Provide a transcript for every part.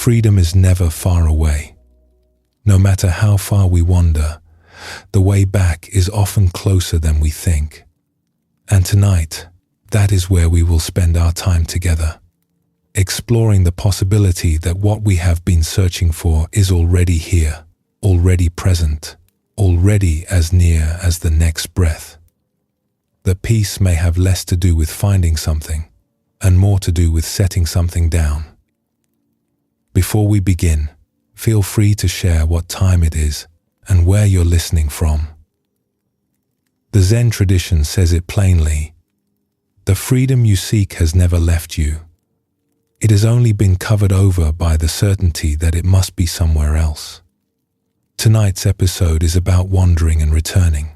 freedom is never far away. No matter how far we wander, the way back is often closer than we think. And tonight, that is where we will spend our time together, exploring the possibility that what we have been searching for is already here, already present, already as near as the next breath. That peace may have less to do with finding something and more to do with setting something down. Before we begin, feel free to share what time it is and where you're listening from. The Zen tradition says it plainly: the freedom you seek has never left you. It has only been covered over by the certainty that it must be somewhere else. Tonight's episode is about wandering and returning,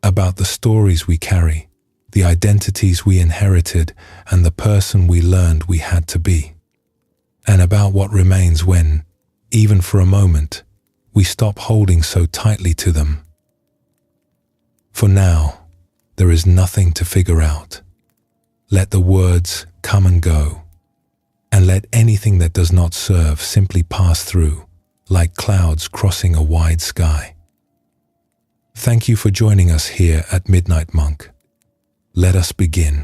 about the stories we carry, the identities we inherited, and the person we learned we had to be, and about what remains when, even for a moment, we stop holding so tightly to them. For now, there is nothing to figure out. Let the words come and go, and let anything that does not serve simply pass through, like clouds crossing a wide sky. Thank you for joining us here at Midnight Monk. Let us begin.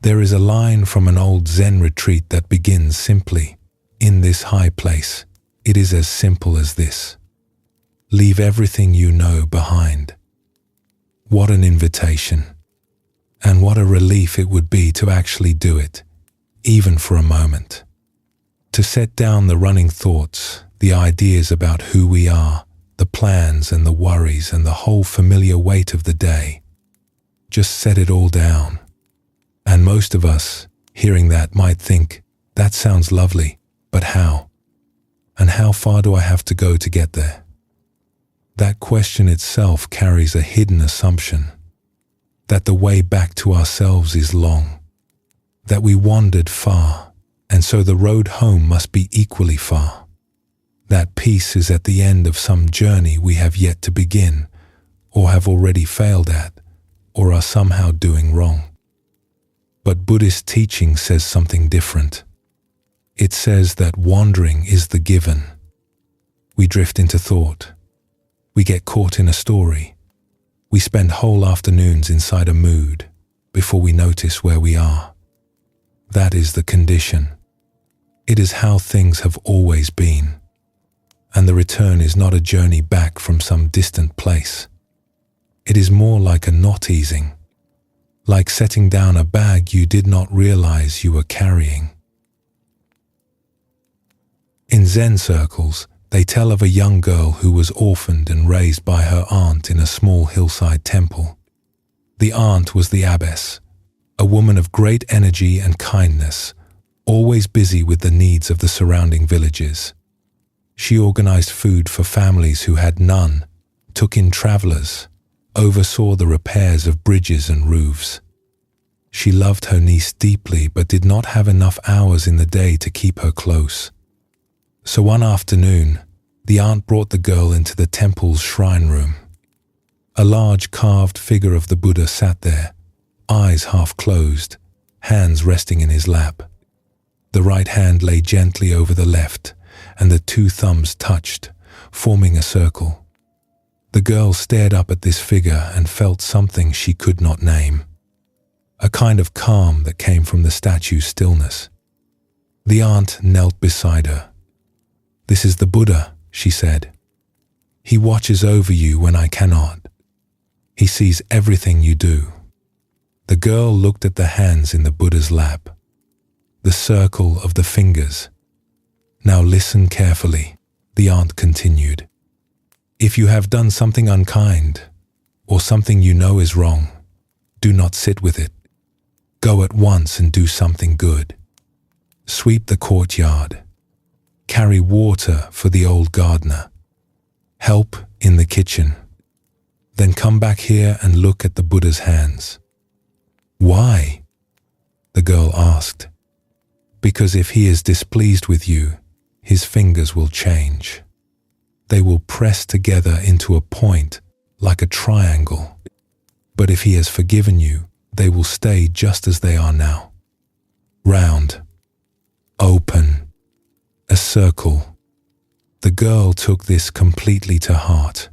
There is a line from an old Zen retreat that begins simply, "In this high place, it is as simple as this. Leave everything you know behind." What an invitation, and what a relief it would be to actually do it, even for a moment. To set down the running thoughts, the ideas about who we are, the plans and the worries and the whole familiar weight of the day. Just set it all down. And most of us, hearing that, might think, that sounds lovely, but how? And how far do I have to go to get there? That question itself carries a hidden assumption, that the way back to ourselves is long, that we wandered far, and so the road home must be equally far. That peace is at the end of some journey we have yet to begin, or have already failed at, or are somehow doing wrong. But Buddhist teaching says something different. It says that wandering is the given. We drift into thought. We get caught in a story. We spend whole afternoons inside a mood before we notice where we are. That is the condition. It is how things have always been. And the return is not a journey back from some distant place. It is more like a knot easing, like setting down a bag you did not realize you were carrying. In Zen circles, they tell of a young girl who was orphaned and raised by her aunt in a small hillside temple. The aunt was the abbess, a woman of great energy and kindness, always busy with the needs of the surrounding villages. She organized food for families who had none, took in travelers, oversaw the repairs of bridges and roofs. She loved her niece deeply but did not have enough hours in the day to keep her close. So one afternoon, the aunt brought the girl into the temple's shrine room. A large carved figure of the Buddha sat there, eyes half closed, hands resting in his lap. The right hand lay gently over the left, and the two thumbs touched, forming a circle. The girl stared up at this figure and felt something she could not name. A kind of calm that came from the statue's stillness. The aunt knelt beside her. "This is the Buddha," she said. "He watches over you when I cannot. He sees everything you do." The girl looked at the hands in the Buddha's lap, the circle of the fingers. "Now listen carefully," the aunt continued. "If you have done something unkind, or something you know is wrong, do not sit with it. Go at once and do something good. Sweep the courtyard. Carry water for the old gardener. Help in the kitchen. Then come back here and look at the Buddha's hands." "Why?" the girl asked. "Because if he is displeased with you, his fingers will change. They will press together into a point like a triangle. But if he has forgiven you, they will stay just as they are now. round, open, a circle. The girl took this completely to heart.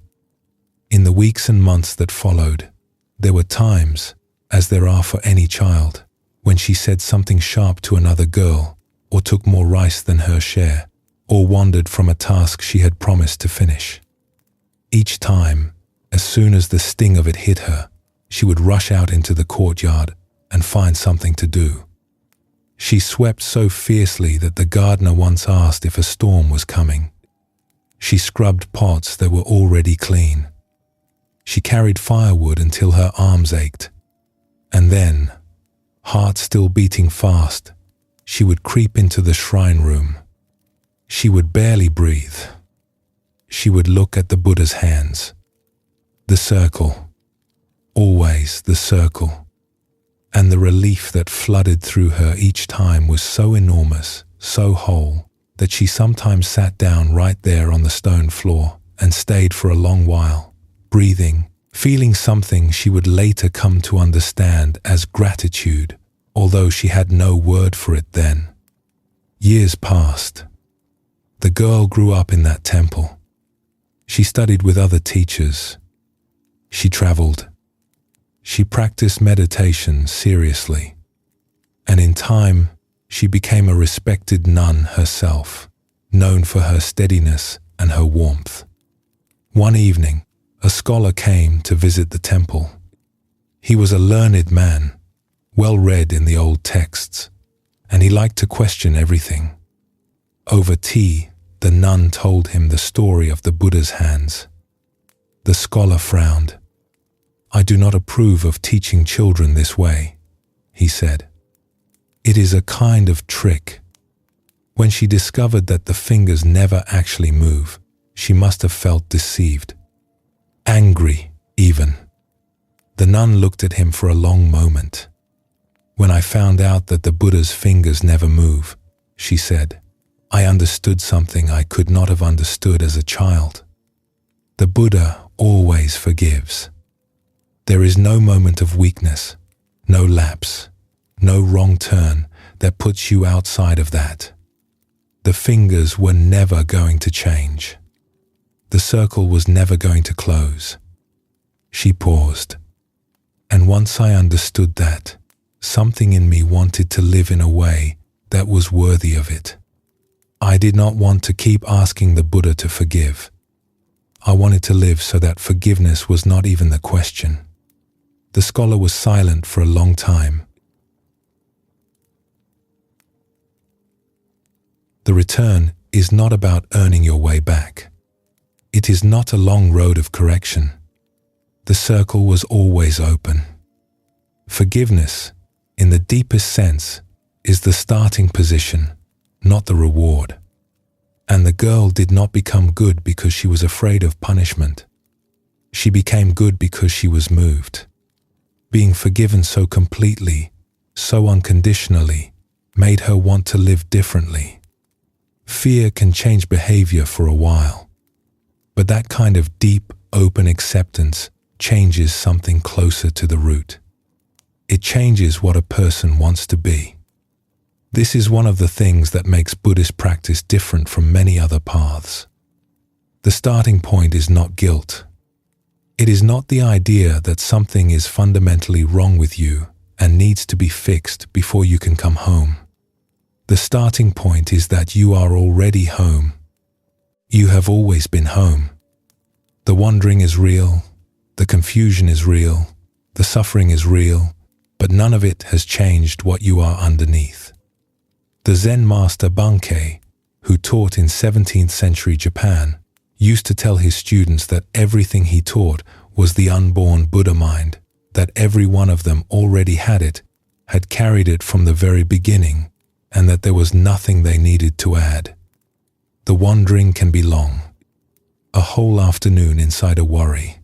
In the weeks and months that followed, there were times, as there are for any child, when she said something sharp to another girl, or took more rice than her share, or wandered from a task she had promised to finish. Each time, as soon as the sting of it hit her, she would rush out into the courtyard and find something to do. She swept so fiercely that the gardener once asked if a storm was coming. She scrubbed pots that were already clean. She carried firewood until her arms ached. And then, heart still beating fast, she would creep into the shrine room. She would barely breathe. She would look at the Buddha's hands. The circle. Always the circle. And the relief that flooded through her each time was so enormous, so whole, that she sometimes sat down right there on the stone floor and stayed for a long while, breathing, feeling something she would later come to understand as gratitude, although she had no word for it then. Years passed. The girl grew up in that temple. She studied with other teachers. She traveled. She practiced meditation seriously. And in time, she became a respected nun herself, known for her steadiness and her warmth. One evening, a scholar came to visit the temple. He was a learned man, well read in the old texts, and he liked to question everything. Over tea, the nun told him the story of the Buddha's hands. The scholar frowned. "I do not approve of teaching children this way," he said. "It is a kind of trick." When she discovered that the fingers never actually move, she must have felt deceived. Angry, even. The nun looked at him for a long moment. "When I found out that the Buddha's fingers never move," she said, "I understood something I could not have understood as a child. The Buddha always forgives. There is no moment of weakness, no lapse, no wrong turn that puts you outside of that. The fingers were never going to change. The circle was never going to close." She paused. "And once I understood that, something in me wanted to live in a way that was worthy of it. I did not want to keep asking the Buddha to forgive. I wanted to live so that forgiveness was not even the question." The scholar was silent for a long time. The return is not about earning your way back. It is not a long road of correction. The circle was always open. Forgiveness, in the deepest sense, is the starting position, not the reward. And the girl did not become good because she was afraid of punishment. She became good because she was moved. Being forgiven so completely, so unconditionally, made her want to live differently. Fear can change behavior for a while, but that kind of deep, open acceptance changes something closer to the root. It changes what a person wants to be. This is one of the things that makes Buddhist practice different from many other paths. The starting point is not guilt. It is not the idea that something is fundamentally wrong with you and needs to be fixed before you can come home. The starting point is that you are already home. You have always been home. The wandering is real, the confusion is real, the suffering is real, but none of it has changed what you are underneath. The Zen master Bankei, who taught in 17th century Japan, used to tell his students that everything he taught was the unborn Buddha mind, that every one of them already had it, had carried it from the very beginning, and that there was nothing they needed to add. The wandering can be long. A whole afternoon inside a worry.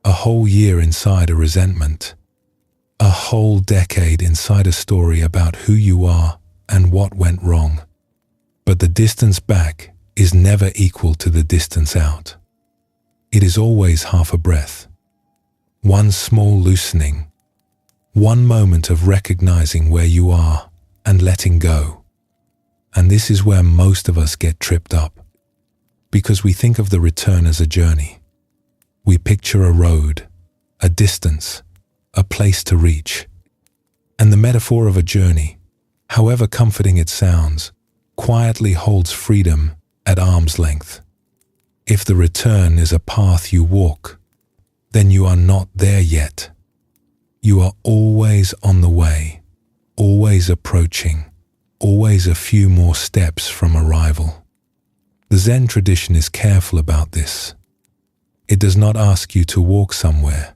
A whole year inside a resentment. A whole decade inside a story about who you are and what went wrong. But the distance back is never equal to the distance out. It is always half a breath. One small loosening. One moment of recognizing where you are and letting go. And this is where most of us get tripped up, because we think of the return as a journey. We picture a road, a distance, a place to reach. And the metaphor of a journey, however comforting it sounds, quietly holds freedom at arm's length. If the return is a path you walk, then you are not there yet. You are always on the way, always approaching, always a few more steps from arrival. The Zen tradition is careful about this. It does not ask you to walk somewhere.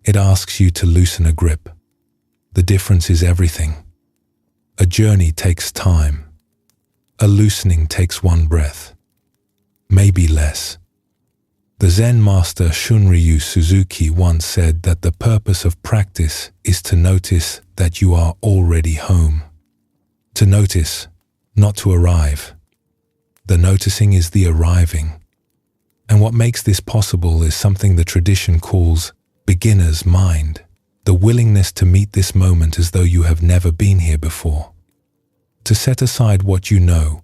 It asks you to loosen a grip. The difference is everything. A journey takes time. A loosening takes one breath, maybe less. The Zen master Shunryu Suzuki once said that the purpose of practice is to notice that you are already home. To notice, not to arrive. The noticing is the arriving. And what makes this possible is something the tradition calls beginner's mind, the willingness to meet this moment as though you have never been here before. To set aside what you know,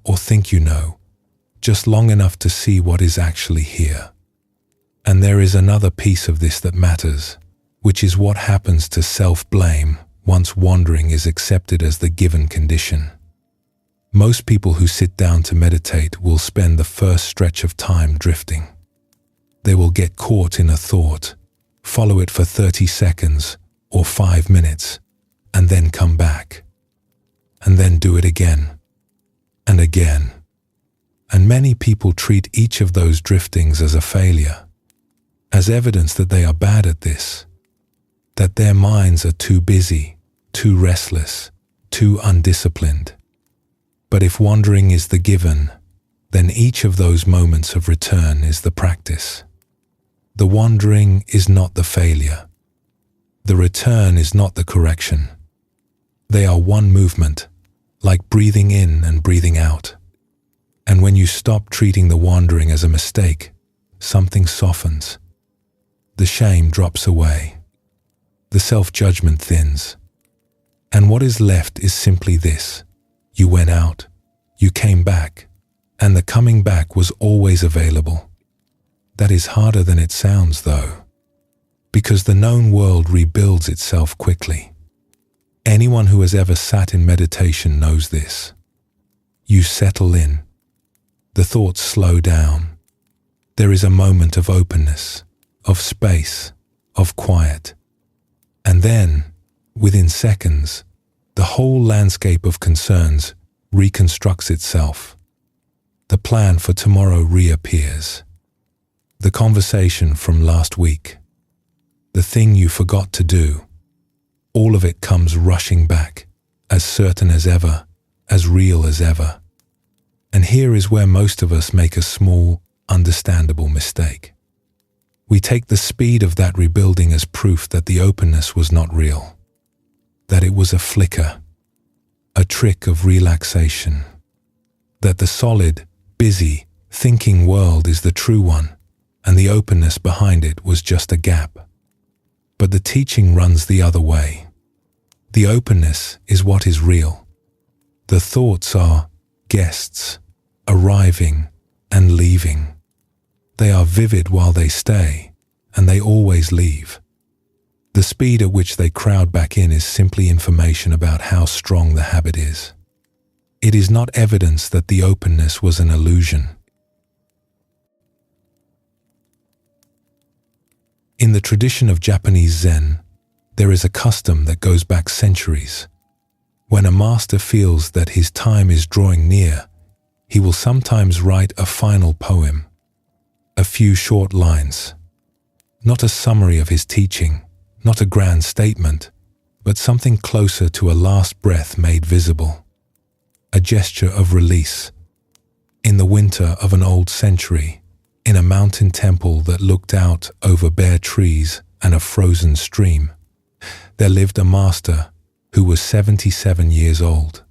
or think you know, just long enough to see what is actually here. And there is another piece of this that matters, which is what happens to self-blame once wandering is accepted as the given condition. Most people who sit down to meditate will spend the first stretch of time drifting. They will get caught in a thought, follow it for 30 seconds or 5 minutes, and then come back. And then do it again, and again. And many people treat each of those driftings as a failure, as evidence that they are bad at this, that their minds are too busy, too restless, too undisciplined. But if wandering is the given, then each of those moments of return is the practice. The wandering is not the failure. The return is not the correction. They are one movement, like breathing in and breathing out. And when you stop treating the wandering as a mistake, something softens. The shame drops away. The self-judgment thins. And what is left is simply this. You went out, you came back, and the coming back was always available. That is harder than it sounds, though, because the known world rebuilds itself quickly. Anyone who has ever sat in meditation knows this. You settle in. The thoughts slow down. There is a moment of openness, of space, of quiet. And then, within seconds, the whole landscape of concerns reconstructs itself. The plan for tomorrow reappears. The conversation from last week. The thing you forgot to do. All of it comes rushing back, as certain as ever, as real as ever. And here is where most of us make a small, understandable mistake. We take the speed of that rebuilding as proof that the openness was not real, that it was a flicker, a trick of relaxation, that the solid, busy, thinking world is the true one, and the openness behind it was just a gap. But the teaching runs the other way. The openness is what is real. The thoughts are guests, arriving and leaving. They are vivid while they stay, and they always leave. The speed at which they crowd back in is simply information about how strong the habit is. It is not evidence that the openness was an illusion. In the tradition of Japanese Zen, there is a custom that goes back centuries. When a master feels that his time is drawing near, he will sometimes write a final poem, a few short lines. Not a summary of his teaching, not a grand statement, but something closer to a last breath made visible. A gesture of release. In the winter of an old century, in a mountain temple that looked out over bare trees and a frozen stream, there lived a master who was 77 years old.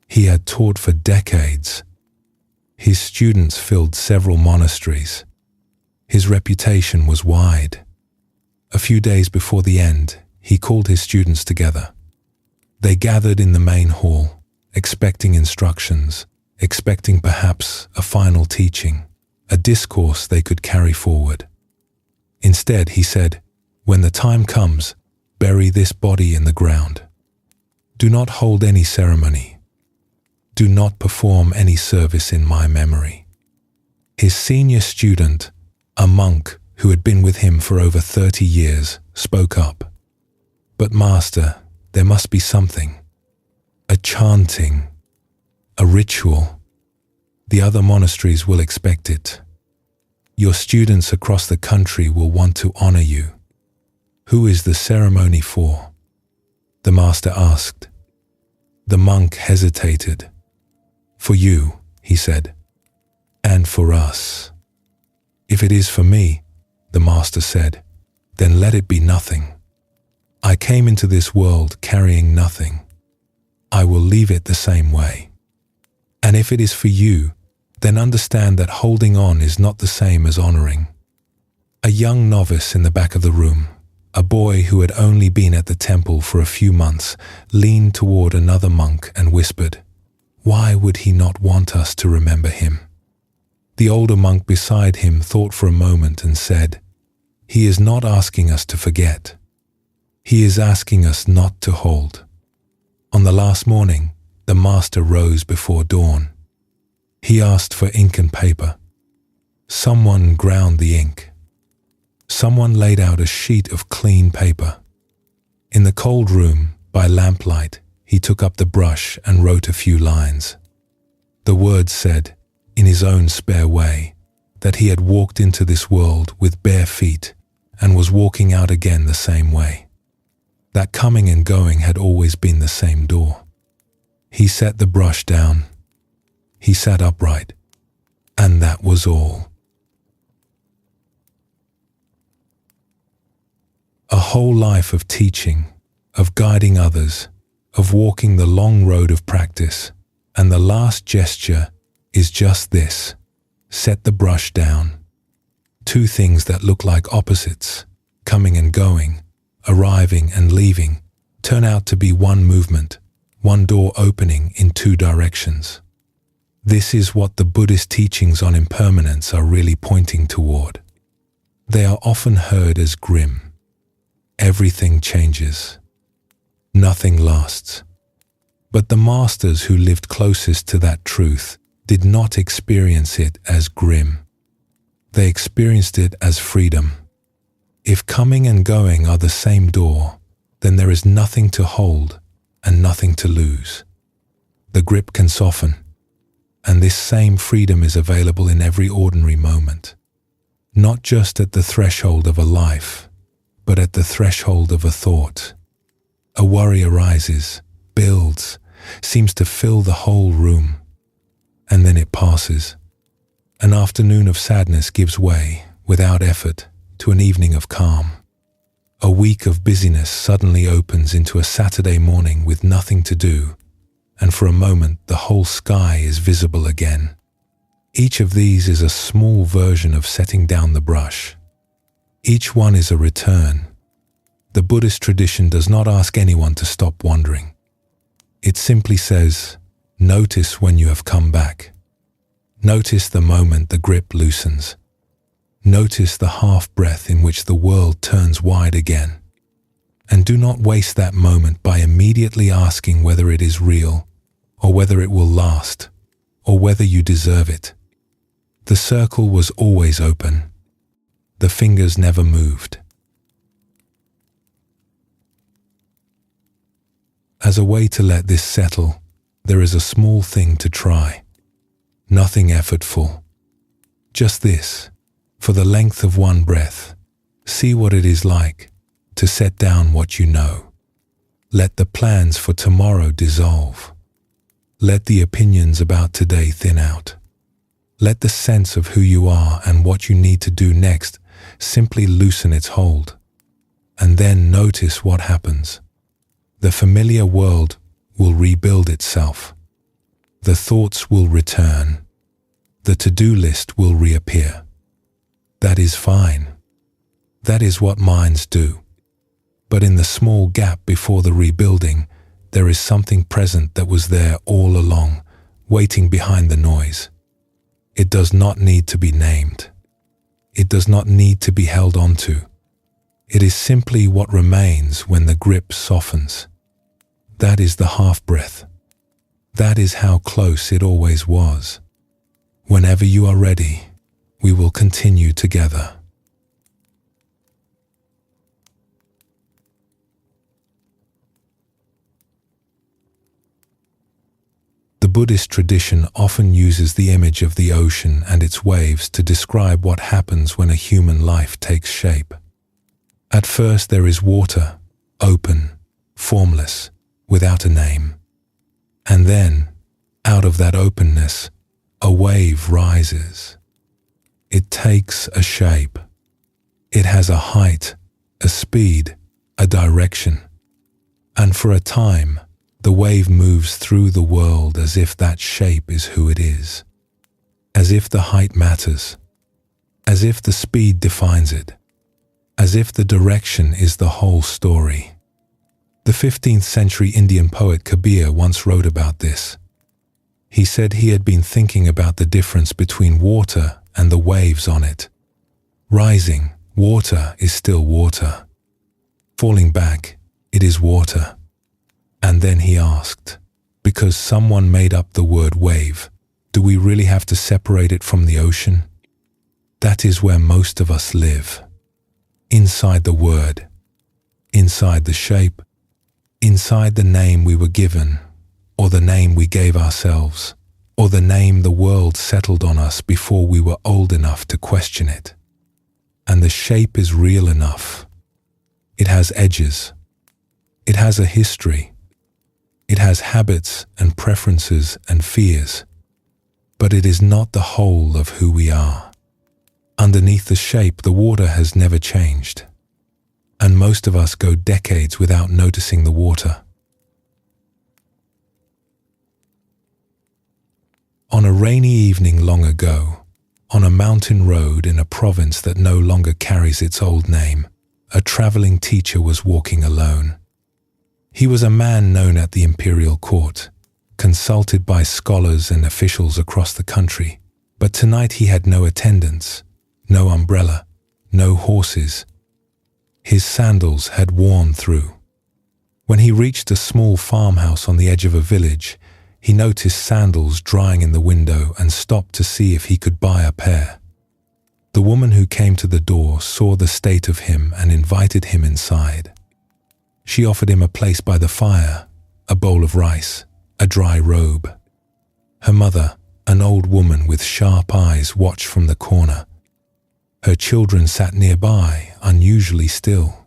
He had taught for decades. His students filled several monasteries. His reputation was wide. A few days before the end, he called his students together. They gathered in the main hall, expecting instructions, expecting perhaps a final teaching, a discourse they could carry forward. Instead, he said, "When the time comes, bury this body in the ground. Do not hold any ceremony. Do not perform any service in my memory." His senior student, a monk who had been with him for over 30 years, spoke up. "But Master, there must be something. A chanting, a ritual. The other monasteries will expect it. Your students across the country will want to honor you. Who is the ceremony for?" the master asked. The monk hesitated. "For you," he said, "and for us." "If it is for me," the master said, "then let it be nothing. I came into this world carrying nothing. I will leave it the same way. And if it is for you, then understand that holding on is not the same as honoring." A young novice in the back of the room, a boy who had only been at the temple for a few months, leaned toward another monk and whispered, "Why would he not want us to remember him?" The older monk beside him thought for a moment and said, "He is not asking us to forget. He is asking us not to hold." On the last morning, the master rose before dawn. He asked for ink and paper. Someone ground the ink. Someone laid out a sheet of clean paper. In the cold room, by lamplight, he took up the brush and wrote a few lines. The words said, in his own spare way, that he had walked into this world with bare feet and was walking out again the same way. That coming and going had always been the same door. He set the brush down. He sat upright. And that was all. A whole life of teaching, of guiding others, of walking the long road of practice, and the last gesture is just this: set the brush down. Two things that look like opposites, coming and going, arriving and leaving, turn out to be one movement, one door opening in two directions. This is what the Buddhist teachings on impermanence are really pointing toward. They are often heard as grim. Everything changes. Nothing lasts. But the masters who lived closest to that truth did not experience it as grim. They experienced it as freedom. If coming and going are the same door, then there is nothing to hold and nothing to lose. The grip can soften, and this same freedom is available in every ordinary moment, not just at the threshold of a life, but at the threshold of a thought. A worry arises, builds, seems to fill the whole room, and then it passes. An afternoon of sadness gives way, without effort, to an evening of calm. A week of busyness suddenly opens into a Saturday morning with nothing to do, and for a moment the whole sky is visible again. Each of these is a small version of setting down the brush. Each one is a return. The Buddhist tradition does not ask anyone to stop wandering. It simply says, notice when you have come back. Notice the moment the grip loosens. Notice the half-breath in which the world turns wide again. And do not waste that moment by immediately asking whether it is real, or whether it will last, or whether you deserve it. The circle was always open. The fingers never moved. As a way to let this settle, there is a small thing to try. Nothing effortful. Just this, for the length of one breath, see what it is like to set down what you know. Let the plans for tomorrow dissolve. Let the opinions about today thin out. Let the sense of who you are and what you need to do next simply loosen its hold. And then notice what happens. The familiar world will rebuild itself. The thoughts will return. The to-do list will reappear. That is fine. That is what minds do. But in the small gap before the rebuilding, there is something present that was there all along, waiting behind the noise. It does not need to be named. It does not need to be held onto. It is simply what remains when the grip softens. That is the half-breath. That is how close it always was. Whenever you are ready, we will continue together. The Buddhist tradition often uses the image of the ocean and its waves to describe what happens when a human life takes shape. At first there is water, open, formless, without a name. And then, out of that openness, a wave rises. It takes a shape. It has a height, a speed, a direction. And for a time, the wave moves through the world as if that shape is who it is. As if the height matters. As if the speed defines it. As if the direction is the whole story. The 15th century Indian poet Kabir once wrote about this. He said he had been thinking about the difference between water and the waves on it. Rising, water is still water. Falling back, it is water. And then he asked, because someone made up the word wave, do we really have to separate it from the ocean? That is where most of us live. Inside the word, inside the shape, inside the name we were given, or the name we gave ourselves, or the name the world settled on us before we were old enough to question it. And the shape is real enough. It has edges. It has a history. It has habits and preferences and fears. But it is not the whole of who we are. Underneath the shape, the water has never changed. And most of us go decades without noticing the water. On a rainy evening long ago, on a mountain road in a province that no longer carries its old name, a traveling teacher was walking alone. He was a man known at the imperial court, consulted by scholars and officials across the country, but tonight he had no attendants, no umbrella, no horses. His sandals had worn through. When he reached a small farmhouse on the edge of a village, he noticed sandals drying in the window and stopped to see if he could buy a pair. The woman who came to the door saw the state of him and invited him inside. She offered him a place by the fire, a bowl of rice, a dry robe. Her mother, an old woman with sharp eyes, watched from the corner. Her children sat nearby, unusually still.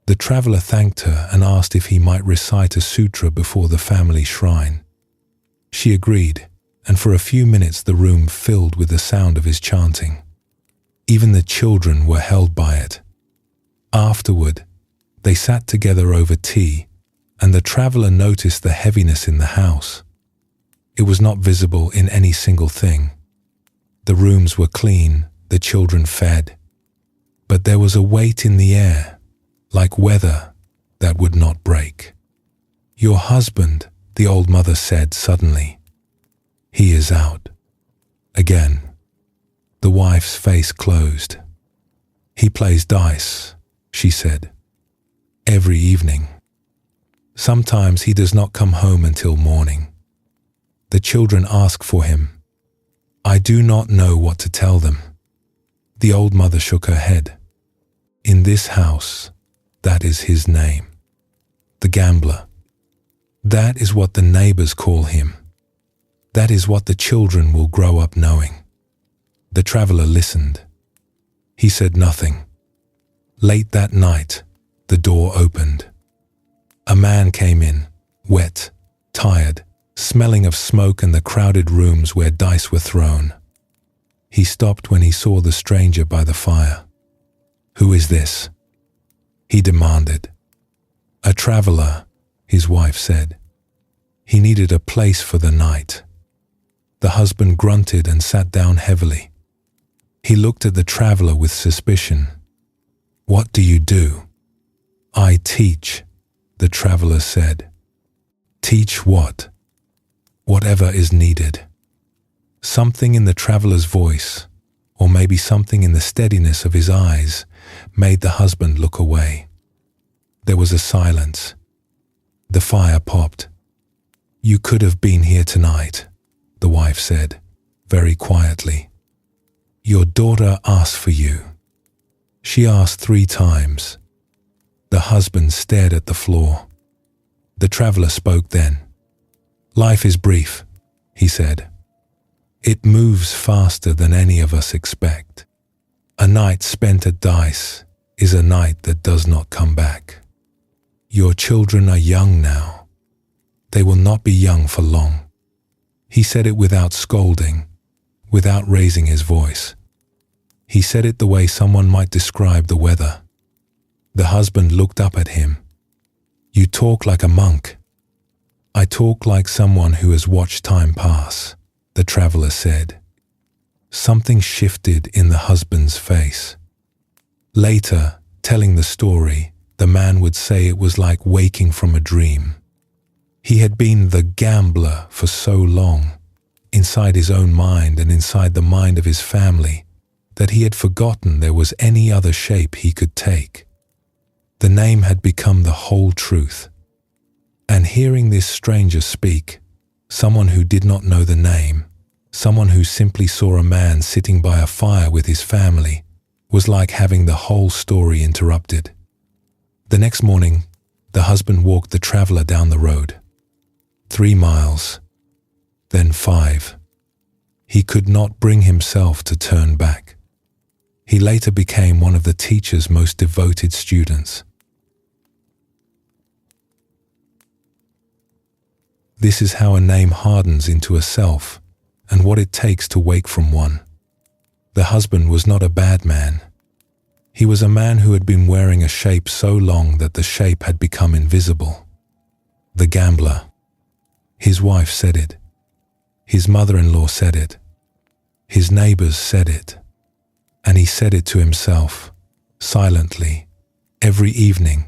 The traveler thanked her and asked if he might recite a sutra before the family shrine. She agreed, and for a few minutes the room filled with the sound of his chanting. Even the children were held by it. Afterward, they sat together over tea, and the traveler noticed the heaviness in the house. It was not visible in any single thing. The rooms were clean, the children fed, but there was a weight in the air, like weather, that would not break. "Your husband," the old mother said suddenly. "He is out." Again, the wife's face closed. "He plays dice," she said, "every evening. Sometimes he does not come home until morning. The children ask for him. I do not know what to tell them." The old mother shook her head. "In this house, that is his name. The gambler. That is what the neighbors call him. That is what the children will grow up knowing." The traveler listened. He said nothing. Late that night, the door opened. A man came in, wet, tired, smelling of smoke and the crowded rooms where dice were thrown. He stopped when he saw the stranger by the fire. "Who is this?" he demanded. "A traveler," his wife said. He needed a place for the night. The husband grunted and sat down heavily. He looked at the traveler with suspicion. "What do you do?" "I teach," the traveler said. Teach what? Whatever is needed. Something in the traveler's voice, or maybe something in the steadiness of his eyes, made the husband look away. There was a silence. The fire popped. "You could have been here tonight," the wife said, very quietly. "Your daughter asked for you." She asked 3 times. The husband stared at the floor. The traveler spoke then. "Life is brief," he said. "It moves faster than any of us expect. A night spent at dice is a night that does not come back. Your children are young now. They will not be young for long." He said it without scolding, without raising his voice. He said it the way someone might describe the weather. The husband looked up at him. "You talk like a monk." "I talk like someone who has watched time pass," the traveler said. Something shifted in the husband's face. Later, telling the story, the man would say it was like waking from a dream. He had been the gambler for so long, inside his own mind and inside the mind of his family, that he had forgotten there was any other shape he could take. The name had become the whole truth. And hearing this stranger speak, someone who did not know the name, someone who simply saw a man sitting by a fire with his family, was like having the whole story interrupted. The next morning, the husband walked the traveler down the road. 3 miles, then 5. He could not bring himself to turn back. He later became one of the teacher's most devoted students. This is how a name hardens into a self, and what it takes to wake from one. The husband was not a bad man. He was a man who had been wearing a shape so long that the shape had become invisible. The gambler. His wife said it. His mother-in-law said it. His neighbors said it. And he said it to himself, silently, every evening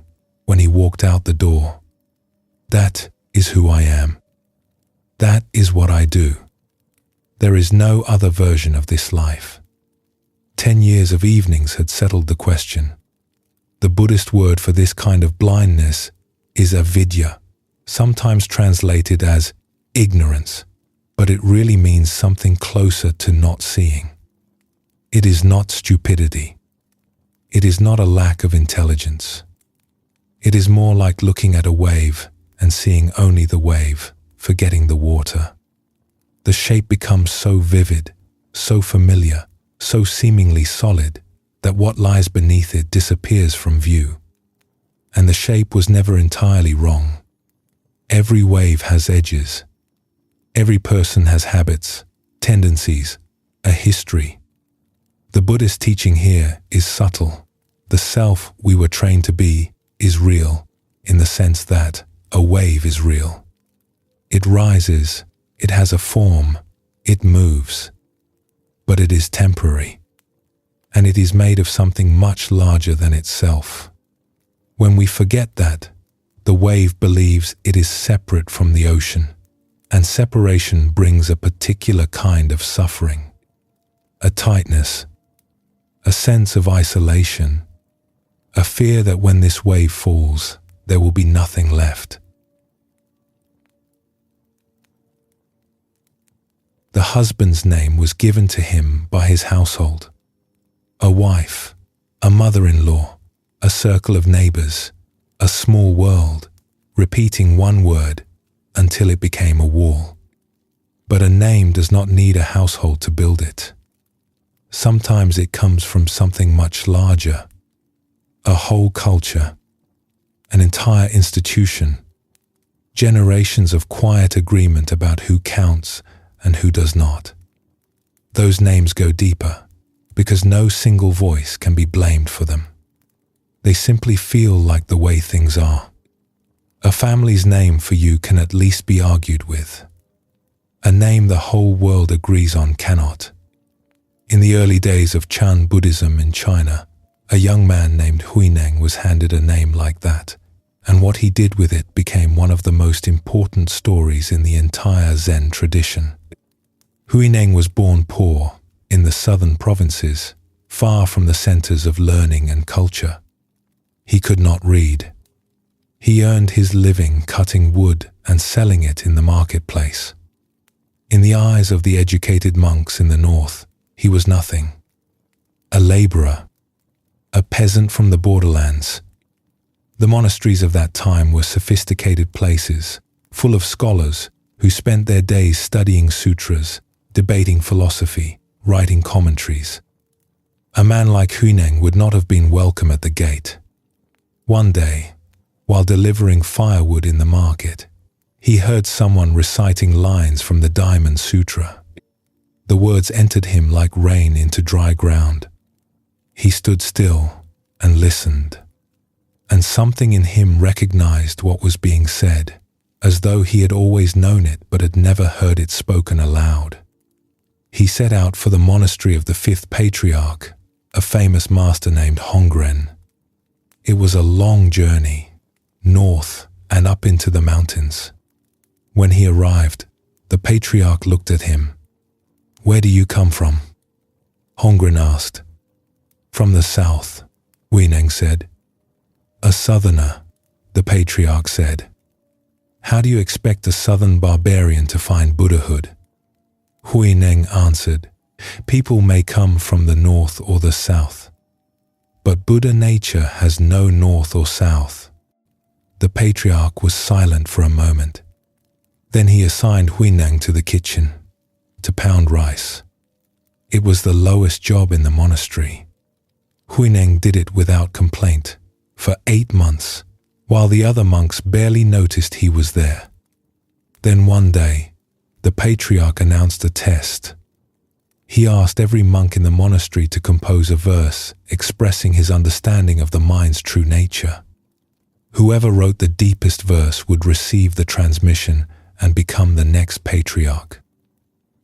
when he walked out the door. That is who I am. That is what I do. There is no other version of this life. 10 years of evenings had settled the question. The Buddhist word for this kind of blindness is avidya, sometimes translated as ignorance, but it really means something closer to not seeing. It is not stupidity. It is not a lack of intelligence. It is more like looking at a wave and seeing only the wave, forgetting the water. The shape becomes so vivid, so familiar, so seemingly solid, that what lies beneath it disappears from view. And the shape was never entirely wrong. Every wave has edges. Every person has habits, tendencies, a history. The Buddhist teaching here is subtle. The self we were trained to be is real, in the sense that a wave is real. It rises, it has a form, it moves. But it is temporary, and it is made of something much larger than itself. When we forget that, the wave believes it is separate from the ocean, and separation brings a particular kind of suffering. A tightness, a sense of isolation, a fear that when this wave falls, there will be nothing left. The husband's name was given to him by his household. A wife, a mother-in-law, a circle of neighbors, a small world, repeating one word until it became a wall. But a name does not need a household to build it. Sometimes it comes from something much larger, a whole culture, an entire institution, generations of quiet agreement about who counts and who does not. Those names go deeper, because no single voice can be blamed for them. They simply feel like the way things are. A family's name for you can at least be argued with. A name the whole world agrees on cannot. In the early days of Buddhism in China, a young man named Huineng was handed a name like that. and what he did with it became one of the most important stories in the entire Zen tradition. Huineng was born poor in the southern provinces, far from the centers of learning and culture. He could not read. He earned his living cutting wood and selling it in the marketplace. In the eyes of the educated monks in the north, he was nothing. A laborer, a peasant from the borderlands. The monasteries of that time were sophisticated places, full of scholars who spent their days studying sutras, debating philosophy, writing commentaries. A man like Huineng would not have been welcome at the gate. One day, while delivering firewood in the market, he heard someone reciting lines from the Diamond Sutra. The words entered him like rain into dry ground. He stood still and listened, and something in him recognized what was being said, as though he had always known it but had never heard it spoken aloud. He set out for the monastery of the fifth patriarch, a famous master named Hongren. It was a long journey, north and up into the mountains. When he arrived, the patriarch looked at him. "Where do you come from?" Hongren asked. "From the south," Huineng said. "A southerner," the patriarch said. "How do you expect a southern barbarian to find Buddhahood?" Huineng answered, "People may come from the north or the south, but Buddha nature has no north or south." The patriarch was silent for a moment. Then he assigned Huineng to the kitchen, to pound rice. It was the lowest job in the monastery. Huineng did it without complaint, for 8 months, while the other monks barely noticed he was there. Then one day, the patriarch announced a test. He asked every monk in the monastery to compose a verse expressing his understanding of the mind's true nature. Whoever wrote the deepest verse would receive the transmission and become the next patriarch.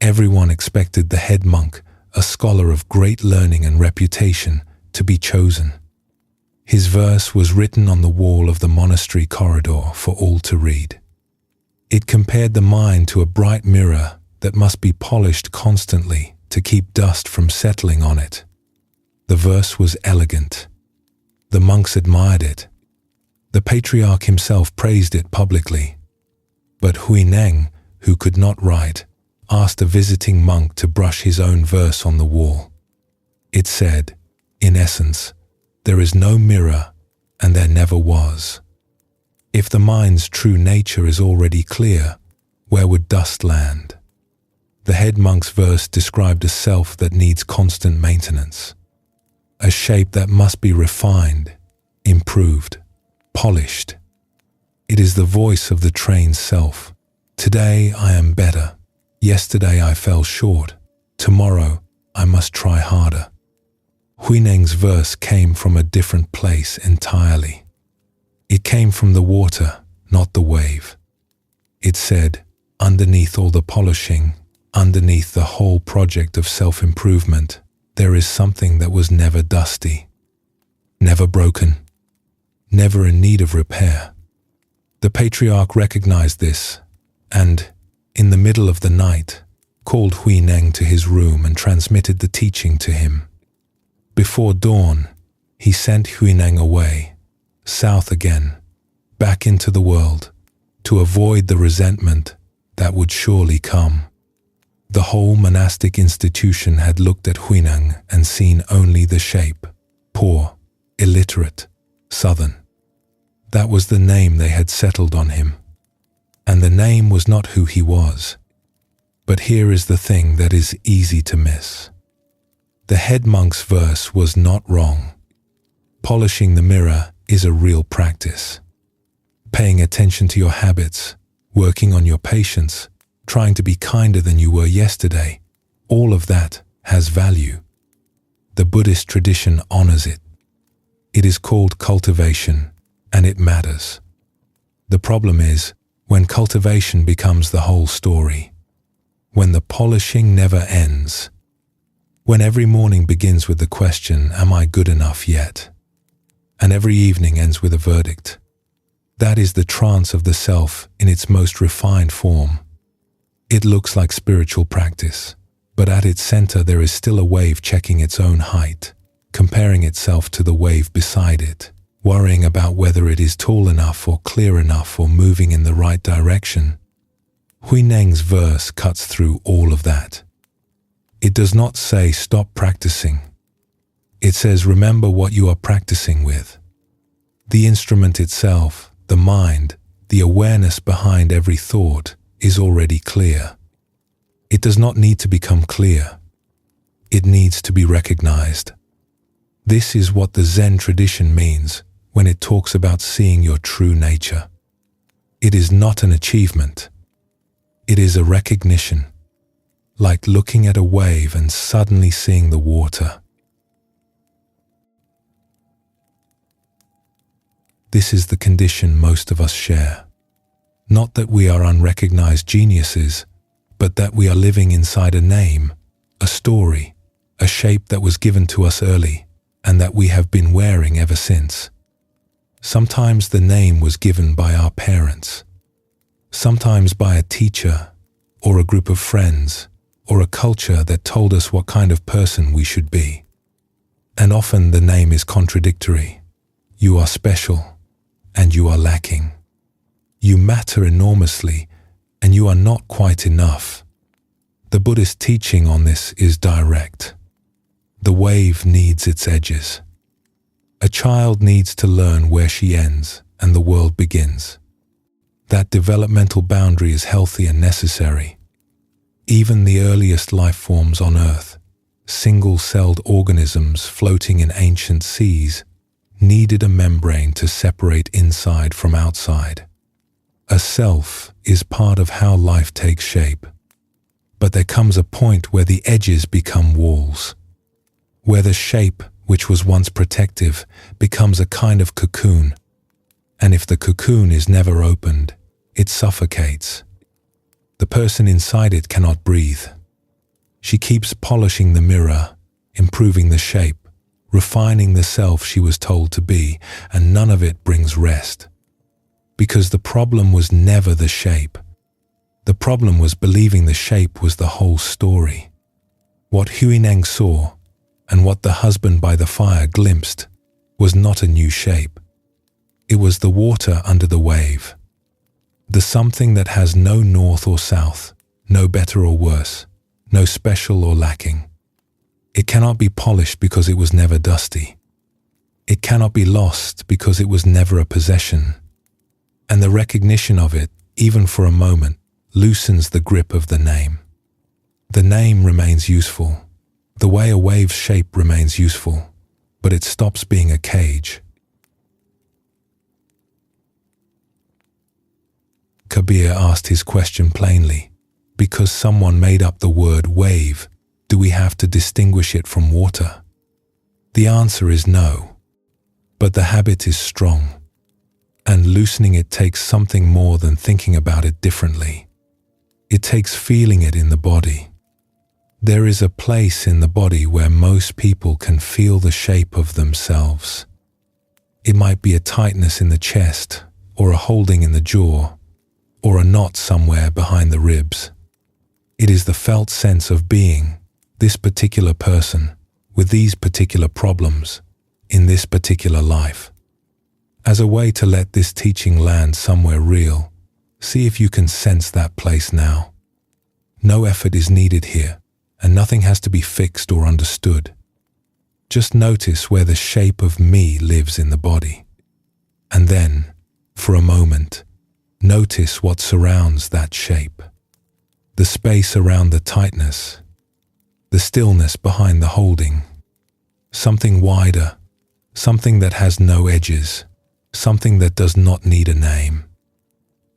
Everyone expected the head monk, a scholar of great learning and reputation, to be chosen. His verse was written on the wall of the monastery corridor for all to read. It compared the mind to a bright mirror that must be polished constantly to keep dust from settling on it. The verse was elegant. The monks admired it. The patriarch himself praised it publicly. But Huineng, who could not write, asked a visiting monk to brush his own verse on the wall. It said, in essence, "There is no mirror, and there never was." If the mind's true nature is already clear, where would dust land? The head monk's verse described a self that needs constant maintenance, a shape that must be refined, improved, polished. It is the voice of the trained self. Today I am better. Yesterday I fell short. Tomorrow I must try harder. Huineng's verse came from a different place entirely. It came from the water, not the wave. It said, underneath all the polishing, underneath the whole project of self-improvement, there is something that was never dusty, never broken, never in need of repair. The patriarch recognized this and, in the middle of the night, called Huineng to his room and transmitted the teaching to him. Before dawn, he sent Huineng away, south again, back into the world, to avoid the resentment that would surely come. The whole monastic institution had looked at Huineng and seen only the shape, poor, illiterate, southern. That was the name they had settled on him. And the name was not who he was. But here is the thing that is easy to miss. The head monk's verse was not wrong. Polishing the mirror is a real practice. Paying attention to your habits, working on your patience, trying to be kinder than you were yesterday, all of that has value. The Buddhist tradition honors it. It is called cultivation, and it matters. The problem is when cultivation becomes the whole story, when the polishing never ends, when every morning begins with the question, am I good enough yet? And every evening ends with a verdict. That is the trance of the self in its most refined form. It looks like spiritual practice, but at its center there is still a wave checking its own height, comparing itself to the wave beside it, worrying about whether it is tall enough or clear enough or moving in the right direction. Huineng's verse cuts through all of that. It does not say stop practicing. It says remember what you are practicing with. The instrument itself, the mind, the awareness behind every thought, is already clear. It does not need to become clear. It needs to be recognized. This is what the Zen tradition means when it talks about seeing your true nature. It is not an achievement. It is a recognition, like looking at a wave and suddenly seeing the water. This is the condition most of us share. Not that we are unrecognized geniuses, but that we are living inside a name, a story, a shape that was given to us early and that we have been wearing ever since. Sometimes the name was given by our parents, sometimes by a teacher or a group of friends or a culture that told us what kind of person we should be. And often the name is contradictory. You are special and you are lacking. You matter enormously and you are not quite enough. The Buddhist teaching on this is direct. The wave needs its edges. A child needs to learn where she ends and the world begins. That developmental boundary is healthy and necessary. Even the earliest life forms on Earth, single-celled organisms floating in ancient seas, needed a membrane to separate inside from outside. A self is part of how life takes shape. But there comes a point where the edges become walls, where the shape, which was once protective, becomes a kind of cocoon. And if the cocoon is never opened, it suffocates. The person inside it cannot breathe. She keeps polishing the mirror, improving the shape, refining the self she was told to be, and none of it brings rest. Because the problem was never the shape. The problem was believing the shape was the whole story. What Huineng saw, and what the husband by the fire glimpsed, was not a new shape. It was the water under the wave. The something that has no north or south, no better or worse, no special or lacking. It cannot be polished because it was never dusty. It cannot be lost because it was never a possession. And the recognition of it, even for a moment, loosens the grip of the name. The name remains useful. The way a wave's shape remains useful, but it stops being a cage. Kabir asked his question plainly. Because someone made up the word wave, do we have to distinguish it from water? The answer is no. But the habit is strong, and loosening it takes something more than thinking about it differently. It takes feeling it in the body. There is a place in the body where most people can feel the shape of themselves. It might be a tightness in the chest, or a holding in the jaw, or a knot somewhere behind the ribs. It is the felt sense of being this particular person with these particular problems in this particular life. As a way to let this teaching land somewhere real, see if you can sense that place now. No effort is needed here, and nothing has to be fixed or understood. Just notice where the shape of me lives in the body. And then, for a moment, notice what surrounds that shape. The space around the tightness, the stillness behind the holding, something wider, something that has no edges, something that does not need a name.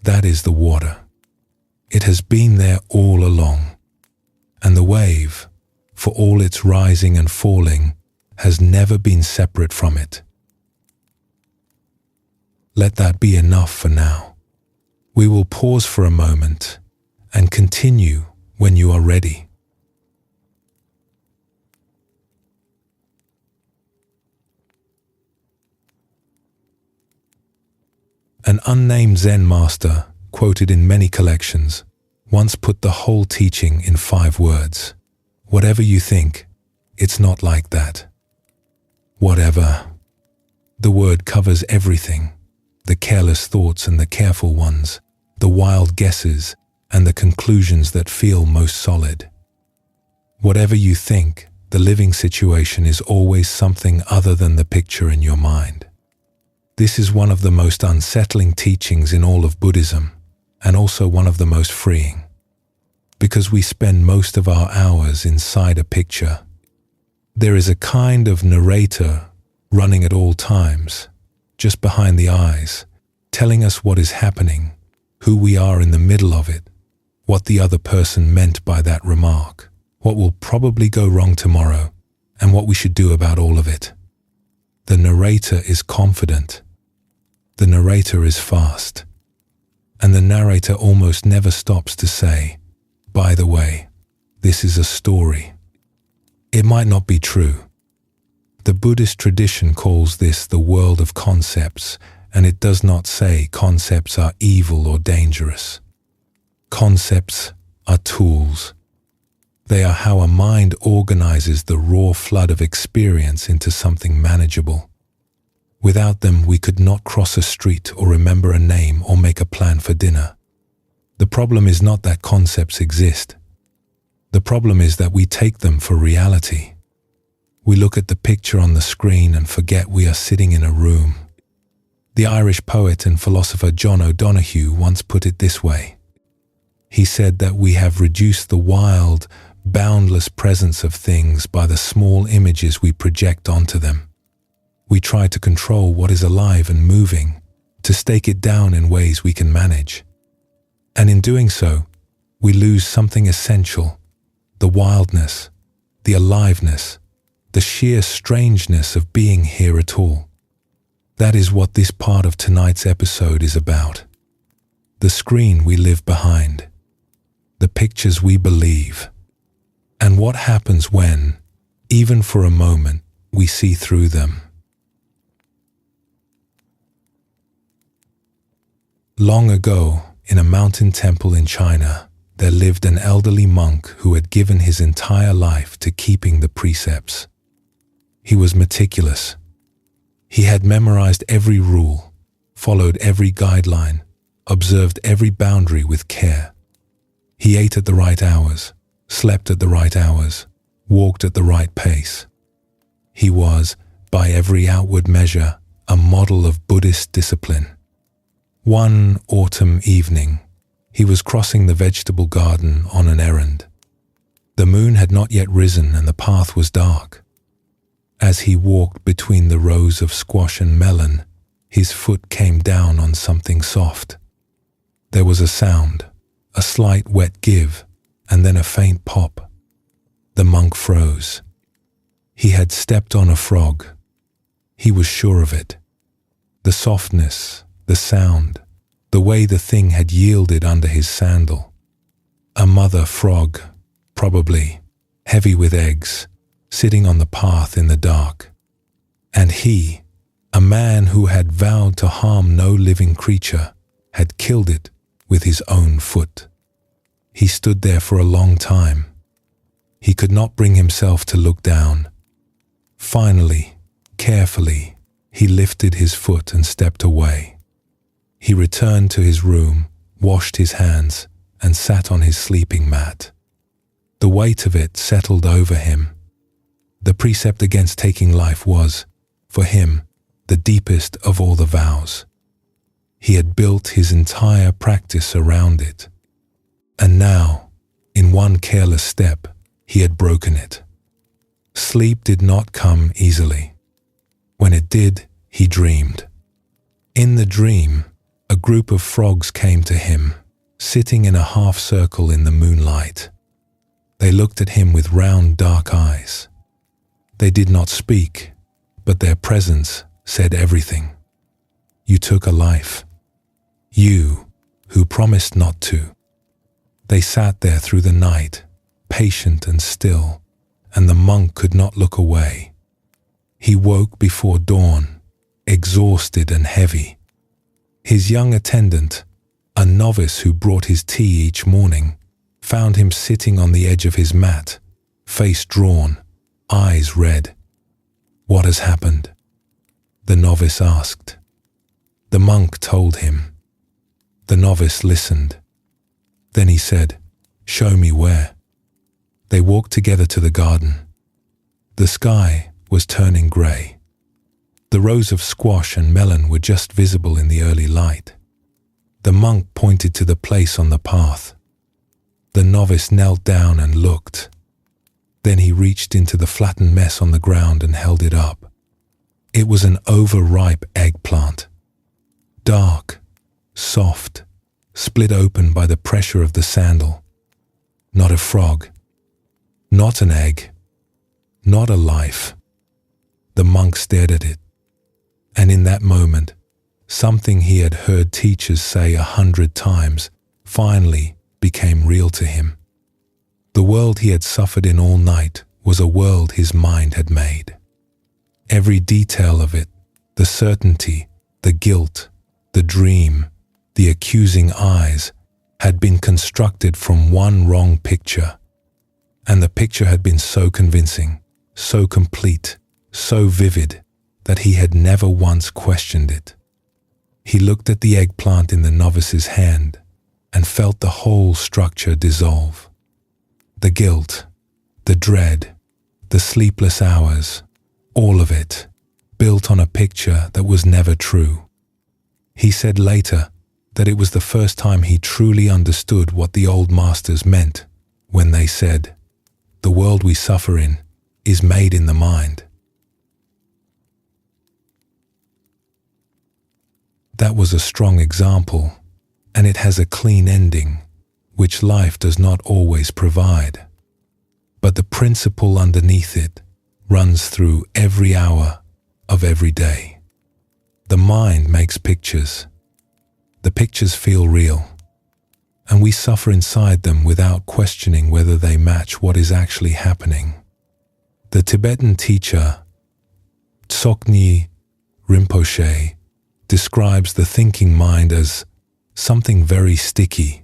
That is the water. It has been there all along. And the wave, for all its rising and falling, has never been separate from it. Let that be enough for now. We will pause for a moment and continue when you are ready. An An unnamed Zen master, quoted in many collections, once put the whole teaching in 5 words. Whatever you think, it's not like that. Whatever. The word covers everything, the careless thoughts and the careful ones, the wild guesses and the conclusions that feel most solid. Whatever you think, the living situation is always something other than the picture in your mind. This is one of the most unsettling teachings in all of Buddhism, and also one of the most freeing. Because we spend most of our hours inside a picture. There is a kind of narrator running at all times, just behind the eyes, telling us what is happening, who we are in the middle of it, what the other person meant by that remark, what will probably go wrong tomorrow, and what we should do about all of it. The narrator is confident. The narrator is fast. And the narrator almost never stops to say, by the way, this is a story. It might not be true. The Buddhist tradition calls this the world of concepts, and it does not say concepts are evil or dangerous. Concepts are tools. They are how a mind organizes the raw flood of experience into something manageable. Without them, we could not cross a street or remember a name or make a plan for dinner. The problem is not that concepts exist. The problem is that we take them for reality. We look at the picture on the screen and forget we are sitting in a room. The Irish poet and philosopher John O'Donoghue once put it this way. He said that we have reduced the wild, boundless presence of things by the small images we project onto them. We try to control what is alive and moving, to stake it down in ways we can manage. And in doing so, we lose something essential, the wildness, the aliveness, the sheer strangeness of being here at all. That is what this part of tonight's episode is about. The screen we live behind, the pictures we believe, and what happens when, even for a moment, we see through them. Long ago, in a mountain temple in China, there lived an elderly monk who had given his entire life to keeping the precepts. He was meticulous. He had memorized every rule, followed every guideline, observed every boundary with care. He ate at the right hours, slept at the right hours, walked at the right pace. He was, by every outward measure, a model of Buddhist discipline. One autumn evening, he was crossing the vegetable garden on an errand. The moon had not yet risen and the path was dark. As he walked between the rows of squash and melon, his foot came down on something soft. There was a sound, a slight wet give, and then a faint pop. The monk froze. He had stepped on a frog. He was sure of it. The softness, the sound, the way the thing had yielded under his sandal. A mother frog, probably, heavy with eggs, sitting on the path in the dark. And he, a man who had vowed to harm no living creature, had killed it with his own foot. He stood there for a long time. He could not bring himself to look down. Finally, carefully, he lifted his foot and stepped away. He returned to his room, washed his hands, and sat on his sleeping mat. The weight of it settled over him. The precept against taking life was, for him, the deepest of all the vows. He had built his entire practice around it. And now, in one careless step, he had broken it. Sleep did not come easily. When it did, he dreamed. In the dream, a group of frogs came to him, sitting in a half circle in the moonlight. They looked at him with round, dark eyes. They did not speak, but their presence said everything. You took a life. You, who promised not to. They sat there through the night, patient and still, and the monk could not look away. He woke before dawn, exhausted and heavy. His young attendant, a novice who brought his tea each morning, found him sitting on the edge of his mat, face drawn, eyes red. "What has happened?" the novice asked. The monk told him. The novice listened. Then he said, "Show me where." They walked together to the garden. The sky was turning grey. The rows of squash and melon were just visible in the early light. The monk pointed to the place on the path. The novice knelt down and looked. Then he reached into the flattened mess on the ground and held it up. It was an overripe eggplant. Dark, soft, split open by the pressure of the sandal. Not a frog. Not an egg. Not a life. The monk stared at it. And in that moment, something he had heard teachers say 100 times finally became real to him. The world he had suffered in all night was a world his mind had made. Every detail of it, the certainty, the guilt, the dream, the accusing eyes, had been constructed from one wrong picture. And the picture had been so convincing, so complete, so vivid, that he had never once questioned it. He looked at the eggplant in the novice's hand and felt the whole structure dissolve. The guilt, the dread, the sleepless hours, all of it, built on a picture that was never true. He said later that it was the first time he truly understood what the old masters meant when they said, "The world we suffer in is made in the mind." That was a strong example, and it has a clean ending, which life does not always provide. But the principle underneath it runs through every hour of every day. The mind makes pictures. The pictures feel real, and we suffer inside them without questioning whether they match what is actually happening. The Tibetan teacher, Tsoknyi Rinpoche, describes the thinking mind as something very sticky.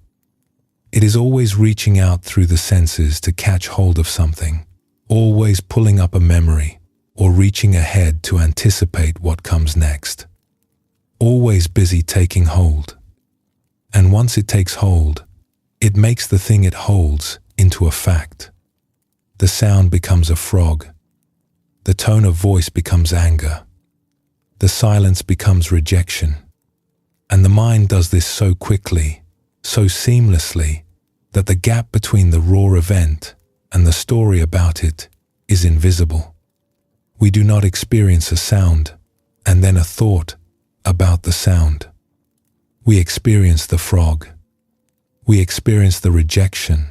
It is always reaching out through the senses to catch hold of something, always pulling up a memory or reaching ahead to anticipate what comes next. Always busy taking hold. And once it takes hold, it makes the thing it holds into a fact. The sound becomes a frog. The tone of voice becomes anger. The silence becomes rejection. And the mind does this so quickly, so seamlessly, that the gap between the raw event and the story about it is invisible. We do not experience a sound and then a thought about the sound. We experience the frog. We experience the rejection.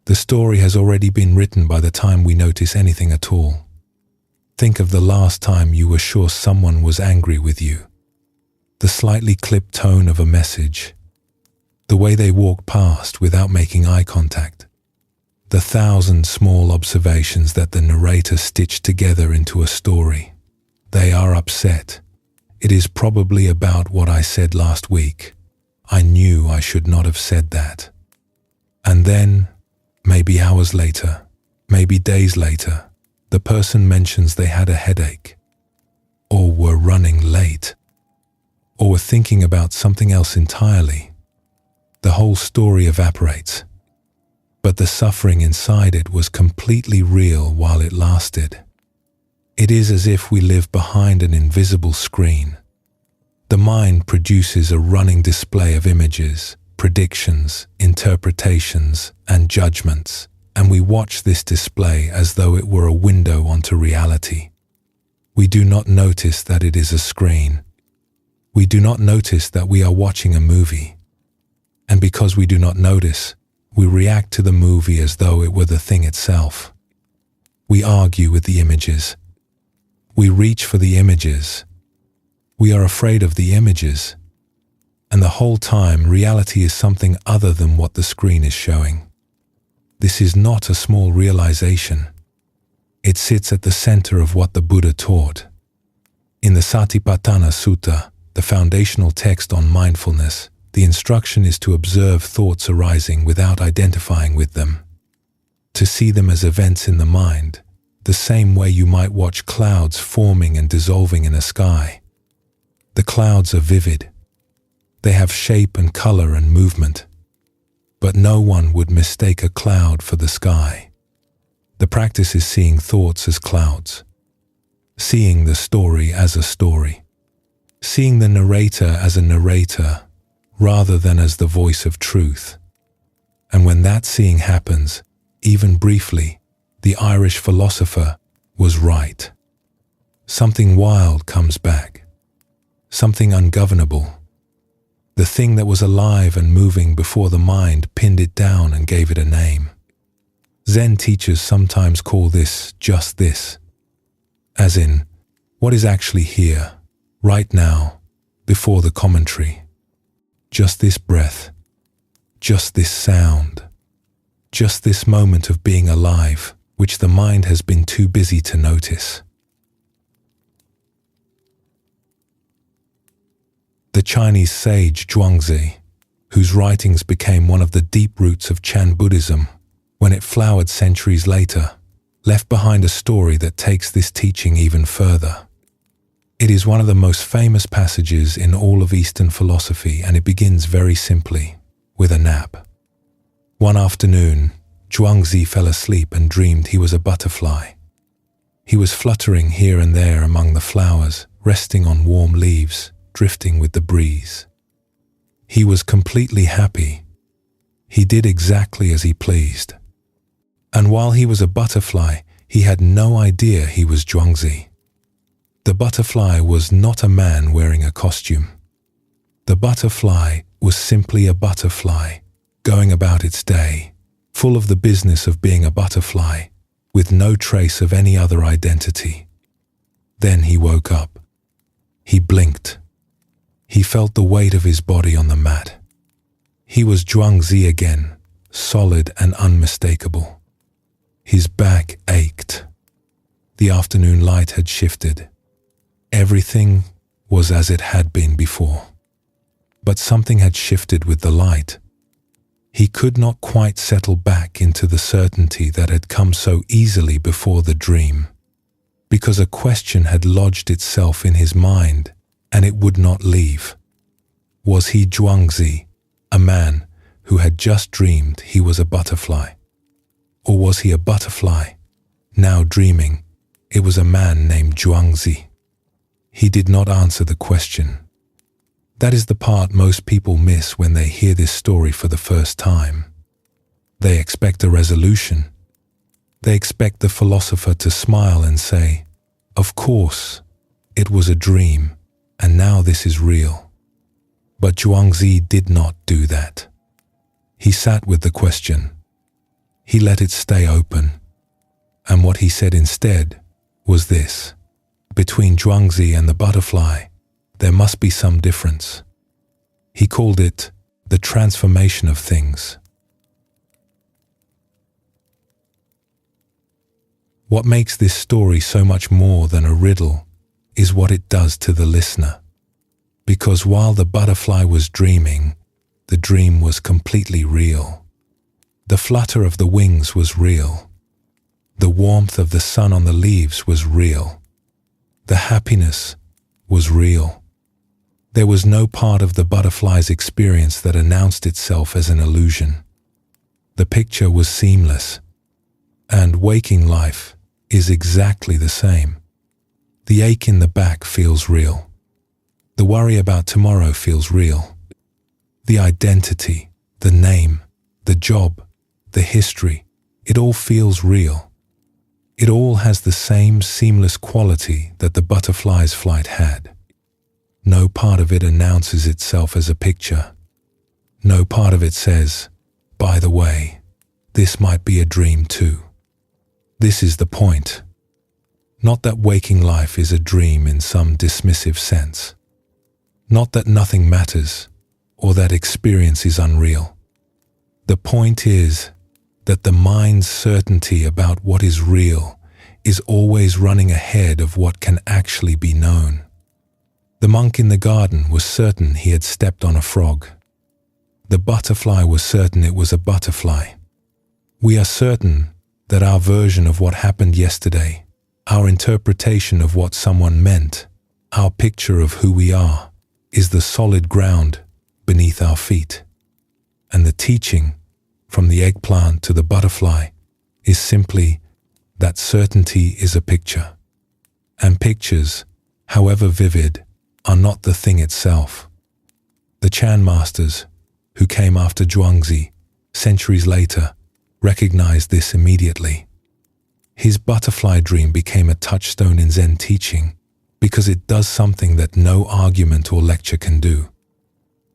The story has already been written by the time we notice anything at all. Think of the last time you were sure someone was angry with you. The slightly clipped tone of a message. The way they walk past without making eye contact. The 1,000 small observations that the narrator stitched together into a story. They are upset. It is probably about what I said last week. I knew I should not have said that. And then, maybe hours later, maybe days later, the person mentions they had a headache, or were running late, or were thinking about something else entirely. The whole story evaporates. But the suffering inside it was completely real while it lasted. It is as if we live behind an invisible screen. The mind produces a running display of images, predictions, interpretations, and judgments, and we watch this display as though it were a window onto reality. We do not notice that it is a screen. We do not notice that we are watching a movie. And because we do not notice, we react to the movie as though it were the thing itself. We argue with the images. We reach for the images. We are afraid of the images. And the whole time, reality is something other than what the screen is showing. This is not a small realization. It sits at the center of what the Buddha taught. In the Satipatthana Sutta, the foundational text on mindfulness, the instruction is to observe thoughts arising without identifying with them, to see them as events in the mind, the same way you might watch clouds forming and dissolving in a sky. The clouds are vivid. They have shape and color and movement, but no one would mistake a cloud for the sky. The practice is seeing thoughts as clouds, seeing the story as a story, seeing the narrator as a narrator rather than as the voice of truth. And when that seeing happens, even briefly, the Irish philosopher was right. Something wild comes back, something ungovernable. The thing that was alive and moving before the mind pinned it down and gave it a name. Zen teachers sometimes call this just this, as in, what is actually here, right now, before the commentary. Just this breath, just this sound, just this moment of being alive, which the mind has been too busy to notice. The Chinese sage Zhuangzi, whose writings became one of the deep roots of Chan Buddhism when it flowered centuries later, left behind a story that takes this teaching even further. It is one of the most famous passages in all of Eastern philosophy, and it begins very simply, with a nap. One afternoon, Zhuangzi fell asleep and dreamed he was a butterfly. He was fluttering here and there among the flowers, resting on warm leaves, drifting with the breeze. He was completely happy. He did exactly as he pleased. And while he was a butterfly, he had no idea he was Zhuangzi. The butterfly was not a man wearing a costume. The butterfly was simply a butterfly, going about its day, full of the business of being a butterfly, with no trace of any other identity. Then he woke up. He blinked. He felt the weight of his body on the mat. He was Zhuangzi again, solid and unmistakable. His back ached. The afternoon light had shifted. Everything was as it had been before. But something had shifted with the light. He could not quite settle back into the certainty that had come so easily before the dream, because a question had lodged itself in his mind, and it would not leave. Was he Zhuangzi, a man who had just dreamed he was a butterfly? Or was he a butterfly, now dreaming it was a man named Zhuangzi? He did not answer the question. That is the part most people miss when they hear this story for the first time. They expect a resolution. They expect the philosopher to smile and say, "Of course, it was a dream, and now this is real." But Zhuangzi did not do that. He sat with the question. He let it stay open. And what he said instead was this: between Zhuangzi and the butterfly, there must be some difference. He called it the transformation of things. What makes this story so much more than a riddle is what it does to the listener. Because while the butterfly was dreaming, the dream was completely real. The flutter of the wings was real. The warmth of the sun on the leaves was real. The happiness was real. There was no part of the butterfly's experience that announced itself as an illusion. The picture was seamless. And waking life is exactly the same. The ache in the back feels real. The worry about tomorrow feels real. The identity, the name, the job, the history, it all feels real. It all has the same seamless quality that the butterfly's flight had. No part of it announces itself as a picture. No part of it says, "By the way, this might be a dream too." This is the point. Not that waking life is a dream in some dismissive sense. Not that nothing matters, or that experience is unreal. The point is that the mind's certainty about what is real is always running ahead of what can actually be known. The monk in the garden was certain he had stepped on a frog. The butterfly was certain it was a butterfly. We are certain that our version of what happened yesterday, our interpretation of what someone meant, our picture of who we are, is the solid ground beneath our feet. And the teaching, from the eggplant to the butterfly, is simply that certainty is a picture. And pictures, however vivid, are not the thing itself. The Chan masters, who came after Zhuangzi, centuries later, recognized this immediately. His butterfly dream became a touchstone in Zen teaching because it does something that no argument or lecture can do.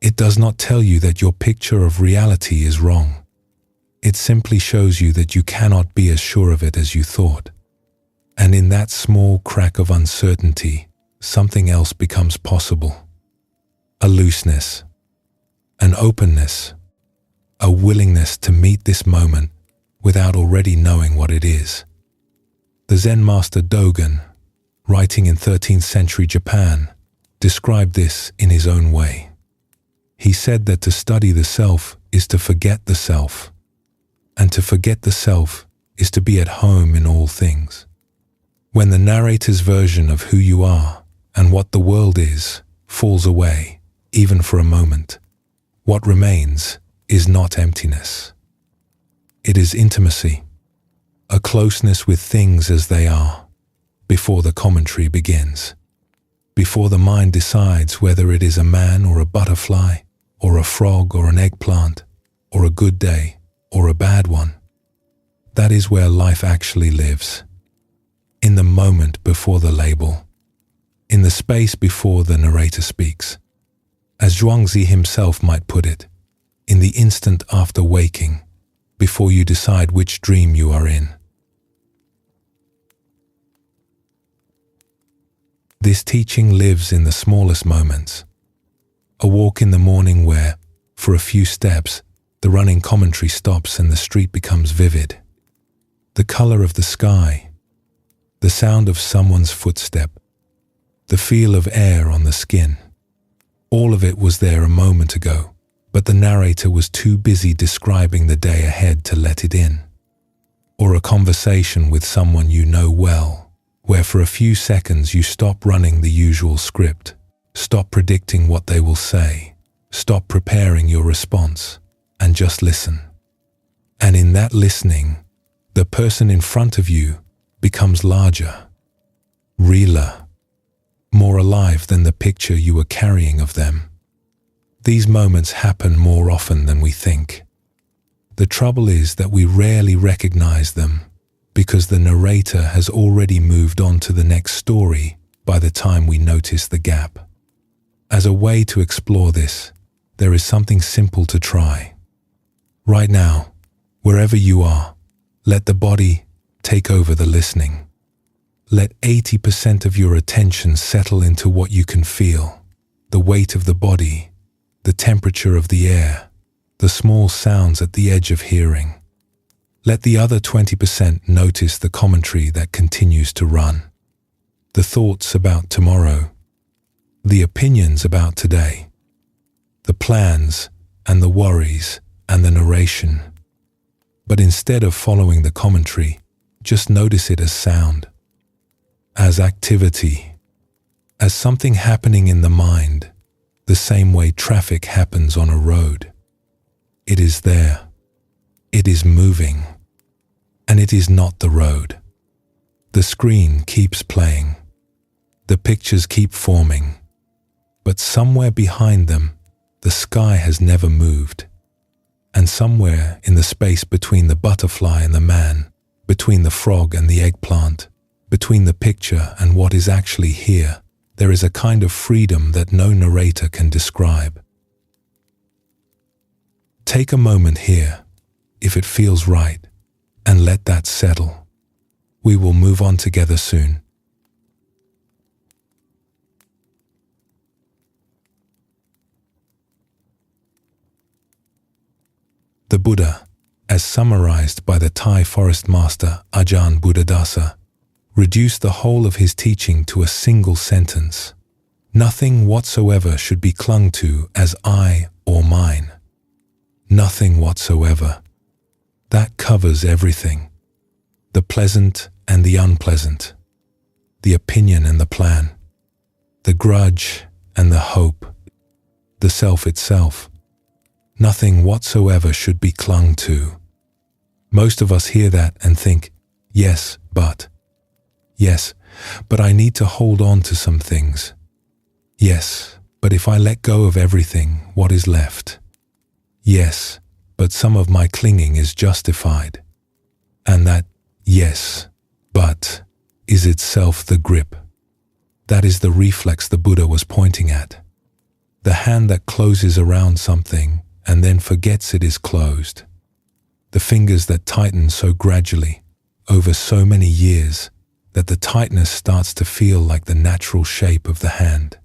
It does not tell you that your picture of reality is wrong. It simply shows you that you cannot be as sure of it as you thought. And in that small crack of uncertainty, something else becomes possible. A looseness, an openness, a willingness to meet this moment without already knowing what it is. The Zen master Dogen, writing in 13th century Japan, described this in his own way. He said that to study the self is to forget the self, and to forget the self is to be at home in all things. When the narrator's version of who you are and what the world is falls away, even for a moment, what remains is not emptiness. It is intimacy, a closeness with things as they are, before the commentary begins, before the mind decides whether it is a man or a butterfly, or a frog or an eggplant, or a good day or a bad one. That is where life actually lives, in the moment before the label, in the space before the narrator speaks. As Zhuangzi himself might put it, in the instant after waking, before you decide which dream you are in. This teaching lives in the smallest moments. A walk in the morning where, for a few steps, the running commentary stops and the street becomes vivid. The color of the sky, the sound of someone's footstep, the feel of air on the skin. All of it was there a moment ago, but the narrator was too busy describing the day ahead to let it in. Or a conversation with someone you know well, where for a few seconds you stop running the usual script, stop predicting what they will say, stop preparing your response, and just listen. And in that listening, the person in front of you becomes larger, realer, more alive than the picture you were carrying of them. These moments happen more often than we think. The trouble is that we rarely recognize them because the narrator has already moved on to the next story by the time we notice the gap. As a way to explore this, there is something simple to try. Right now, wherever you are, let the body take over the listening. Let 80% of your attention settle into what you can feel, the weight of the body, the temperature of the air, the small sounds at the edge of hearing. Let the other 20% notice the commentary that continues to run, the thoughts about tomorrow, the opinions about today, the plans and the worries and the narration. But instead of following the commentary, just notice it as sound, as activity, as something happening in the mind, the same way traffic happens on a road. It is there. It is moving. And it is not the road. The screen keeps playing. The pictures keep forming. But somewhere behind them, the sky has never moved. And somewhere in the space between the butterfly and the man, between the frog and the eggplant, between the picture and what is actually here, there is a kind of freedom that no narrator can describe. Take a moment here, if it feels right, and let that settle. We will move on together soon. The Buddha, as summarized by the Thai forest master Ajahn Buddhadasa, reduced the whole of his teaching to a single sentence: Nothing whatsoever should be clung to as I or mine. Nothing whatsoever. That covers everything. The pleasant and the unpleasant. The opinion and the plan. The grudge and the hope. The self itself. Nothing whatsoever should be clung to. Most of us hear that and think, yes, but I need to hold on to some things. Yes, but if I let go of everything, what is left? Yes, but some of my clinging is justified. And that yes, but is itself the grip. That is the reflex the Buddha was pointing at. The hand that closes around something and then forgets it is closed. The fingers that tighten so gradually, over so many years, that the tightness starts to feel like the natural shape of the hand.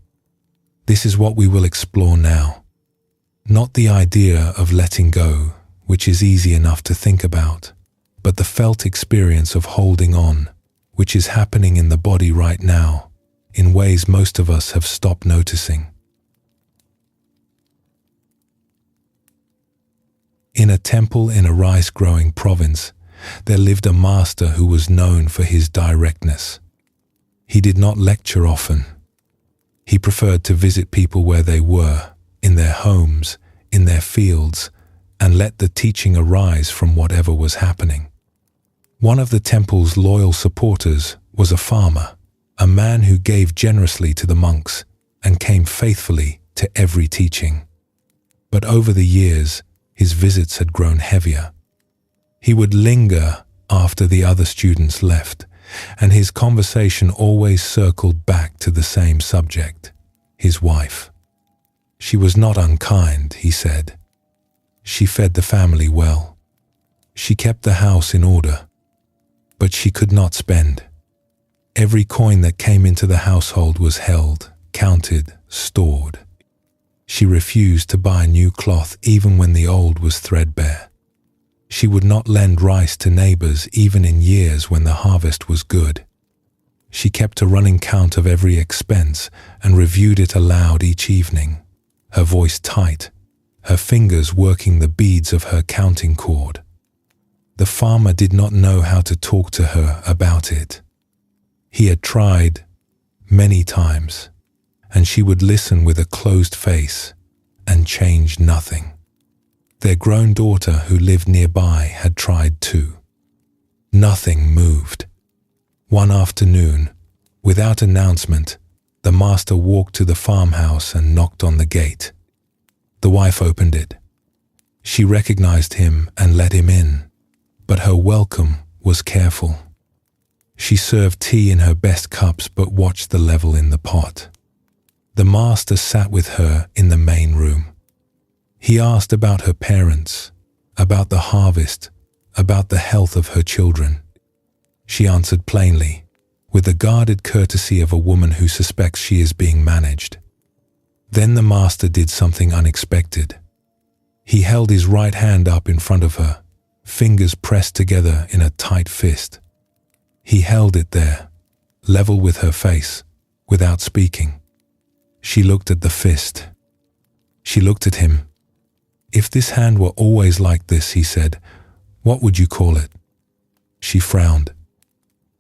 This is what we will explore now. Not the idea of letting go, which is easy enough to think about, but the felt experience of holding on, which is happening in the body right now, in ways most of us have stopped noticing. In a temple in a rice-growing province, there lived a master who was known for his directness. He did not lecture often. He preferred to visit people where they were, in their homes, in their fields, and let the teaching arise from whatever was happening. One of the temple's loyal supporters was a farmer, a man who gave generously to the monks and came faithfully to every teaching. But over the years, his visits had grown heavier. He would linger after the other students left, and his conversation always circled back to the same subject, his wife. She was not unkind, he said. She fed the family well. She kept the house in order. But she could not spend. Every coin that came into the household was held, counted, stored. She refused to buy new cloth even when the old was threadbare. She would not lend rice to neighbors even in years when the harvest was good. She kept a running count of every expense and reviewed it aloud each evening, her voice tight, her fingers working the beads of her counting cord. The farmer did not know how to talk to her about it. He had tried many times, and she would listen with a closed face and change nothing. Their grown daughter who lived nearby had tried too. Nothing moved. One afternoon, without announcement, the master walked to the farmhouse and knocked on the gate. The wife opened it. She recognized him and let him in, but her welcome was careful. She served tea in her best cups but watched the level in the pot. The master sat with her in the main room. He asked about her parents, about the harvest, about the health of her children. She answered plainly, with the guarded courtesy of a woman who suspects she is being managed. Then the master did something unexpected. He held his right hand up in front of her, fingers pressed together in a tight fist. He held it there, level with her face, without speaking. She looked at the fist. She looked at him. If this hand were always like this, he said, what would you call it? She frowned.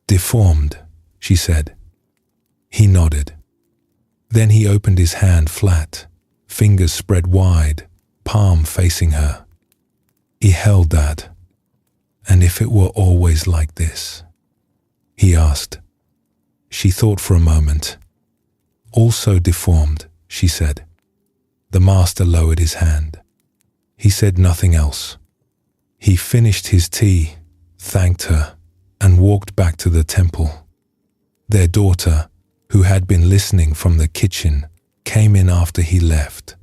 Deformed, she said. He nodded. Then he opened his hand flat, fingers spread wide, palm facing her. He held that. And if it were always like this? He asked. She thought for a moment. Also deformed, she said. The master lowered his hand. He said nothing else. He finished his tea, thanked her, and walked back to the temple. Their daughter, who had been listening from the kitchen, came in after he left.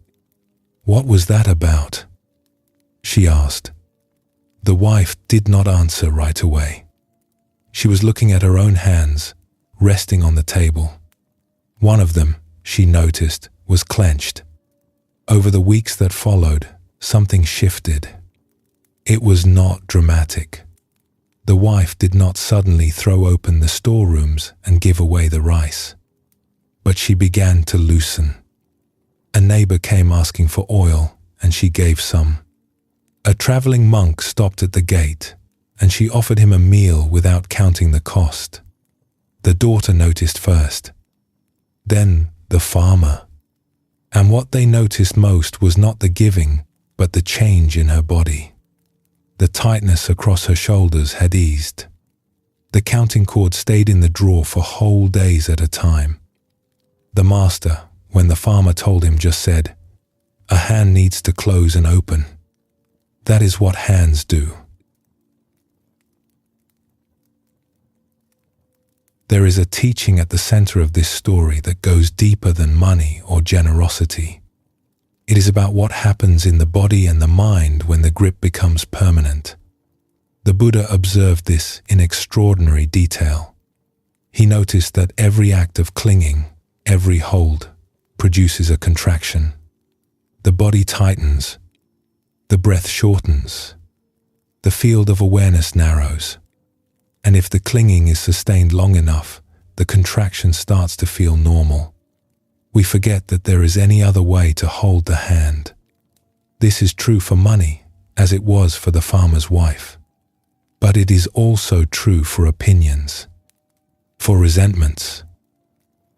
What was that about? She asked. The wife did not answer right away. She was looking at her own hands, resting on the table. One of them, she noticed, was clenched. Over the weeks that followed, something shifted. It was not dramatic. The wife did not suddenly throw open the storerooms and give away the rice. but she began to loosen. A neighbor came asking for oil, and she gave some. A traveling monk stopped at the gate, and she offered him a meal without counting the cost. The daughter noticed first, then the farmer. And what they noticed most was not the giving, but the change in her body. The tightness across her shoulders had eased. The counting cord stayed in the drawer for whole days at a time. The master, when the farmer told him, just said, "A hand needs to close and open. That is what hands do." There is a teaching at the center of this story that goes deeper than money or generosity. It is about what happens in the body and the mind when the grip becomes permanent. The Buddha observed this in extraordinary detail. He noticed that every act of clinging, every hold, produces a contraction. The body tightens, the breath shortens, the field of awareness narrows, and if the clinging is sustained long enough, the contraction starts to feel normal. We forget that there is any other way to hold the hand. This is true for money, as it was for the farmer's wife. But it is also true for opinions, for resentments,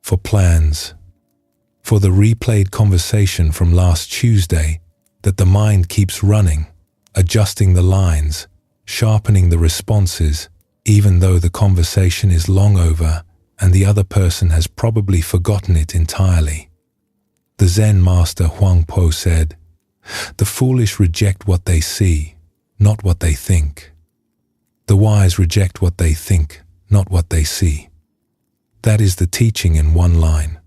for plans, for the replayed conversation from last Tuesday that the mind keeps running, adjusting the lines, sharpening the responses, even though the conversation is long over and the other person has probably forgotten it entirely. The Zen master Huang Po said, "The foolish reject what they see, not what they think. The wise reject what they think, not what they see." That is the teaching in one line.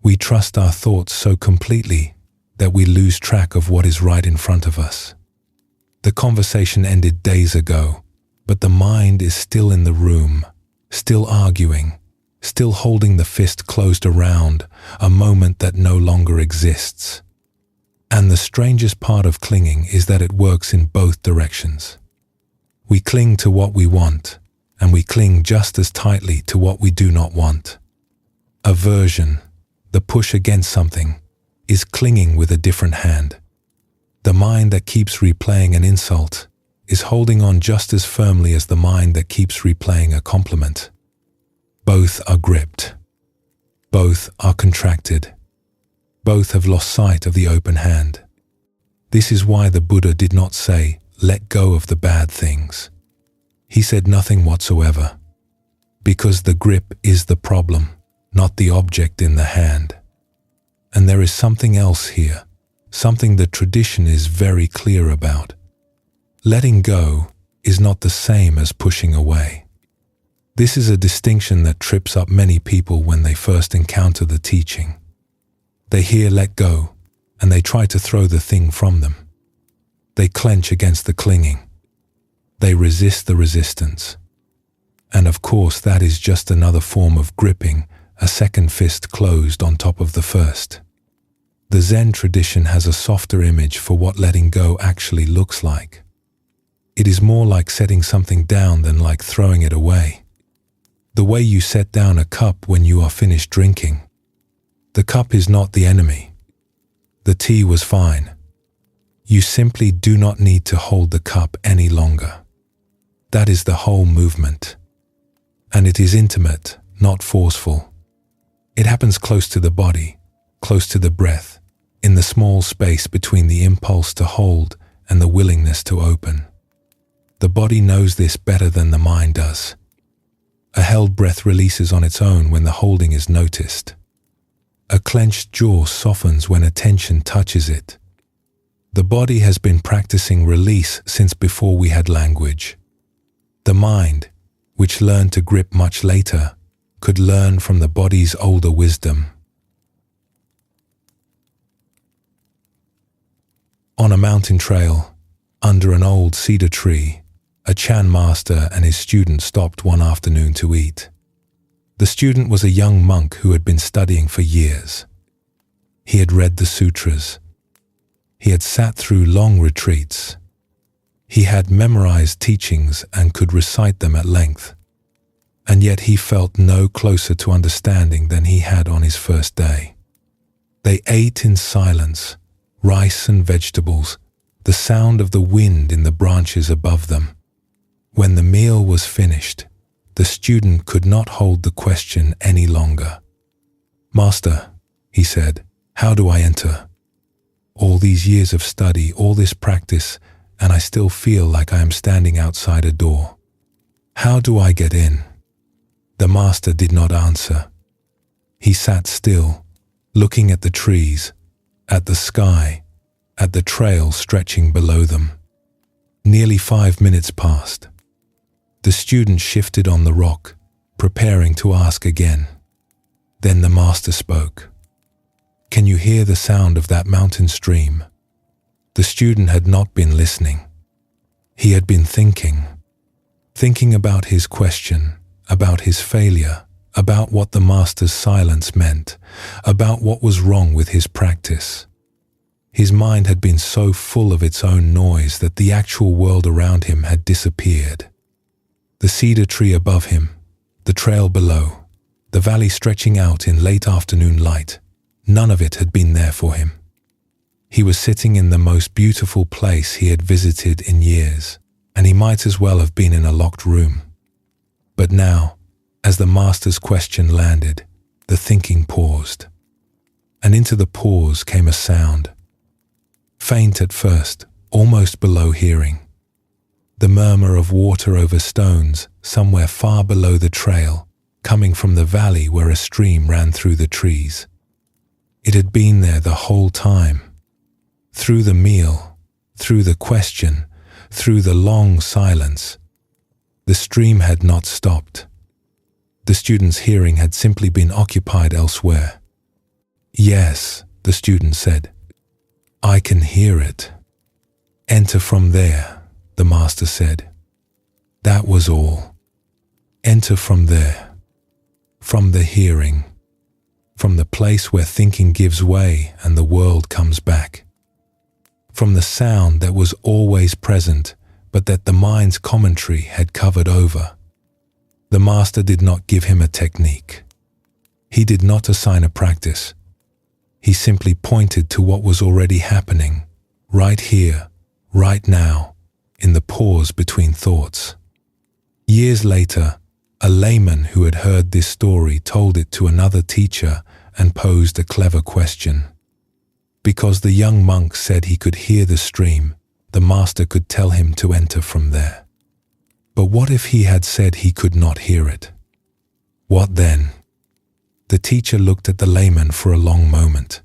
We trust our thoughts so completely that we lose track of what is right in front of us. The conversation ended days ago, but the mind is still in the room, still arguing, still holding the fist closed around a moment that no longer exists. And the strangest part of clinging is that it works in both directions. We cling to what we want, and we cling just as tightly to what we do not want. Aversion, the push against something, is clinging with a different hand. The mind that keeps replaying an insult is holding on just as firmly as the mind that keeps replaying a compliment. Both are gripped. Both are contracted. Both have lost sight of the open hand. This is why the Buddha did not say, "Let go of the bad things." He said nothing whatsoever, because the grip is the problem, not the object in the hand. And there is something else here, something the tradition is very clear about. Letting go is not the same as pushing away. This is a distinction that trips up many people when they first encounter the teaching. They hear "let go" and they try to throw the thing from them. They clench against the clinging. They resist the resistance. And of course, that is just another form of gripping, a second fist closed on top of the first. The Zen tradition has a softer image for what letting go actually looks like. It is more like setting something down than like throwing it away. The way you set down a cup when you are finished drinking. The cup is not the enemy. The tea was fine. You simply do not need to hold the cup any longer. That is the whole movement. And it is intimate, not forceful. It happens close to the body, close to the breath, in the small space between the impulse to hold and the willingness to open. The body knows this better than the mind does. A held breath releases on its own when the holding is noticed. A clenched jaw softens when attention touches it. The body has been practicing release since before we had language. The mind, which learned to grip much later, could learn from the body's older wisdom. On a mountain trail, under an old cedar tree, a Chan master and his student stopped one afternoon to eat. The student was a young monk who had been studying for years. He had read the sutras. He had sat through long retreats. He had memorized teachings and could recite them at length. and yet he felt no closer to understanding than he had on his first day. They ate in silence, rice and vegetables, the sound of the wind in the branches above them. When the meal was finished, the student could not hold the question any longer. "Master," he said, "how do I enter? All these years of study, all this practice, and I still feel like I am standing outside a door. How do I get in?" The master did not answer. He sat still, looking at the trees, at the sky, at the trail stretching below them. Nearly 5 minutes passed. The student shifted on the rock, preparing to ask again. Then the master spoke. "Can you hear the sound of that mountain stream?" The student had not been listening. He had been thinking about his question, about his failure, about what the master's silence meant, about what was wrong with his practice. His mind had been so full of its own noise that the actual world around him had disappeared. The cedar tree above him, the trail below, the valley stretching out in late afternoon light, none of it had been there for him. He was sitting in the most beautiful place he had visited in years, and he might as well have been in a locked room. But now, as the master's question landed, the thinking paused. And into the pause came a sound. Faint at first, almost below hearing. The murmur of water over stones, somewhere far below the trail, coming from the valley where a stream ran through the trees. It had been there the whole time. Through the meal, through the question, through the long silence. The stream had not stopped. The student's hearing had simply been occupied elsewhere. "Yes," the student said. "I can hear it." "Enter from there," the master said. That was all. Enter from there. From the hearing. From the place where thinking gives way and the world comes back. From the sound that was always present, but that the mind's commentary had covered over. The master did not give him a technique. He did not assign a practice. He simply pointed to what was already happening, right here, right now, in the pause between thoughts. Years later, a layman who had heard this story told it to another teacher and posed a clever question. Because the young monk said he could hear the stream, the master could tell him to enter from there. But what if he had said he could not hear it? What then? The teacher looked at the layman for a long moment.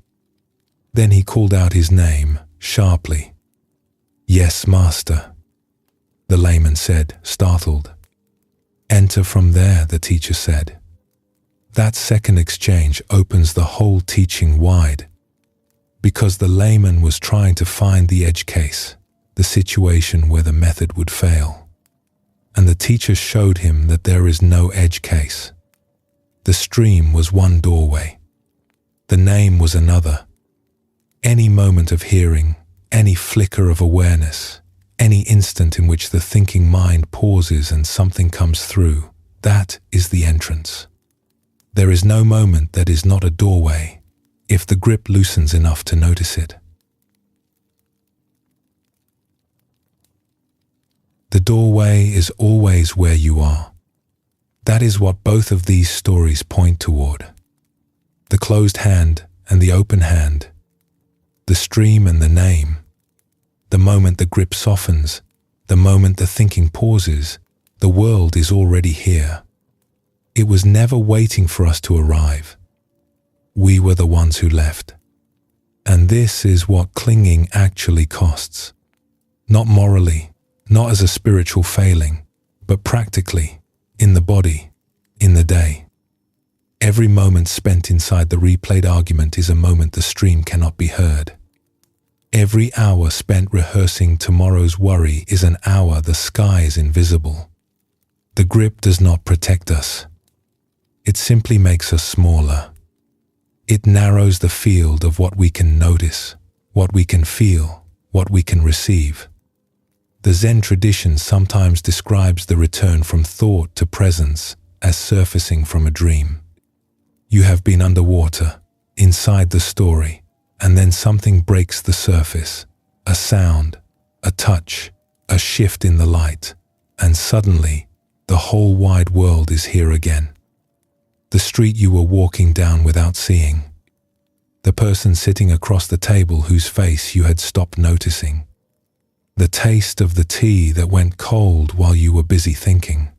Then he called out his name, sharply. "Yes, master," the layman said, startled. "Enter from there," the teacher said. That second exchange opens the whole teaching wide. Because the layman was trying to find the edge case, the situation where the method would fail. And the teacher showed him that there is no edge case. The stream was one doorway. The name was another. Any moment of hearing, any flicker of awareness, any instant in which the thinking mind pauses and something comes through, that is the entrance. There is no moment that is not a doorway, if the grip loosens enough to notice it. The doorway is always where you are. That is what both of these stories point toward. The closed hand and the open hand. The stream and the name. The moment the grip softens, the moment the thinking pauses, the world is already here. It was never waiting for us to arrive. We were the ones who left. And this is what clinging actually costs. Not morally, not as a spiritual failing, but practically, in the body, in the day. Every moment spent inside the replayed argument is a moment the stream cannot be heard. Every hour spent rehearsing tomorrow's worry is an hour the sky is invisible. The grip does not protect us. It simply makes us smaller. It narrows the field of what we can notice, what we can feel, what we can receive. The Zen tradition sometimes describes the return from thought to presence as surfacing from a dream. You have been underwater, inside the story, and then something breaks the surface. A sound, a touch, a shift in the light, and suddenly, the whole wide world is here again. The street you were walking down without seeing. The person sitting across the table whose face you had stopped noticing. The taste of the tea that went cold while you were busy thinking.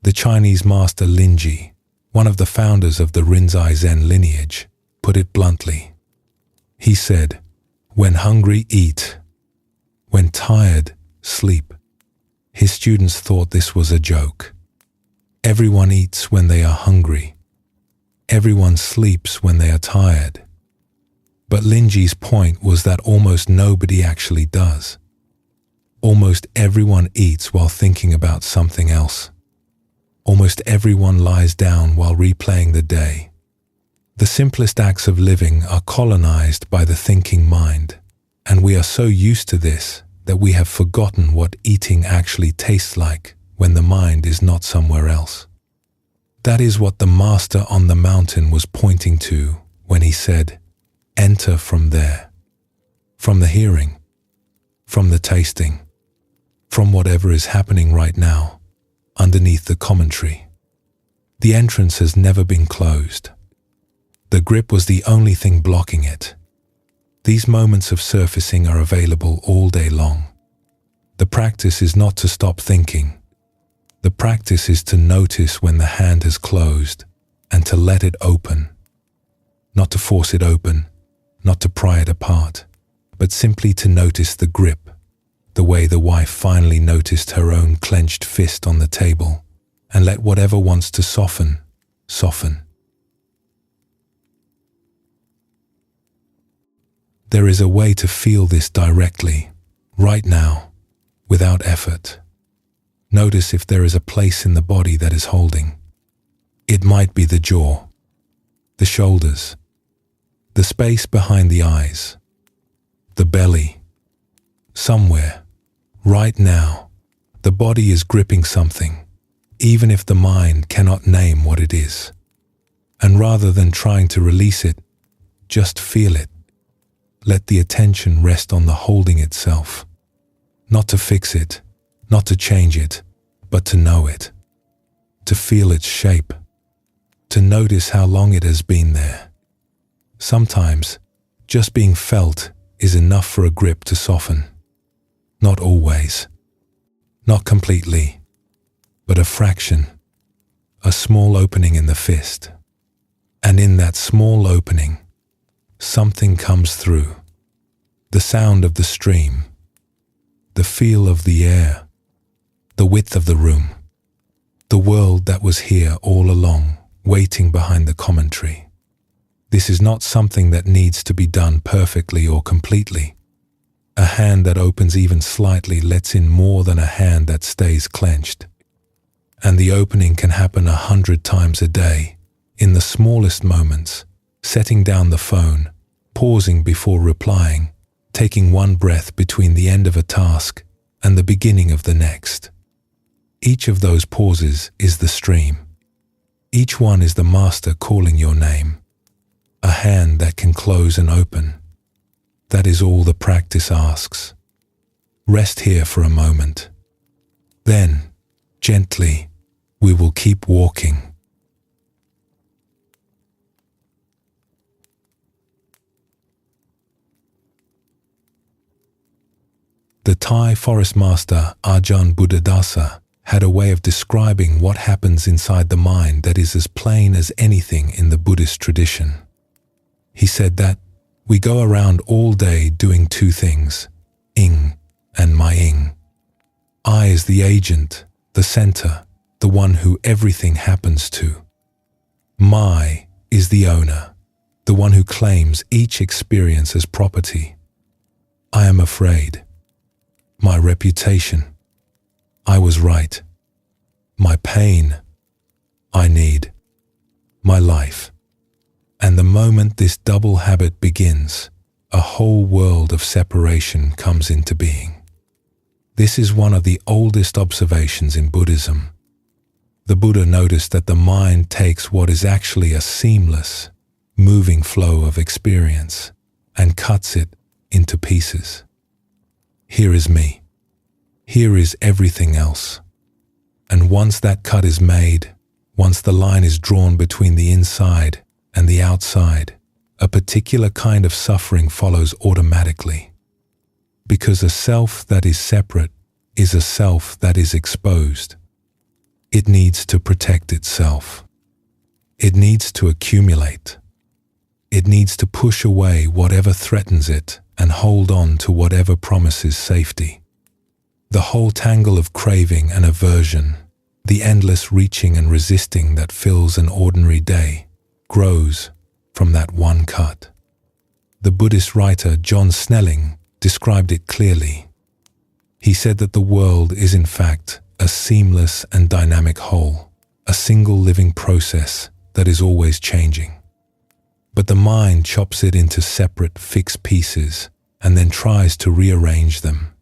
The Chinese master Linji, one of the founders of the Rinzai Zen lineage, put it bluntly. He said, "When hungry, eat. When tired, sleep." His students thought this was a joke. Everyone eats when they are hungry. Everyone sleeps when they are tired. But Linji's point was that almost nobody actually does. Almost everyone eats while thinking about something else. Almost everyone lies down while replaying the day. The simplest acts of living are colonized by the thinking mind, and we are so used to this that we have forgotten what eating actually tastes like when the mind is not somewhere else. That is what the master on the mountain was pointing to when he said, "Enter from there." From the hearing, from the tasting, from whatever is happening right now, underneath the commentary. The entrance has never been closed. The grip was the only thing blocking it. These moments of surfacing are available all day long. The practice is not to stop thinking. The practice is to notice when the hand has closed and to let it open. Not to force it open, not to pry it apart, but simply to notice the grip, the way the wife finally noticed her own clenched fist on the table, and let whatever wants to soften, soften. There is a way to feel this directly, right now, without effort. Notice if there is a place in the body that is holding. It might be the jaw, the shoulders, the space behind the eyes, the belly. Somewhere, right now, the body is gripping something, even if the mind cannot name what it is. And rather than trying to release it, just feel it. Let the attention rest on the holding itself. Not to fix it, not to change it, but to know it. To feel its shape. To notice how long it has been there. Sometimes, just being felt is enough for a grip to soften. Not always. Not completely, but a fraction. A small opening in the fist. And in that small opening, something comes through. The sound of the stream. The feel of the air. The width of the room. The world that was here all along, waiting behind the commentary. This is not something that needs to be done perfectly or completely. A hand that opens even slightly lets in more than a hand that stays clenched. And the opening can happen 100 times a day, in the smallest moments, setting down the phone, pausing before replying, taking one breath between the end of a task and the beginning of the next. Each of those pauses is the stream. Each one is the master calling your name. A hand that can close and open. That is all the practice asks. Rest here for a moment. Then, gently, we will keep walking. The Thai forest master Ajahn Buddhadasa had a way of describing what happens inside the mind that is as plain as anything in the Buddhist tradition. He said that we go around all day doing two things, ing and my-ing. I is the agent, the center, the one who everything happens to. My is the owner, the one who claims each experience as property. I am afraid. My reputation. I was right. My pain. I need. My life. And the moment this double habit begins, a whole world of separation comes into being. This is one of the oldest observations in Buddhism. The Buddha noticed that the mind takes what is actually a seamless, moving flow of experience and cuts it into pieces. Here is me. Here is everything else. And once that cut is made, once the line is drawn between the inside and the outside, a particular kind of suffering follows automatically. Because a self that is separate is a self that is exposed. It needs to protect itself. It needs to accumulate. It needs to push away whatever threatens it and hold on to whatever promises safety. The whole tangle of craving and aversion, the endless reaching and resisting that fills an ordinary day, grows from that one cut. The Buddhist writer John Snelling described it clearly. He said that the world is in fact a seamless and dynamic whole, a single living process that is always changing. But the mind chops it into separate, fixed pieces and then tries to rearrange them.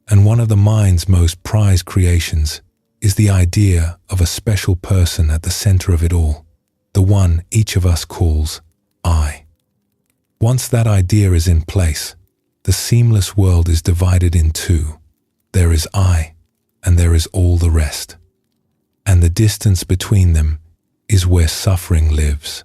And one of the mind's most prized creations is the idea of a special person at the center of it all, the one each of us calls I. Once that idea is in place, the seamless world is divided in two. There is I, and there is all the rest. And the distance between them is where suffering lives.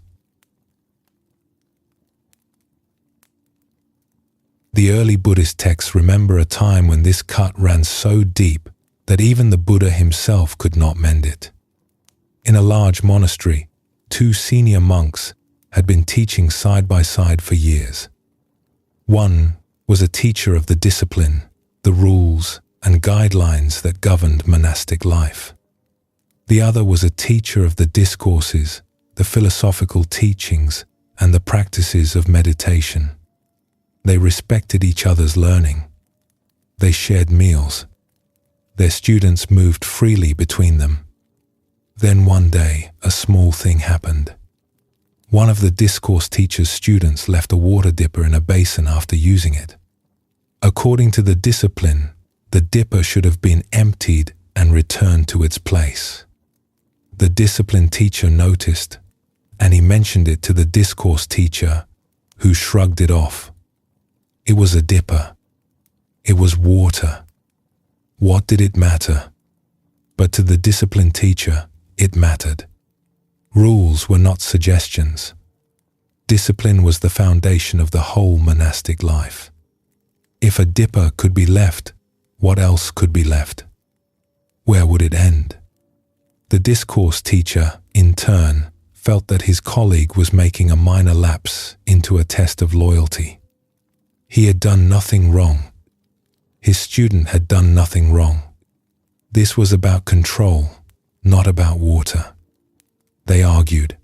The early Buddhist texts remember a time when this cut ran so deep that even the Buddha himself could not mend it. In a large monastery, 2 senior monks had been teaching side by side for years. One was a teacher of the discipline, the rules, and guidelines that governed monastic life. The other was a teacher of the discourses, the philosophical teachings, and the practices of meditation. They respected each other's learning. They shared meals. Their students moved freely between them. Then one day, a small thing happened. One of the discourse teacher's students left a water dipper in a basin after using it. According to the discipline, the dipper should have been emptied and returned to its place. The discipline teacher noticed, and he mentioned it to the discourse teacher, who shrugged it off. It was a dipper. It was water. What did it matter? But to the discipline teacher, it mattered. Rules were not suggestions. Discipline was the foundation of the whole monastic life. If a dipper could be left, what else could be left? Where would it end? The discourse teacher, in turn, felt that his colleague was making a minor lapse into a test of loyalty. He had done nothing wrong. His student had done nothing wrong. This was about control, not about water. They argued.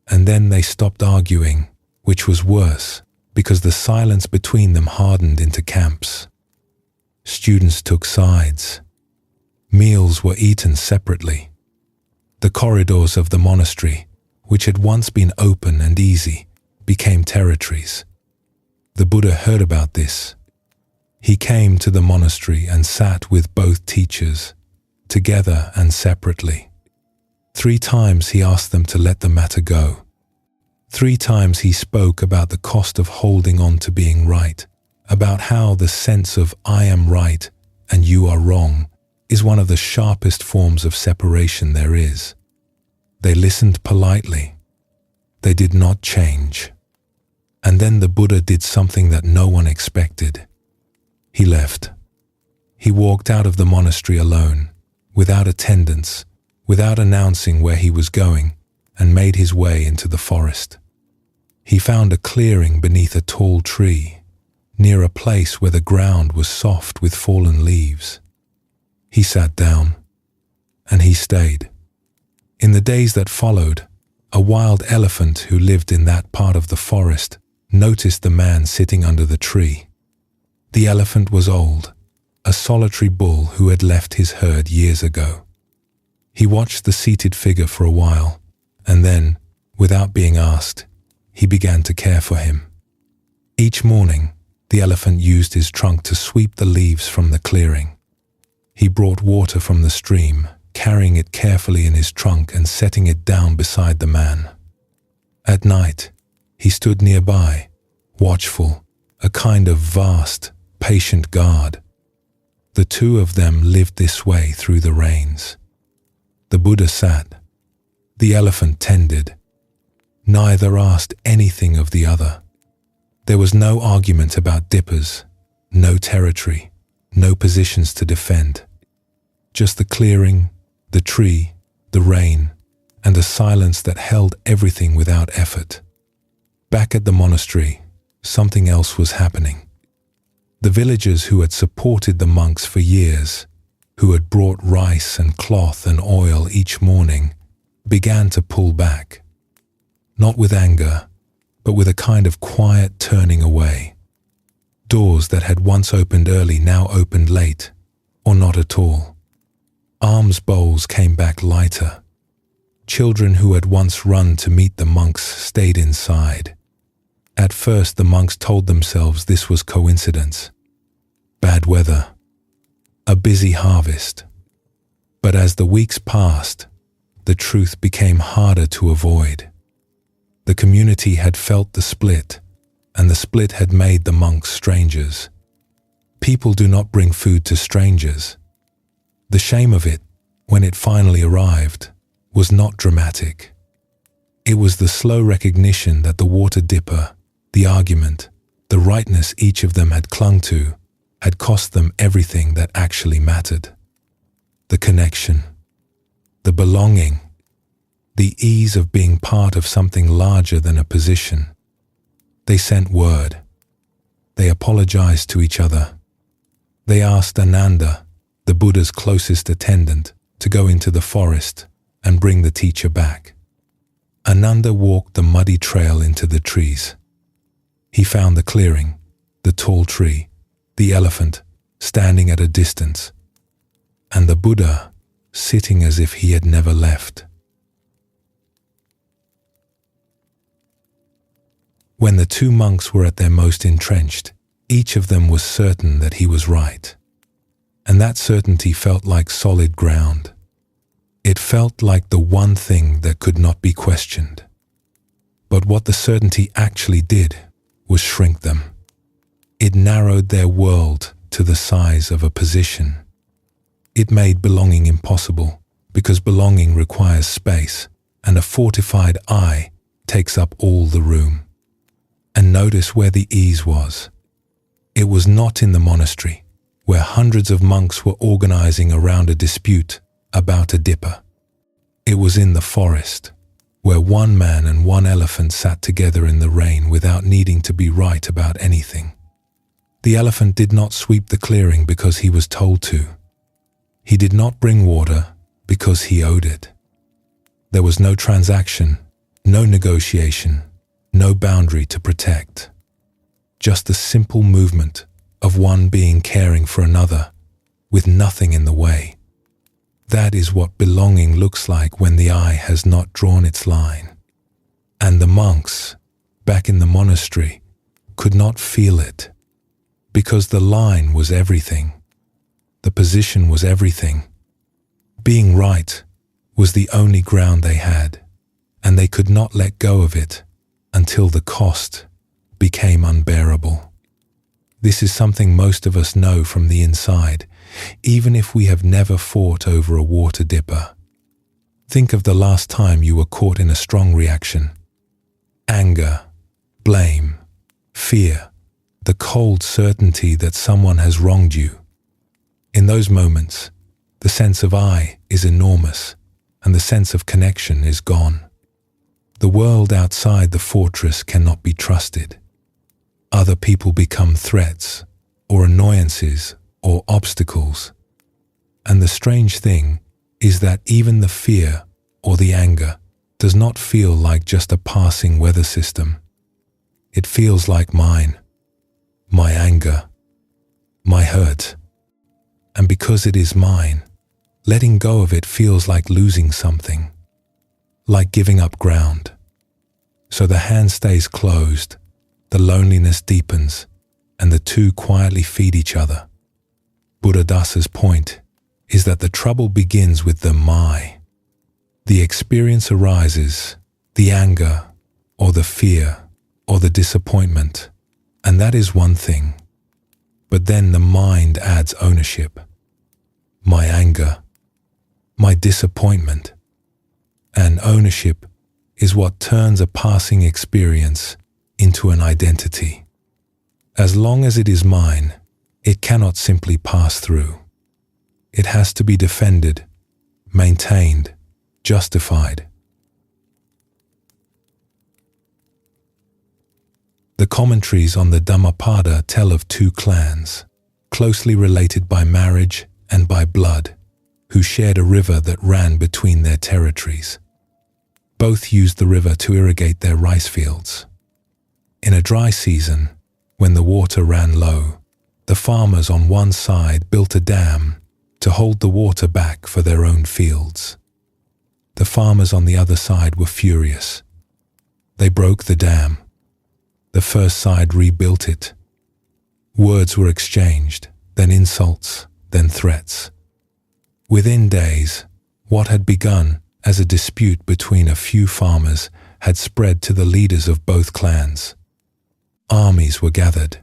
And then they stopped arguing, which was worse, because the silence between them hardened into camps. Students took sides. Meals were eaten separately. The corridors of the monastery, which had once been open and easy, became territories. The Buddha heard about this. He came to the monastery and sat with both teachers, together and separately. 3 times he asked them to let the matter go. 3 times he spoke about the cost of holding on to being right, about how the sense of I am right and you are wrong is one of the sharpest forms of separation there is. They listened politely. They did not change. And then the Buddha did something that no one expected. He left. He walked out of the monastery alone, without attendants, without announcing where he was going, and made his way into the forest. He found a clearing beneath a tall tree, near a place where the ground was soft with fallen leaves. He sat down, and he stayed. In the days that followed, a wild elephant who lived in that part of the forest noticed the man sitting under the tree. The elephant was old, a solitary bull who had left his herd years ago. He watched the seated figure for a while, and then, without being asked, he began to care for him. Each morning, the elephant used his trunk to sweep the leaves from the clearing. He brought water from the stream, carrying it carefully in his trunk and setting it down beside the man. At night, he stood nearby, watchful, a kind of vast, patient guard. The two of them lived this way through the rains. The Buddha sat. The elephant tended. Neither asked anything of the other. There was no argument about dippers, no territory, no positions to defend. Just the clearing, the tree, the rain, and a silence that held everything without effort. Back at the monastery, something else was happening. The villagers who had supported the monks for years, who had brought rice and cloth and oil each morning, began to pull back. Not with anger, but with a kind of quiet turning away. Doors that had once opened early now opened late, or not at all. Alms bowls came back lighter. Children who had once run to meet the monks stayed inside. At first the monks told themselves this was coincidence. Bad weather. A busy harvest. But as the weeks passed, the truth became harder to avoid. The community had felt the split, and the split had made the monks strangers. People do not bring food to strangers. The shame of it, when it finally arrived, was not dramatic. It was the slow recognition that the water dipper, the argument, the rightness each of them had clung to, had cost them everything that actually mattered. The connection, the belonging, the ease of being part of something larger than a position. They sent word. They apologized to each other. They asked Ananda, the Buddha's closest attendant, to go into the forest and bring the teacher back. Ananda walked the muddy trail into the trees. He found the clearing, the tall tree, the elephant standing at a distance, and the Buddha sitting as if he had never left. When the two monks were at their most entrenched, each of them was certain that he was right. And that certainty felt like solid ground. It felt like the one thing that could not be questioned. But what the certainty actually did was shrink them. It narrowed their world to the size of a position. It made belonging impossible, because belonging requires space, and a fortified I takes up all the room. And notice where the ease was. It was not in the monastery, where hundreds of monks were organizing around a dispute about a dipper. It was in the forest, where one man and one elephant sat together in the rain without needing to be right about anything. The elephant did not sweep the clearing because he was told to. He did not bring water because he owed it. There was no transaction, no negotiation, no boundary to protect. Just the simple movement of one being caring for another, with nothing in the way. That is what belonging looks like when the I has not drawn its line. And the monks, back in the monastery, could not feel it, because the line was everything. The position was everything. Being right was the only ground they had, and they could not let go of it until the cost became unbearable. This is something most of us know from the inside, even if we have never fought over a water dipper. Think of the last time you were caught in a strong reaction. Anger, blame, fear, the cold certainty that someone has wronged you. In those moments, the sense of I is enormous, and the sense of connection is gone. The world outside the fortress cannot be trusted. Other people become threats, or annoyances, or obstacles. And the strange thing is that even the fear or the anger does not feel like just a passing weather system. It feels like mine, my anger, my hurt. And because it is mine, letting go of it feels like losing something, like giving up ground. So the hand stays closed, the loneliness deepens, and the two quietly feed each other. Buddhadasa's point is that the trouble begins with the my. The experience arises, the anger, or the fear, or the disappointment, and that is one thing. But then the mind adds ownership. My anger, my disappointment, and ownership is what turns a passing experience into an identity. As long as it is mine, it cannot simply pass through. It has to be defended, maintained, justified. The commentaries on the Dhammapada tell of two clans, closely related by marriage and by blood, who shared a river that ran between their territories. Both used the river to irrigate their rice fields. In a dry season, when the water ran low, the farmers on one side built a dam to hold the water back for their own fields. The farmers on the other side were furious. They broke the dam. The first side rebuilt it. Words were exchanged, then insults, then threats. Within days, what had begun as a dispute between a few farmers had spread to the leaders of both clans. Armies were gathered.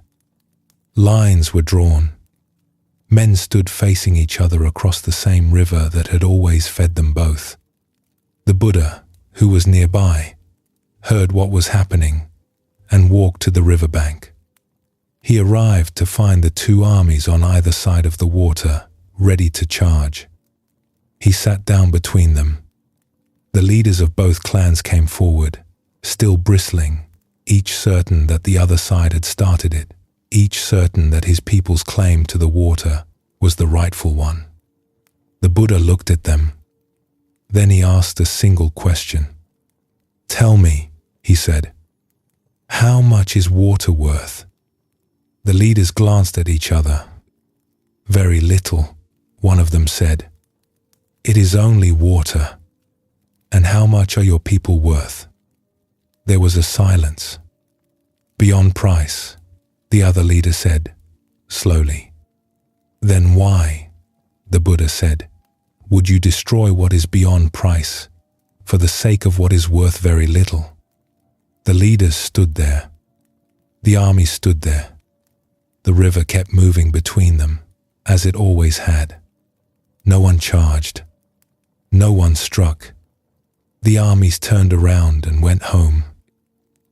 Lines were drawn. Men stood facing each other across the same river that had always fed them both. The Buddha, who was nearby, heard what was happening and walked to the riverbank. He arrived to find the two armies on either side of the water, ready to charge. He sat down between them. The leaders of both clans came forward, still bristling, each certain that the other side had started it, each certain that his people's claim to the water was the rightful one. The Buddha looked at them. Then he asked a single question. "Tell me," he said, "how much is water worth?" The leaders glanced at each other. "Very little," one of them said. "It is only water. And how much are your people worth?" There was a silence. "Beyond price," the other leader said, slowly. "Then why," the Buddha said, "would you destroy what is beyond price for the sake of what is worth very little?" The leaders stood there. The army stood there. The river kept moving between them, as it always had. No one charged. No one struck. The armies turned around and went home.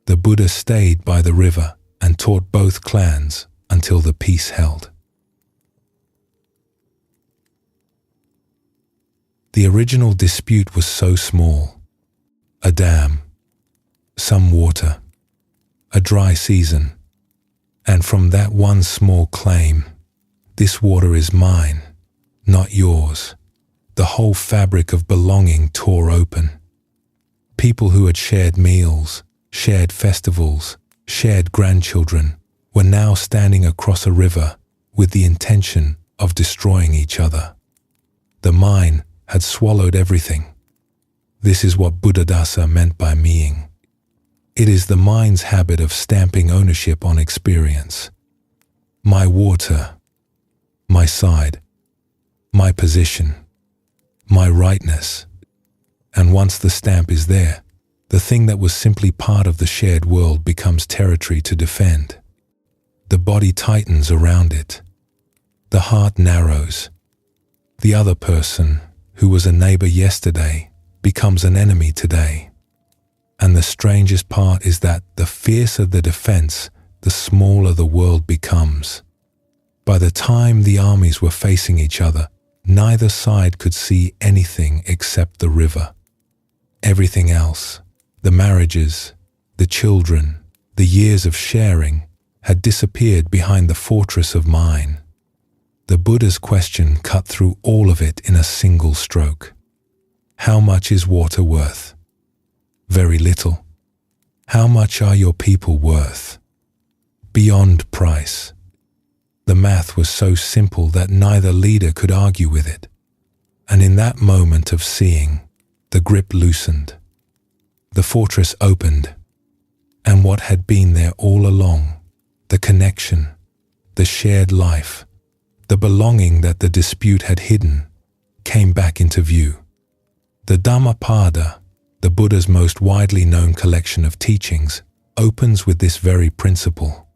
The Buddha stayed by the river and taught both clans until the peace held. The original dispute was so small. A dam, some water, a dry season, and from that one small claim, "This water is mine, not yours," the whole fabric of belonging tore open. People who had shared meals, shared festivals, shared grandchildren, were now standing across a river with the intention of destroying each other. The mine had swallowed everything. This is what Buddhadasa meant by meing. It is the mind's habit of stamping ownership on experience. My water, my side, my position, my rightness. And once the stamp is there, the thing that was simply part of the shared world becomes territory to defend. The body tightens around it. The heart narrows. The other person, who was a neighbor yesterday, becomes an enemy today. And the strangest part is that the fiercer the defense, the smaller the world becomes. By the time the armies were facing each other, neither side could see anything except the river. Everything else, the marriages, the children, the years of sharing, had disappeared behind the fortress of mine. The Buddha's question cut through all of it in a single stroke. How much is water worth? Very little. How much are your people worth? Beyond price. The math was so simple that neither leader could argue with it. And in that moment of seeing, the grip loosened. The fortress opened. And what had been there all along, the connection, the shared life, the belonging that the dispute had hidden, came back into view. The Dhammapada, the Buddha's most widely known collection of teachings, opens with this very principle.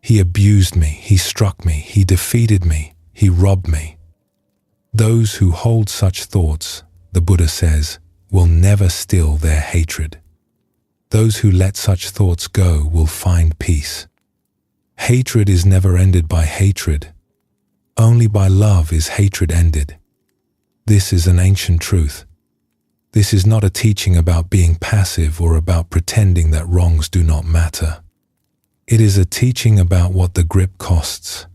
He abused me, he struck me, he defeated me, he robbed me. Those who hold such thoughts, the Buddha says, will never still their hatred. Those who let such thoughts go will find peace. Hatred is never ended by hatred. Only by love is hatred ended. This is an ancient truth. This is not a teaching about being passive or about pretending that wrongs do not matter. It is a teaching about what the grip costs.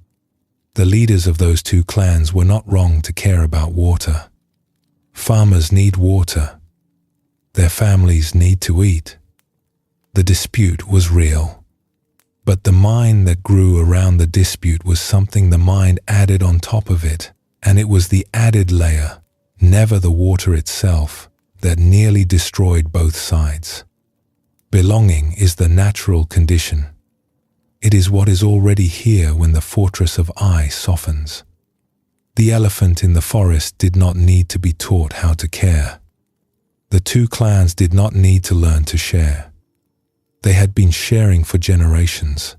The leaders of those two clans were not wrong to care about water. Farmers need water. Their families need to eat. The dispute was real. But the mind that grew around the dispute was something the mind added on top of it, and it was the added layer, never the water itself, that nearly destroyed both sides. Belonging is the natural condition. It is what is already here when the fortress of I softens. The elephant in the forest did not need to be taught how to care. The two clans did not need to learn to share. They had been sharing for generations.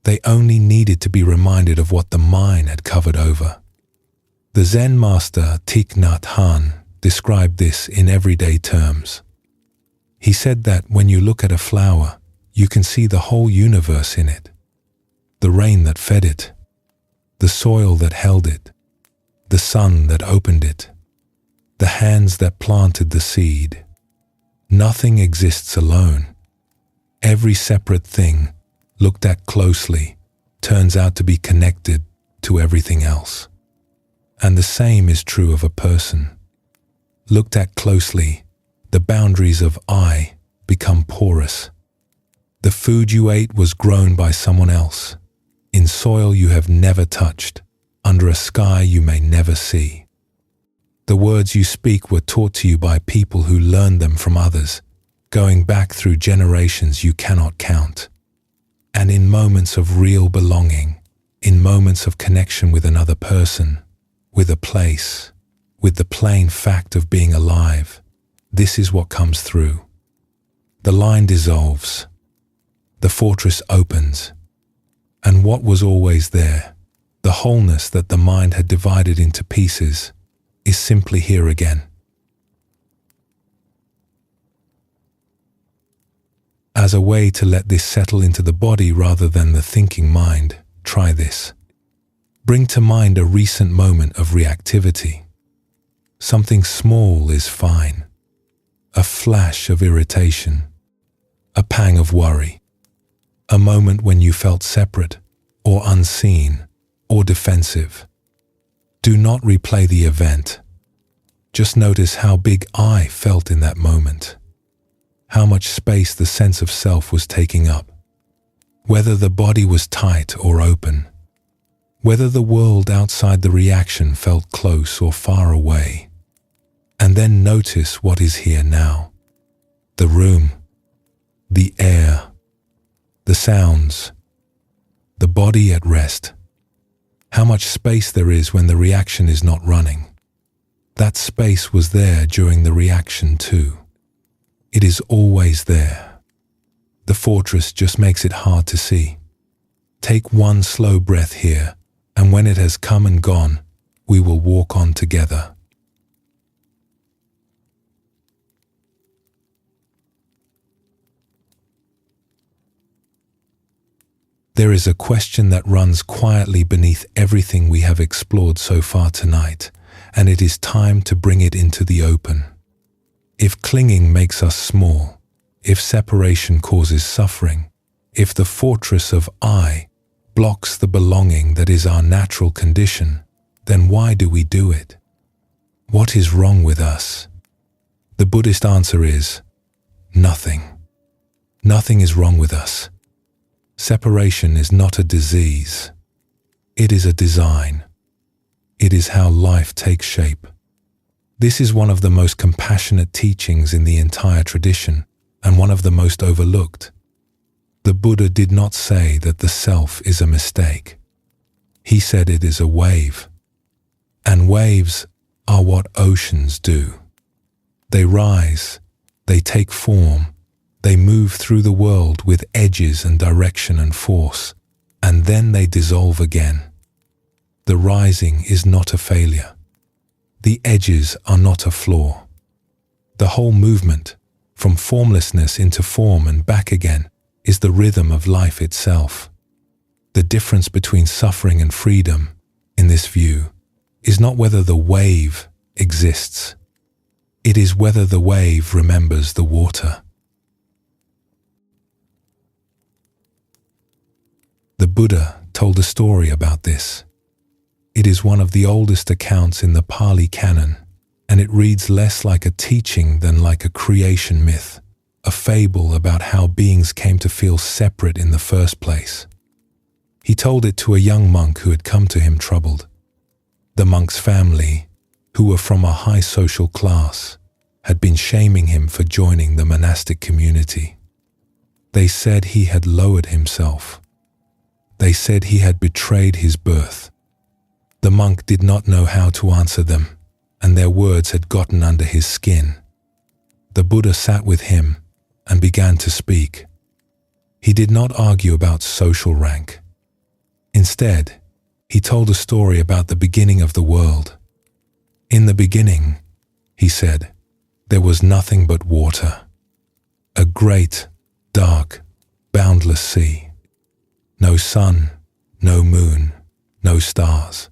They only needed to be reminded of what the mind had covered over. The Zen master Thich Nhat Hanh described this in everyday terms. He said that when you look at a flower, you can see the whole universe in it. The rain that fed it, the soil that held it, the sun that opened it, the hands that planted the seed. Nothing exists alone. Every separate thing, looked at closely, turns out to be connected to everything else. And the same is true of a person. Looked at closely, the boundaries of I become porous. The food you ate was grown by someone else, in soil you have never touched, under a sky you may never see. The words you speak were taught to you by people who learned them from others, going back through generations you cannot count. And in moments of real belonging, in moments of connection with another person, with a place, with the plain fact of being alive, this is what comes through. The line dissolves. The fortress opens. And what was always there, the wholeness that the mind had divided into pieces, is simply here again. As a way to let this settle into the body rather than the thinking mind, try this. Bring to mind a recent moment of reactivity. Something small is fine. A flash of irritation. A pang of worry. A moment when you felt separate, or unseen, or defensive. Do not replay the event. Just notice how big I felt in that moment. How much space the sense of self was taking up. Whether the body was tight or open. Whether the world outside the reaction felt close or far away. And then notice what is here now. The room, the air, the sounds, the body at rest. How much space there is when the reaction is not running. That space was there during the reaction too. It is always there. The fortress just makes it hard to see. Take one slow breath here, and when it has come and gone, we will walk on together. There is a question that runs quietly beneath everything we have explored so far tonight, and it is time to bring it into the open. If clinging makes us small, if separation causes suffering, if the fortress of I blocks the belonging that is our natural condition, then why do we do it? What is wrong with us? The Buddhist answer is nothing. Nothing is wrong with us. Separation is not a disease. It is a design. It is how life takes shape. This is one of the most compassionate teachings in the entire tradition, and one of the most overlooked. The Buddha did not say that the self is a mistake. He said it is a wave. And waves are what oceans do. They rise, they take form, they move through the world with edges and direction and force, and then they dissolve again. The rising is not a failure. The edges are not a flaw. The whole movement, from formlessness into form and back again, is the rhythm of life itself. The difference between suffering and freedom, in this view, is not whether the wave exists. It is whether the wave remembers the water. The Buddha told a story about this. It is one of the oldest accounts in the Pali Canon, and it reads less like a teaching than like a creation myth, a fable about how beings came to feel separate in the first place. He told it to a young monk who had come to him troubled. The monk's family, who were from a high social class, had been shaming him for joining the monastic community. They said he had lowered himself. They said he had betrayed his birth. The monk did not know how to answer them, and their words had gotten under his skin. The Buddha sat with him and began to speak. He did not argue about social rank. Instead, he told a story about the beginning of the world. In the beginning, he said, there was nothing but water. A great, dark, boundless sea. No sun, no moon, no stars.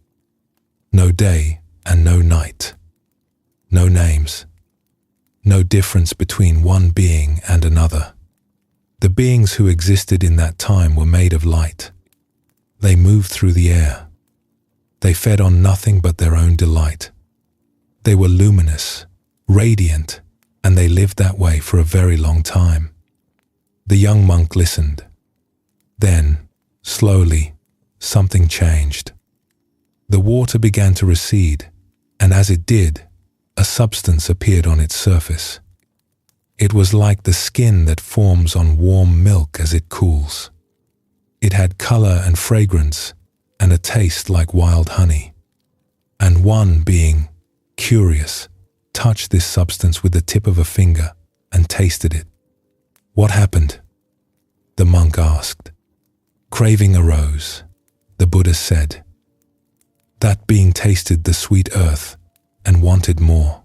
No day and no night. No names. No difference between one being and another. The beings who existed in that time were made of light. They moved through the air. They fed on nothing but their own delight. They were luminous, radiant, and they lived that way for a very long time. The young monk listened. Then, slowly, something changed. The water began to recede, and as it did, a substance appeared on its surface. It was like the skin that forms on warm milk as it cools. It had color and fragrance, and a taste like wild honey. And one being, curious, touched this substance with the tip of a finger and tasted it. What happened? The monk asked. Craving arose. The Buddha said. That being tasted the sweet earth and wanted more.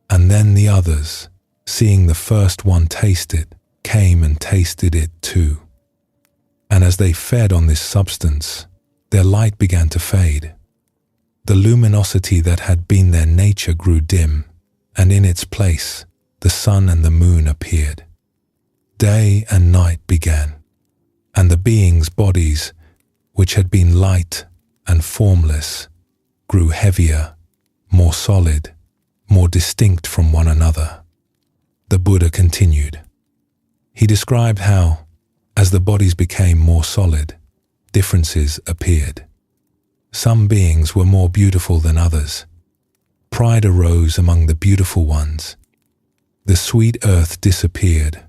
And then the others, seeing the first one taste it, came and tasted it too. And as they fed on this substance, their light began to fade. The luminosity that had been their nature grew dim, and in its place, the sun and the moon appeared. Day and night began, and the beings' bodies, which had been light and formless, grew heavier, more solid, more distinct from one another. The Buddha continued. He described how, as the bodies became more solid, differences appeared. Some beings were more beautiful than others. Pride arose among the beautiful ones. The sweet earth disappeared,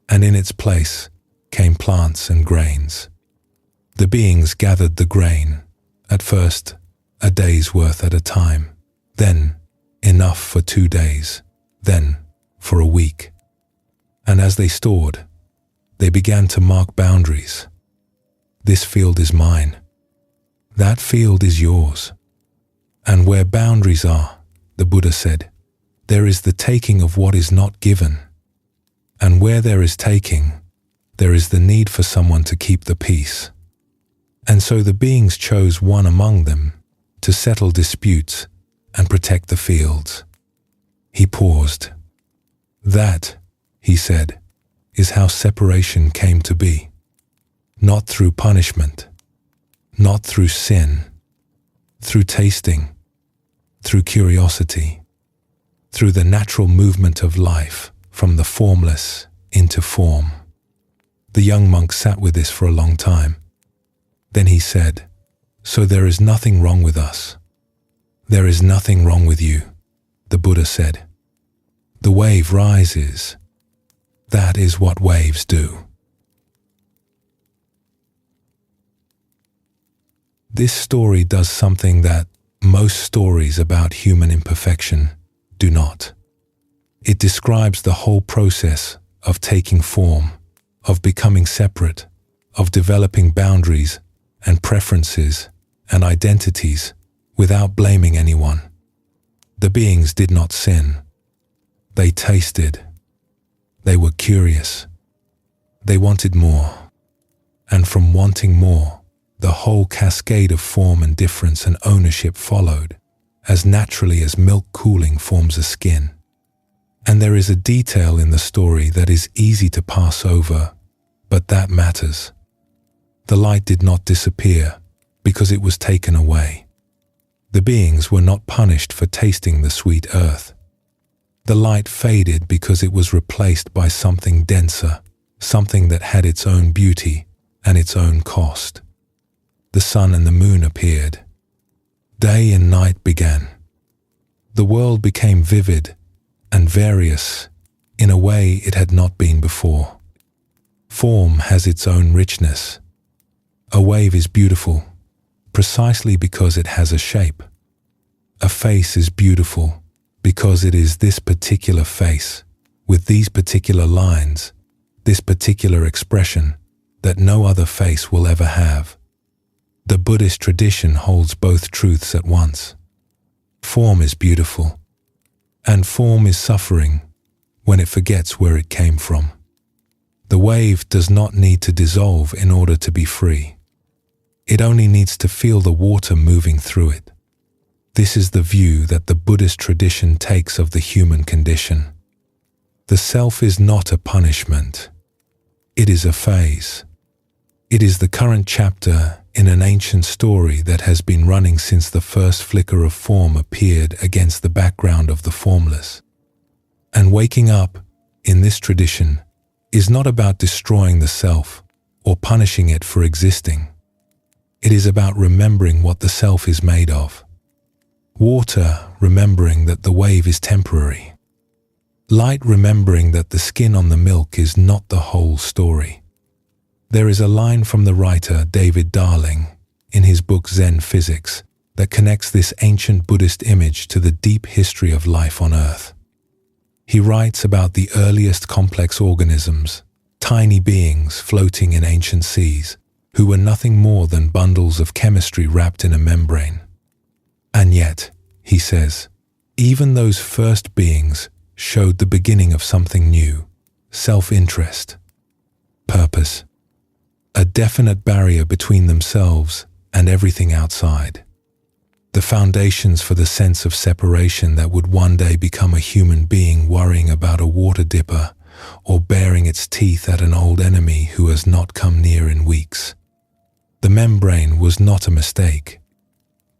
and in its place came plants and grains. The beings gathered the grain, at first a day's worth at a time, then enough for 2 days, then for a week. And as they stored, they began to mark boundaries. This field is mine. That field is yours. And where boundaries are, the Buddha said, there is the taking of what is not given. And where there is taking, there is the need for someone to keep the peace. And so the beings chose one among them to settle disputes and protect the fields. He paused. That, he said, is how separation came to be. Not through punishment, not through sin, through tasting, through curiosity, through the natural movement of life from the formless into form. The young monk sat with this for a long time. Then he said, so there is nothing wrong with us. There is nothing wrong with you, the Buddha said. The wave rises. That is what waves do. This story does something that most stories about human imperfection do not. It describes the whole process of taking form, of becoming separate, of developing boundaries and preferences and identities without blaming anyone. The beings did not sin. They tasted. They were curious. They wanted more. And from wanting more, the whole cascade of form and difference and ownership followed, as naturally as milk cooling forms a skin. And there is a detail in the story that is easy to pass over, but that matters. The light did not disappear because it was taken away. The beings were not punished for tasting the sweet earth. The light faded because it was replaced by something denser, something that had its own beauty and its own cost. The sun and the moon appeared. Day and night began. The world became vivid and various in a way it had not been before. Form has its own richness. A wave is beautiful precisely because it has a shape. A face is beautiful because it is this particular face, with these particular lines, this particular expression that no other face will ever have. The Buddhist tradition holds both truths at once. Form is beautiful, and form is suffering when it forgets where it came from. The wave does not need to dissolve in order to be free. It only needs to feel the water moving through it. This is the view that the Buddhist tradition takes of the human condition. The self is not a punishment. It is a phase. It is the current chapter in an ancient story that has been running since the first flicker of form appeared against the background of the formless. And waking up, in this tradition, is not about destroying the self or punishing it for existing. It is about remembering what the self is made of. Water remembering that the wave is temporary. Light remembering that the skin on the milk is not the whole story. There is a line from the writer David Darling in his book Zen Physics that connects this ancient Buddhist image to the deep history of life on Earth. He writes about the earliest complex organisms, tiny beings floating in ancient seas, who were nothing more than bundles of chemistry wrapped in a membrane. And yet, he says, even those first beings showed the beginning of something new, self-interest, purpose, a definite barrier between themselves and everything outside. The foundations for the sense of separation that would one day become a human being worrying about a water dipper or baring its teeth at an old enemy who has not come near in weeks. The membrane was not a mistake.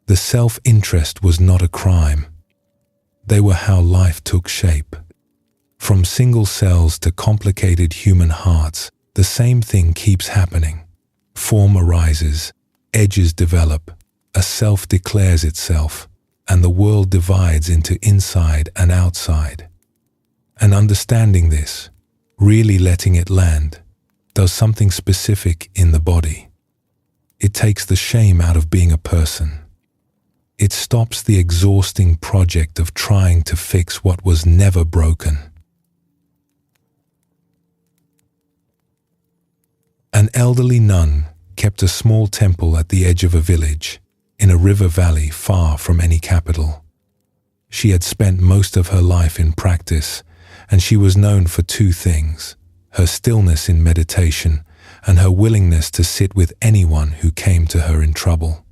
The self-interest was not a crime. They were how life took shape. From single cells to complicated human hearts, the same thing keeps happening. Form arises, edges develop, a self declares itself, and the world divides into inside and outside. And understanding this, really letting it land, does something specific in the body. It takes the shame out of being a person. It stops the exhausting project of trying to fix what was never broken. An elderly nun kept a small temple at the edge of a village, in a river valley far from any capital. She had spent most of her life in practice, and she was known for two things: her stillness in meditation and her willingness to sit with anyone who came to her in trouble.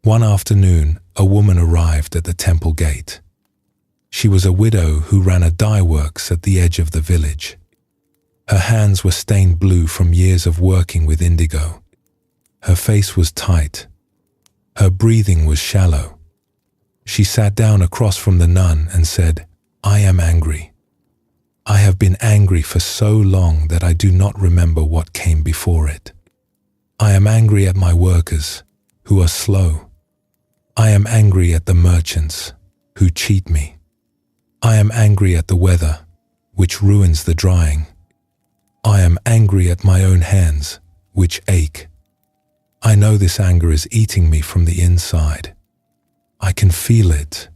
One afternoon, a woman arrived at the temple gate. She was a widow who ran a dye works at the edge of the village. Her hands were stained blue from years of working with indigo. Her face was tight. Her breathing was shallow. She sat down across from the nun and said, "I am angry. I have been angry for so long that I do not remember what came before it. I am angry at my workers, who are slow. I am angry at the merchants, who cheat me. I am angry at the weather, which ruins the drying. I am angry at my own hands, which ache. I know this anger is eating me from the inside. I can feel it,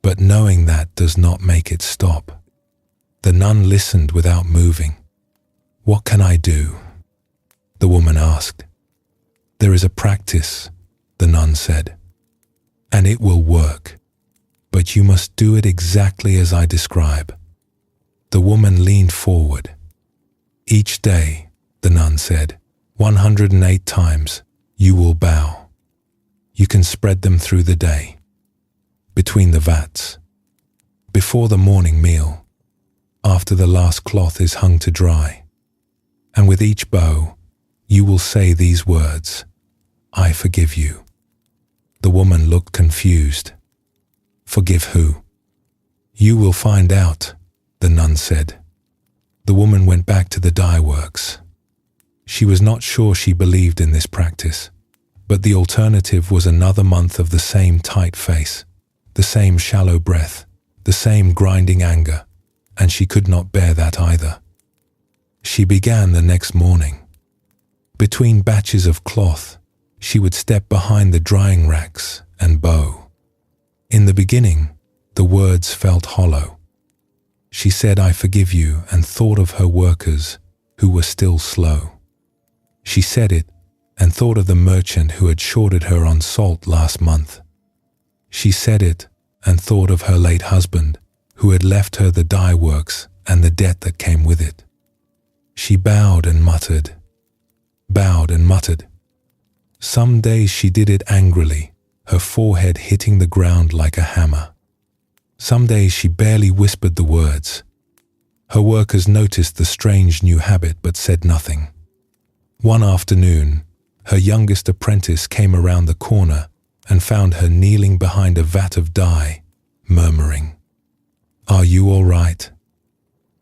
but knowing that does not make it stop. The nun listened without moving. What can I do? The woman asked. There is a practice, the nun said, and it will work, but you must do it exactly as I describe. The woman leaned forward. Each day, the nun said, 108 times, you will bow. You can spread them through the day, between the vats, before the morning meal, after the last cloth is hung to dry. And with each bow, you will say these words, I forgive you. The woman looked confused. Forgive who? You will find out, the nun said. The woman went back to the dye works. She was not sure she believed in this practice, but the alternative was another month of the same tight face, the same shallow breath, the same grinding anger, and she could not bear that either. She began the next morning. Between batches of cloth, she would step behind the drying racks and bow. In the beginning, the words felt hollow. She said, I forgive you, and thought of her workers who were still slow. She said it and thought of the merchant who had shorted her on salt last month. She said it and thought of her late husband who had left her the dye works and the debt that came with it. She bowed and muttered. Some days she did it angrily, her forehead hitting the ground like a hammer. Some days she barely whispered the words. Her workers noticed the strange new habit but said nothing. One afternoon, her youngest apprentice came around the corner and found her kneeling behind a vat of dye, murmuring. Are you all right?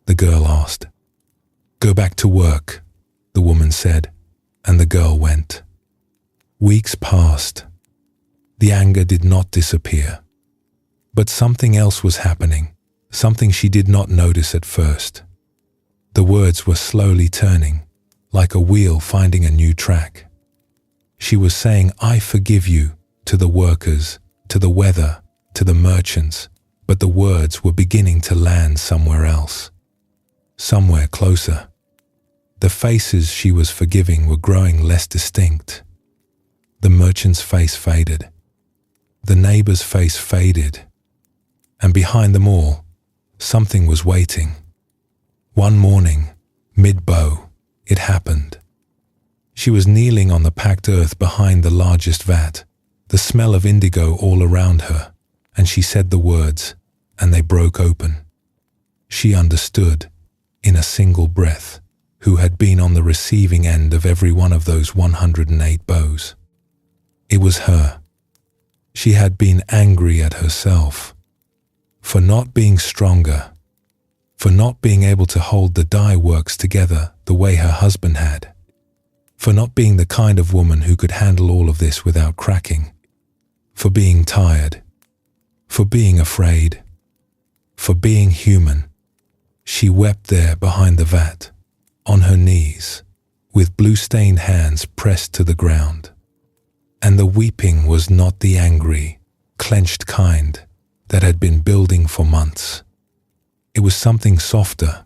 The girl asked. Go back to work, the woman said, and the girl went. Weeks passed. The anger did not disappear. But something else was happening, something she did not notice at first. The words were slowly turning, like a wheel finding a new track. She was saying, I forgive you, to the workers, to the weather, to the merchants, but the words were beginning to land somewhere else, somewhere closer. The faces she was forgiving were growing less distinct. The merchant's face faded. The neighbor's face faded. And behind them all, something was waiting. One morning, mid-bow, it happened. She was kneeling on the packed earth behind the largest vat, the smell of indigo all around her, and she said the words, and they broke open. She understood, in a single breath, who had been on the receiving end of every one of those 108 bows. It was her. She had been angry at herself for not being stronger, for not being able to hold the dye works together the way her husband had, for not being the kind of woman who could handle all of this without cracking, for being tired, for being afraid, for being human. She wept there behind the vat, on her knees, with blue-stained hands pressed to the ground. And the weeping was not the angry, clenched kind that had been building for months. It was something softer,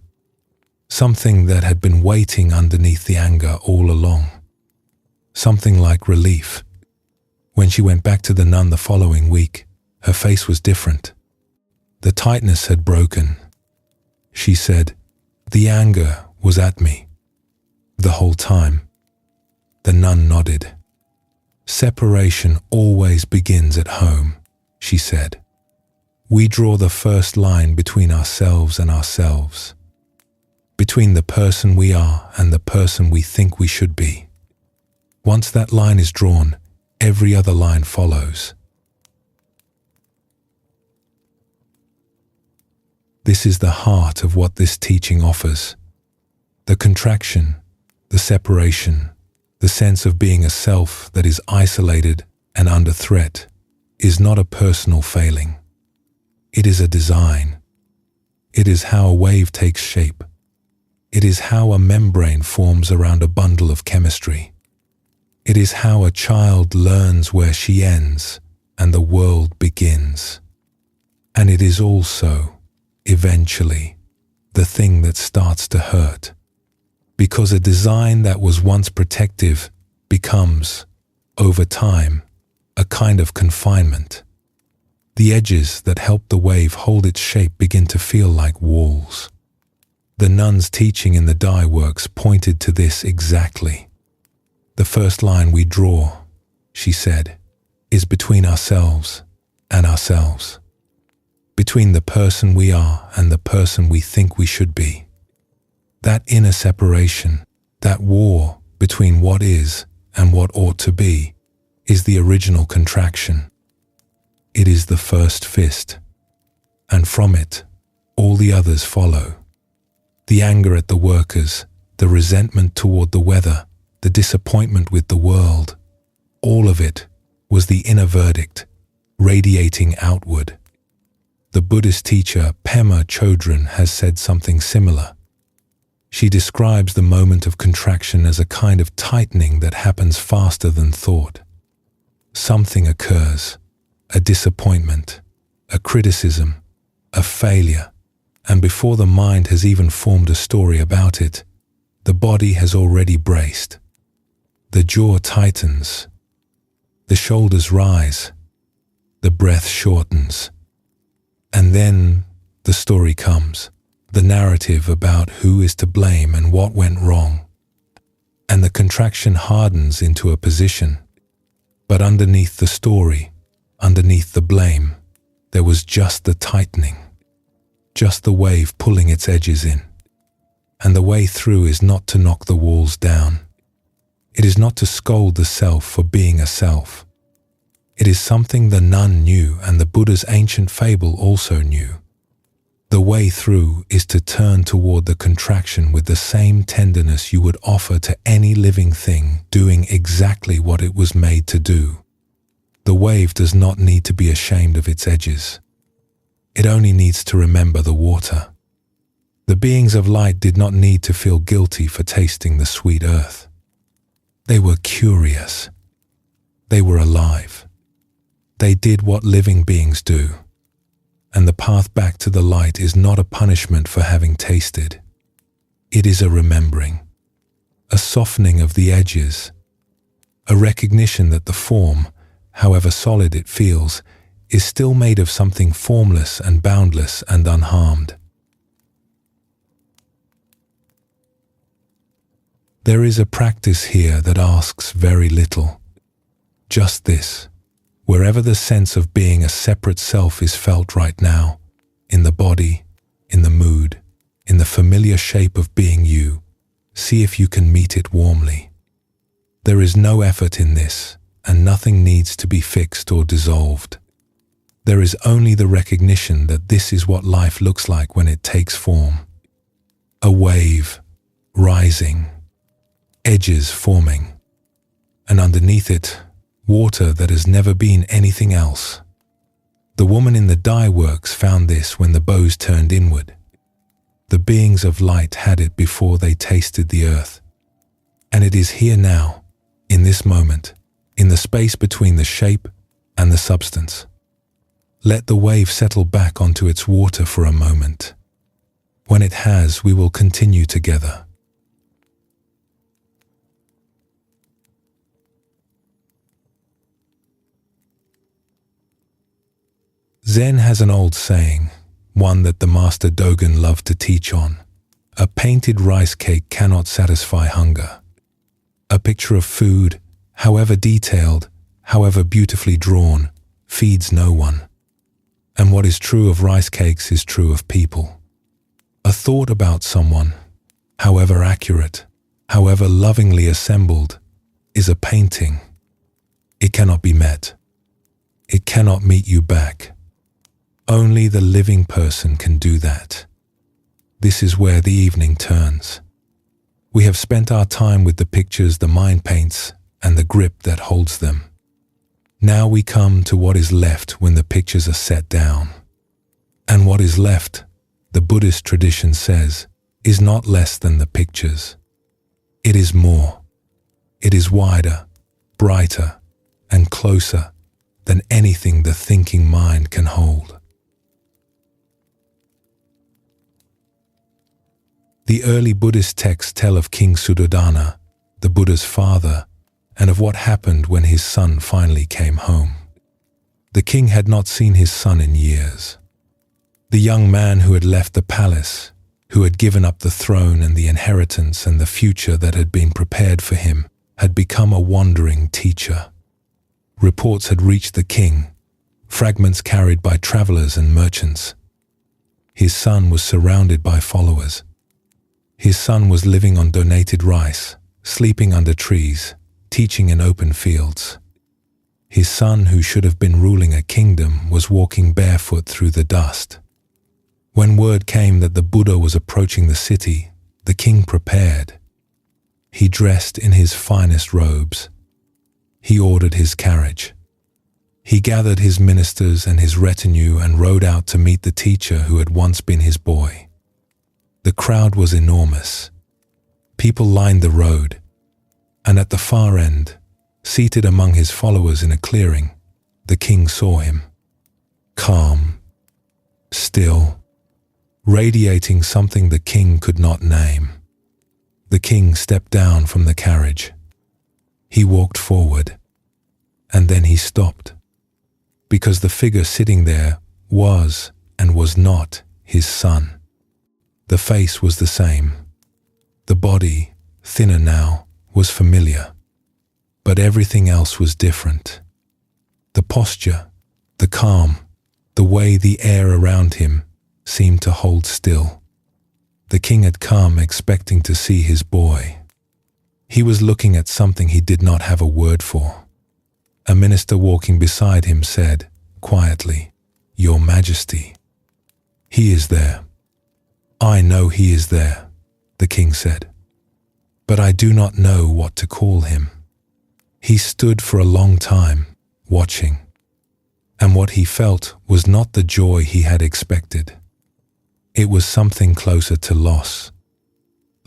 something that had been waiting underneath the anger all along. Something like relief. When she went back to the nun the following week, her face was different. The tightness had broken. She said, the anger was at me. The whole time. The nun nodded. Separation always begins at home, she said. We draw the first line between ourselves and ourselves, between the person we are and the person we think we should be. Once that line is drawn, every other line follows. This is the heart of what this teaching offers. The contraction, the separation, the sense of being a self that is isolated and under threat is not a personal failing. It is a design. It is how a wave takes shape. It is how a membrane forms around a bundle of chemistry. It is how a child learns where she ends and the world begins. And it is also, eventually, the thing that starts to hurt. Because a design that was once protective becomes, over time, a kind of confinement. The edges that help the wave hold its shape begin to feel like walls. The nun's teaching in the dye works pointed to this exactly. The first line we draw, she said, is between ourselves and ourselves. Between the person we are and the person we think we should be. That inner separation, that war between what is and what ought to be, is the original contraction. It is the first fist, and from it, all the others follow. The anger at the workers, the resentment toward the weather, the disappointment with the world, all of it was the inner verdict, radiating outward. The Buddhist teacher Pema Chodron has said something similar. She describes the moment of contraction as a kind of tightening that happens faster than thought. Something occurs, a disappointment, a criticism, a failure, and before the mind has even formed a story about it, the body has already braced. The jaw tightens, the shoulders rise, the breath shortens, and then the story comes, the narrative about who is to blame and what went wrong, and the contraction hardens into a position. But underneath the story, underneath the blame, there was just the tightening, just the wave pulling its edges in. And the way through is not to knock the walls down. It is not to scold the self for being a self. It is something the nun knew and the Buddha's ancient fable also knew. The way through is to turn toward the contraction with the same tenderness you would offer to any living thing doing exactly what it was made to do. The wave does not need to be ashamed of its edges. It only needs to remember the water. The beings of light did not need to feel guilty for tasting the sweet earth. They were curious. They were alive. They did what living beings do. And the path back to the light is not a punishment for having tasted. It is a remembering, a softening of the edges, a recognition that the form, however solid it feels, is still made of something formless and boundless and unharmed. There is a practice here that asks very little. Just this. Wherever the sense of being a separate self is felt right now, in the body, in the mood, in the familiar shape of being you, see if you can meet it warmly. There is no effort in this, and nothing needs to be fixed or dissolved. There is only the recognition that this is what life looks like when it takes form. A wave, rising, edges forming, and underneath it, water that has never been anything else. The woman in the dye works found this when the bows turned inward. The beings of light had it before they tasted the earth. And it is here now, in this moment, in the space between the shape and the substance. Let the wave settle back onto its water for a moment. When it has, we will continue together. Zen has an old saying, one that the Master Dogen loved to teach on. A painted rice cake cannot satisfy hunger. A picture of food, however detailed, however beautifully drawn, feeds no one. And what is true of rice cakes is true of people. A thought about someone, however accurate, however lovingly assembled, is a painting. It cannot be met. It cannot meet you back. Only the living person can do that. This is where the evening turns. We have spent our time with the pictures the mind paints and the grip that holds them. Now we come to what is left when the pictures are set down. And what is left, the Buddhist tradition says, is not less than the pictures. It is more. It is wider, brighter, and closer than anything the thinking mind can hold. The early Buddhist texts tell of King Suddhodana, the Buddha's father, and of what happened when his son finally came home. The king had not seen his son in years. The young man who had left the palace, who had given up the throne and the inheritance and the future that had been prepared for him, had become a wandering teacher. Reports had reached the king, fragments carried by travelers and merchants. His son was surrounded by followers. His son was living on donated rice, sleeping under trees, teaching in open fields. His son, who should have been ruling a kingdom, was walking barefoot through the dust. When word came that the Buddha was approaching the city, the king prepared. He dressed in his finest robes. He ordered his carriage. He gathered his ministers and his retinue and rode out to meet the teacher who had once been his boy. The crowd was enormous. People lined the road, and at the far end, seated among his followers in a clearing, the king saw him. Calm, still, radiating something the king could not name. The king stepped down from the carriage. He walked forward, and then he stopped, because the figure sitting there was and was not his son. The face was the same. The body, thinner now, was familiar, but everything else was different. The posture, the calm, the way the air around him seemed to hold still. The king had come expecting to see his boy. He was looking at something he did not have a word for. A minister walking beside him said, quietly, "Your Majesty." "He is there." "I know he is there," the king said, "but I do not know what to call him." He stood for a long time, watching, and what he felt was not the joy he had expected. It was something closer to loss,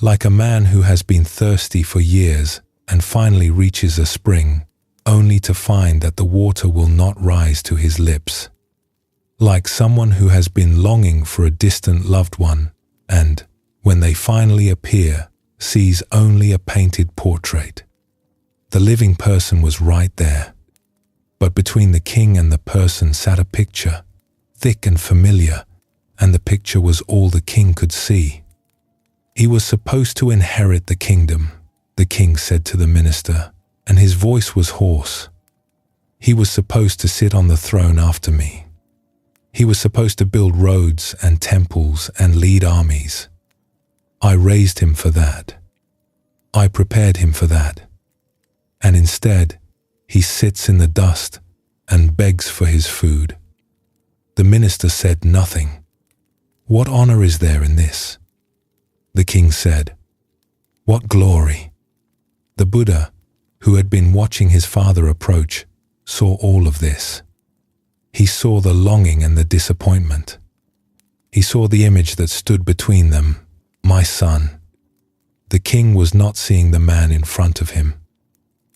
like a man who has been thirsty for years and finally reaches a spring, only to find that the water will not rise to his lips. Like someone who has been longing for a distant loved one and, when they finally appear, sees only a painted portrait. The living person was right there, but between the king and the person sat a picture, thick and familiar, and the picture was all the king could see. He was supposed to inherit the kingdom, the king said to the minister, and his voice was hoarse. He was supposed to sit on the throne after me. He was supposed to build roads and temples and lead armies. I raised him for that. I prepared him for that. And instead, he sits in the dust and begs for his food. The minister said nothing. "What honor is there in this?" The king said, "What glory?" The Buddha, who had been watching his father approach, saw all of this. He saw the longing and the disappointment. He saw the image that stood between them, my son. The king was not seeing the man in front of him.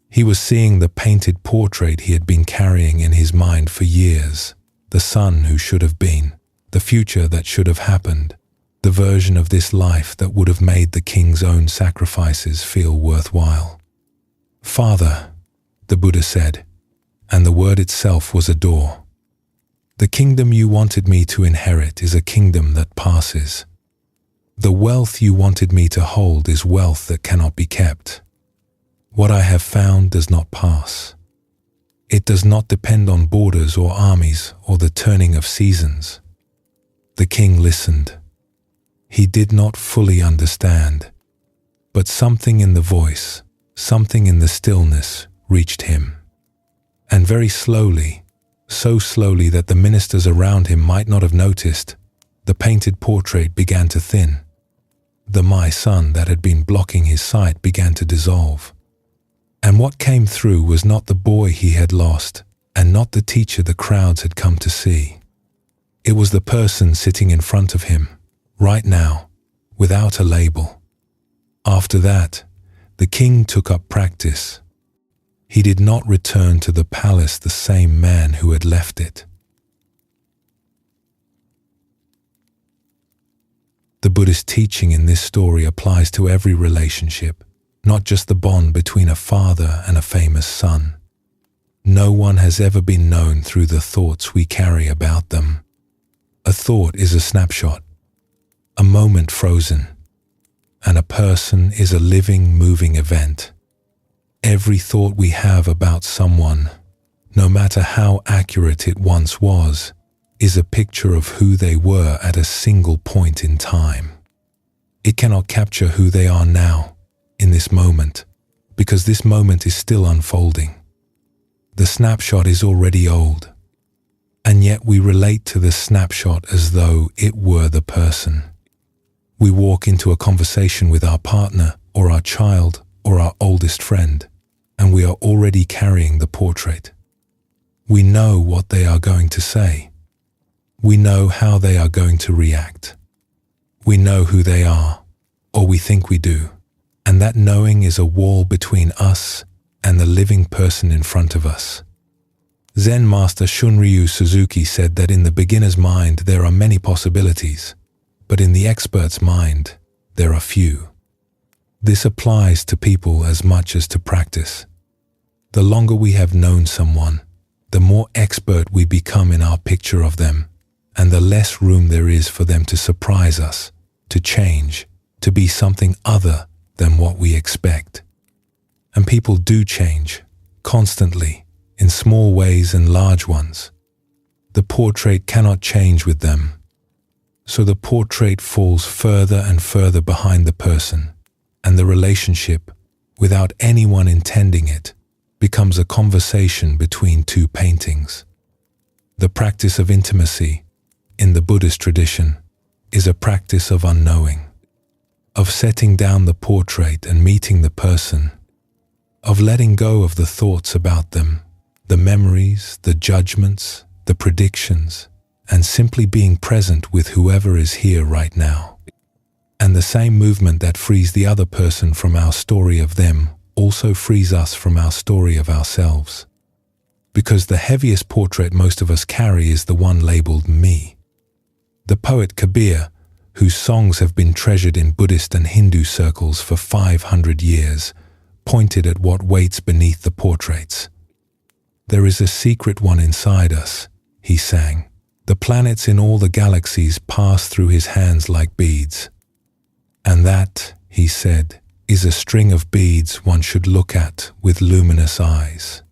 He was seeing the painted portrait he had been carrying in his mind for years, the son who should have been, the future that should have happened, the version of this life that would have made the king's own sacrifices feel worthwhile. "Father," the Buddha said, and the word itself was a door. "The kingdom you wanted me to inherit is a kingdom that passes. The wealth you wanted me to hold is wealth that cannot be kept. What I have found does not pass. It does not depend on borders or armies or the turning of seasons." The king listened. He did not fully understand, but something in the voice, something in the stillness reached him. And very slowly, so slowly that the ministers around him might not have noticed, the painted portrait began to thin. The my son that had been blocking his sight began to dissolve. And what came through was not the boy he had lost, and not the teacher the crowds had come to see. It was the person sitting in front of him, right now, without a label. After that, the king took up practice. He did not return to the palace the same man who had left it. The Buddhist teaching in this story applies to every relationship, not just the bond between a father and a famous son. No one has ever been known through the thoughts we carry about them. A thought is a snapshot, a moment frozen, and a person is a living, moving event. Every thought we have about someone, no matter how accurate it once was, is a picture of who they were at a single point in time. It cannot capture who they are now, in this moment, because this moment is still unfolding. The snapshot is already old, and yet we relate to the snapshot as though it were the person. We walk into a conversation with our partner or our child or our oldest friend, and we are already carrying the portrait. We know what they are going to say. We know how they are going to react. We know who they are, or we think we do, and that knowing is a wall between us and the living person in front of us. Zen master Shunryu Suzuki said that in the beginner's mind there are many possibilities, but in the expert's mind there are few. This applies to people as much as to practice. The longer we have known someone, the more expert we become in our picture of them, and the less room there is for them to surprise us, to change, to be something other than what we expect. And people do change, constantly, in small ways and large ones. The portrait cannot change with them. So the portrait falls further and further behind the person, and the relationship, without anyone intending it, becomes a conversation between two paintings. The practice of intimacy, in the Buddhist tradition, is a practice of unknowing, of setting down the portrait and meeting the person, of letting go of the thoughts about them, the memories, the judgments, the predictions, and simply being present with whoever is here right now. And the same movement that frees the other person from our story of them also frees us from our story of ourselves. Because the heaviest portrait most of us carry is the one labeled me. The poet Kabir, whose songs have been treasured in Buddhist and Hindu circles for 500 years, pointed at what waits beneath the portraits. There is a secret one inside us, he sang. The planets in all the galaxies pass through his hands like beads. And that, he said, is a string of beads one should look at with luminous eyes.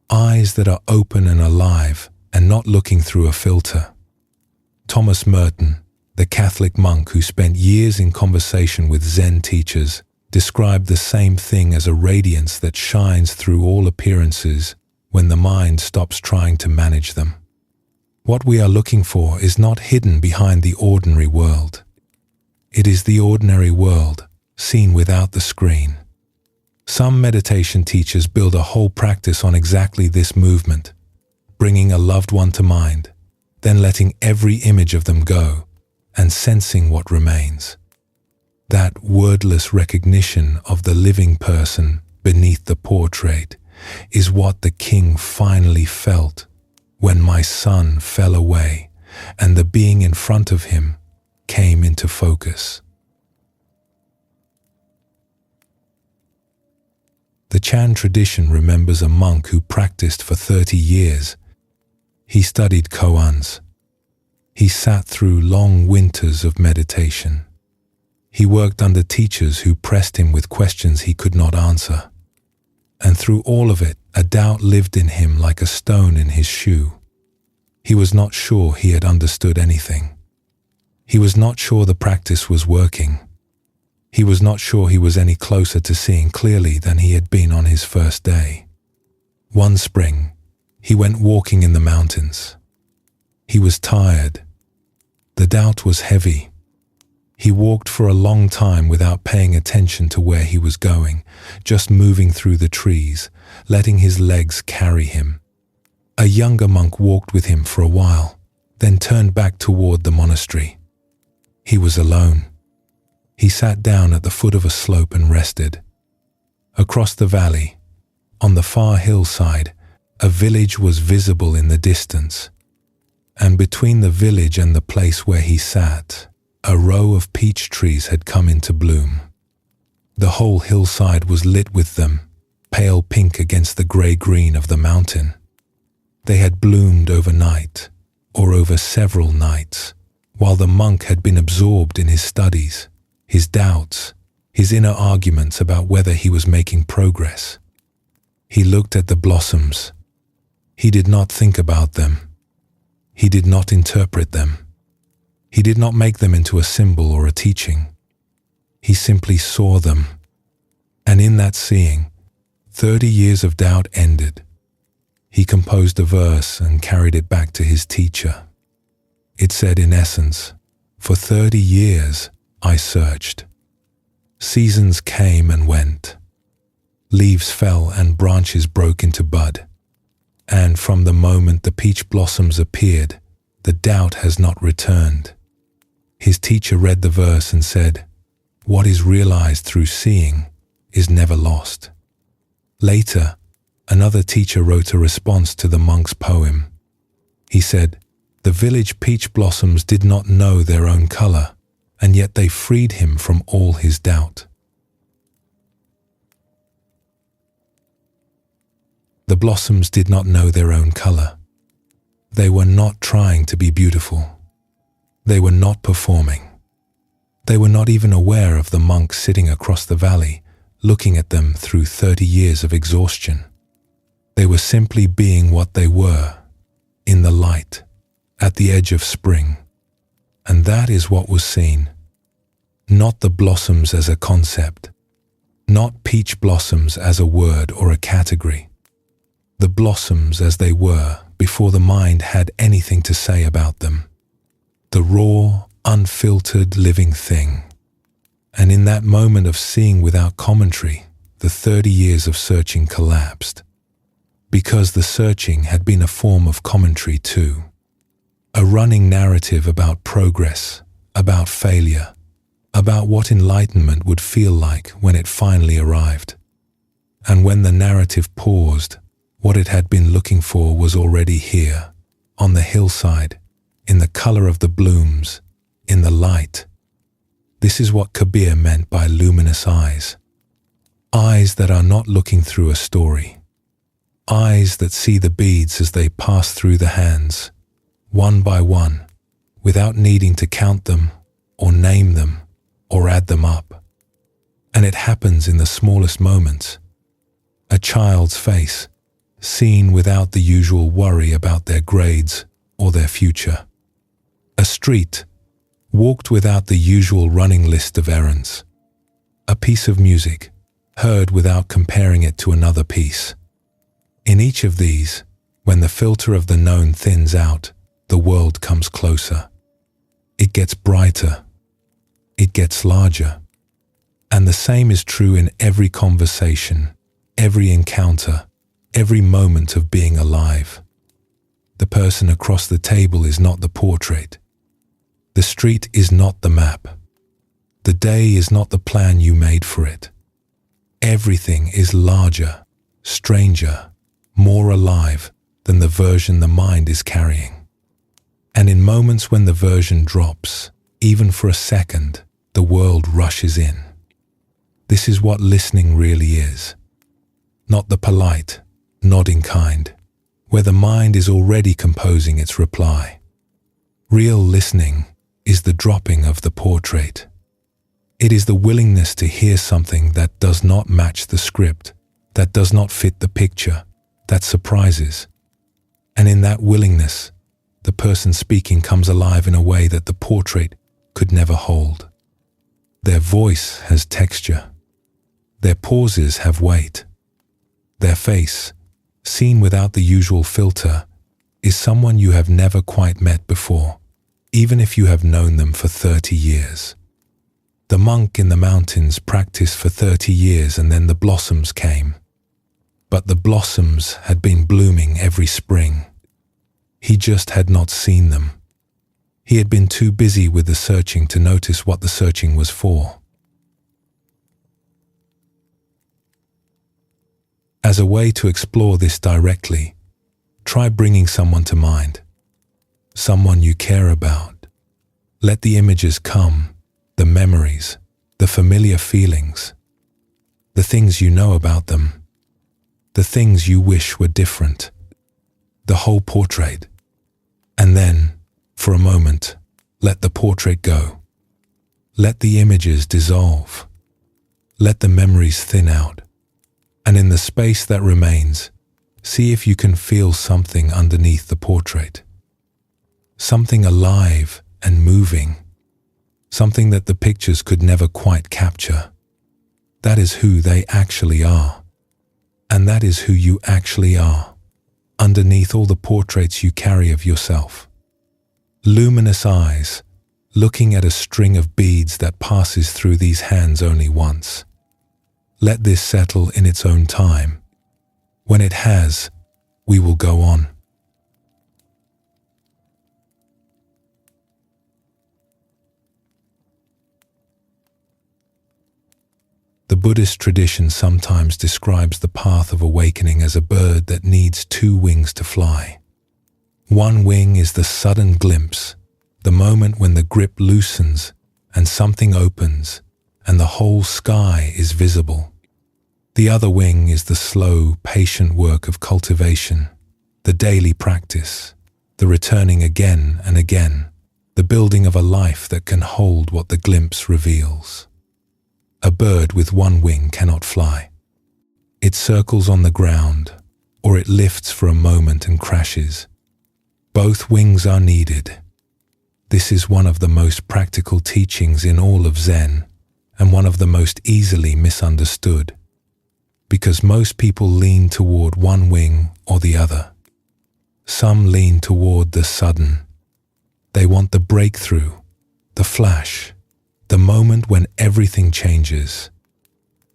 Eyes that are open and alive and not looking through a filter. Thomas Merton, the Catholic monk who spent years in conversation with Zen teachers, described the same thing as a radiance that shines through all appearances when the mind stops trying to manage them. What we are looking for is not hidden behind the ordinary world. It is the ordinary world, seen without the screen. Some meditation teachers build a whole practice on exactly this movement, bringing a loved one to mind, then letting every image of them go, and sensing what remains. That wordless recognition of the living person beneath the portrait is what the king finally felt when my son fell away and the being in front of him came into focus. The Chan tradition remembers a monk who practiced for 30 years. He studied koans. He sat through long winters of meditation. He worked under teachers who pressed him with questions he could not answer. And through all of it, a doubt lived in him like a stone in his shoe. He was not sure he had understood anything. He was not sure the practice was working. He was not sure he was any closer to seeing clearly than he had been on his first day. One spring, he went walking in the mountains. He was tired. The doubt was heavy. He walked for a long time without paying attention to where he was going, just moving through the trees, letting his legs carry him. A younger monk walked with him for a while, then turned back toward the monastery. He was alone. He sat down at the foot of a slope and rested. Across the valley, On the far hillside, a village was visible in the distance, and between the village and the place where he sat, a row of peach trees had come into bloom. The whole hillside was lit with them, pale pink against the grey-green of the mountain. They had bloomed overnight, or over several nights, while the monk had been absorbed in his studies, his doubts, his inner arguments about whether he was making progress. He looked at the blossoms. He did not think about them. He did not interpret them. He did not make them into a symbol or a teaching. He simply saw them. And in that seeing, 30 years of doubt ended. He composed a verse and carried it back to his teacher. It said in essence, "For 30 years I searched. Seasons came and went. Leaves fell and branches broke into bud. And from the moment the peach blossoms appeared, the doubt has not returned." His teacher read the verse and said, "What is realized through seeing is never lost." Later, another teacher wrote a response to the monk's poem. He said, "The village peach blossoms did not know their own color, and yet they freed him from all his doubt." The blossoms did not know their own color. They were not trying to be beautiful. They were not performing. They were not even aware of the monk sitting across the valley, looking at them through 30 years of exhaustion. They were simply being what they were, in the light, at the edge of spring. And that is what was seen. Not the blossoms as a concept, not peach blossoms as a word or a category. The blossoms as they were before the mind had anything to say about them. The raw, unfiltered living thing. And in that moment of seeing without commentary, the 30 years of searching collapsed. Because the searching had been a form of commentary too. A running narrative about progress, about failure, about what enlightenment would feel like when it finally arrived. And when the narrative paused, what it had been looking for was already here, on the hillside, in the color of the blooms, in the light. This is what Kabir meant by luminous eyes. Eyes that are not looking through a story. Eyes that see the beads as they pass through the hands, one by one, without needing to count them, or name them, or add them up. And it happens in the smallest moments. A child's face, seen without the usual worry about their grades or their future. A street, walked without the usual running list of errands. A piece of music, heard without comparing it to another piece. In each of these, when the filter of the known thins out, the world comes closer. It gets brighter. It gets larger. And the same is true in every conversation, every encounter, every moment of being alive. The person across the table is not the portrait. The street is not the map. The day is not the plan you made for it. Everything is larger, stranger, more alive than the version the mind is carrying. And in moments when the version drops, even for a second, the world rushes in. This is what listening really is. Not the polite, nodding kind, where the mind is already composing its reply. Real listening is the dropping of the portrait. It is the willingness to hear something that does not match the script, that does not fit the picture, that surprises. And in that willingness, the person speaking comes alive in a way that the portrait could never hold. Their voice has texture. Their pauses have weight. Their face, seen without the usual filter, is someone you have never quite met before, even if you have known them for 30 years. The monk in the mountains practiced for 30 years and then the blossoms came. But the blossoms had been blooming every spring. He just had not seen them. He had been too busy with the searching to notice what the searching was for. As a way to explore this directly, try bringing someone to mind, someone you care about. Let the images come, the memories, the familiar feelings, the things you know about them, the things you wish were different, the whole portrait. And then, for a moment, let the portrait go. Let the images dissolve. Let the memories thin out. And in the space that remains, see if you can feel something underneath the portrait. Something alive and moving. Something that the pictures could never quite capture. That is who they actually are. And that is who you actually are, underneath all the portraits you carry of yourself. Luminous eyes, looking at a string of beads that passes through these hands only once. Let this settle in its own time. When it has, we will go on. The Buddhist tradition sometimes describes the path of awakening as a bird that needs two wings to fly. One wing is the sudden glimpse, the moment when the grip loosens and something opens and the whole sky is visible. The other wing is the slow, patient work of cultivation, the daily practice, the returning again and again, the building of a life that can hold what the glimpse reveals. A bird with one wing cannot fly. It circles on the ground, or it lifts for a moment and crashes. Both wings are needed. This is one of the most practical teachings in all of Zen, and one of the most easily misunderstood, because most people lean toward one wing or the other. Some lean toward the sudden. They want the breakthrough, the flash, the moment when everything changes.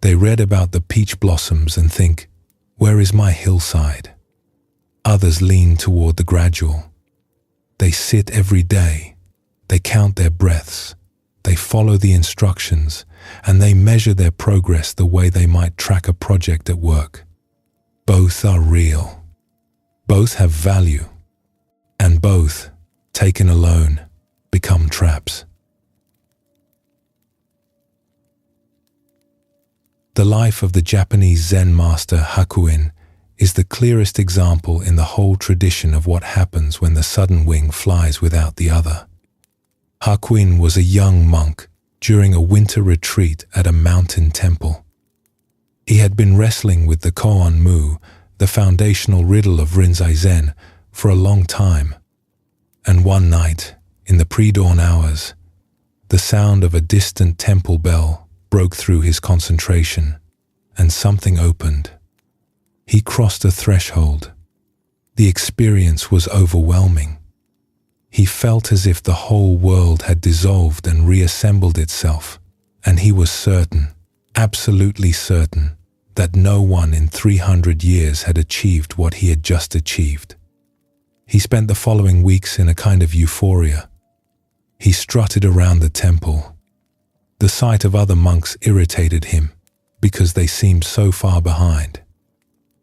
They read about the peach blossoms and think, where is my hillside? Others lean toward the gradual. They sit every day. They count their breaths. They follow the instructions, and they measure their progress the way they might track a project at work. Both are real. Both have value. And both, taken alone, become traps. The life of the Japanese Zen master Hakuin is the clearest example in the whole tradition of what happens when the sudden wing flies without the other. Hakuin was a young monk during a winter retreat at a mountain temple. He had been wrestling with the Koan Mu, the foundational riddle of Rinzai Zen, for a long time. And one night, in the pre-dawn hours, the sound of a distant temple bell broke through his concentration, and something opened. He crossed a threshold. The experience was overwhelming. He felt as if the whole world had dissolved and reassembled itself, and he was certain, absolutely certain, that no one in 300 years had achieved what he had just achieved. He spent the following weeks in a kind of euphoria. He strutted around the temple. The sight of other monks irritated him because they seemed so far behind.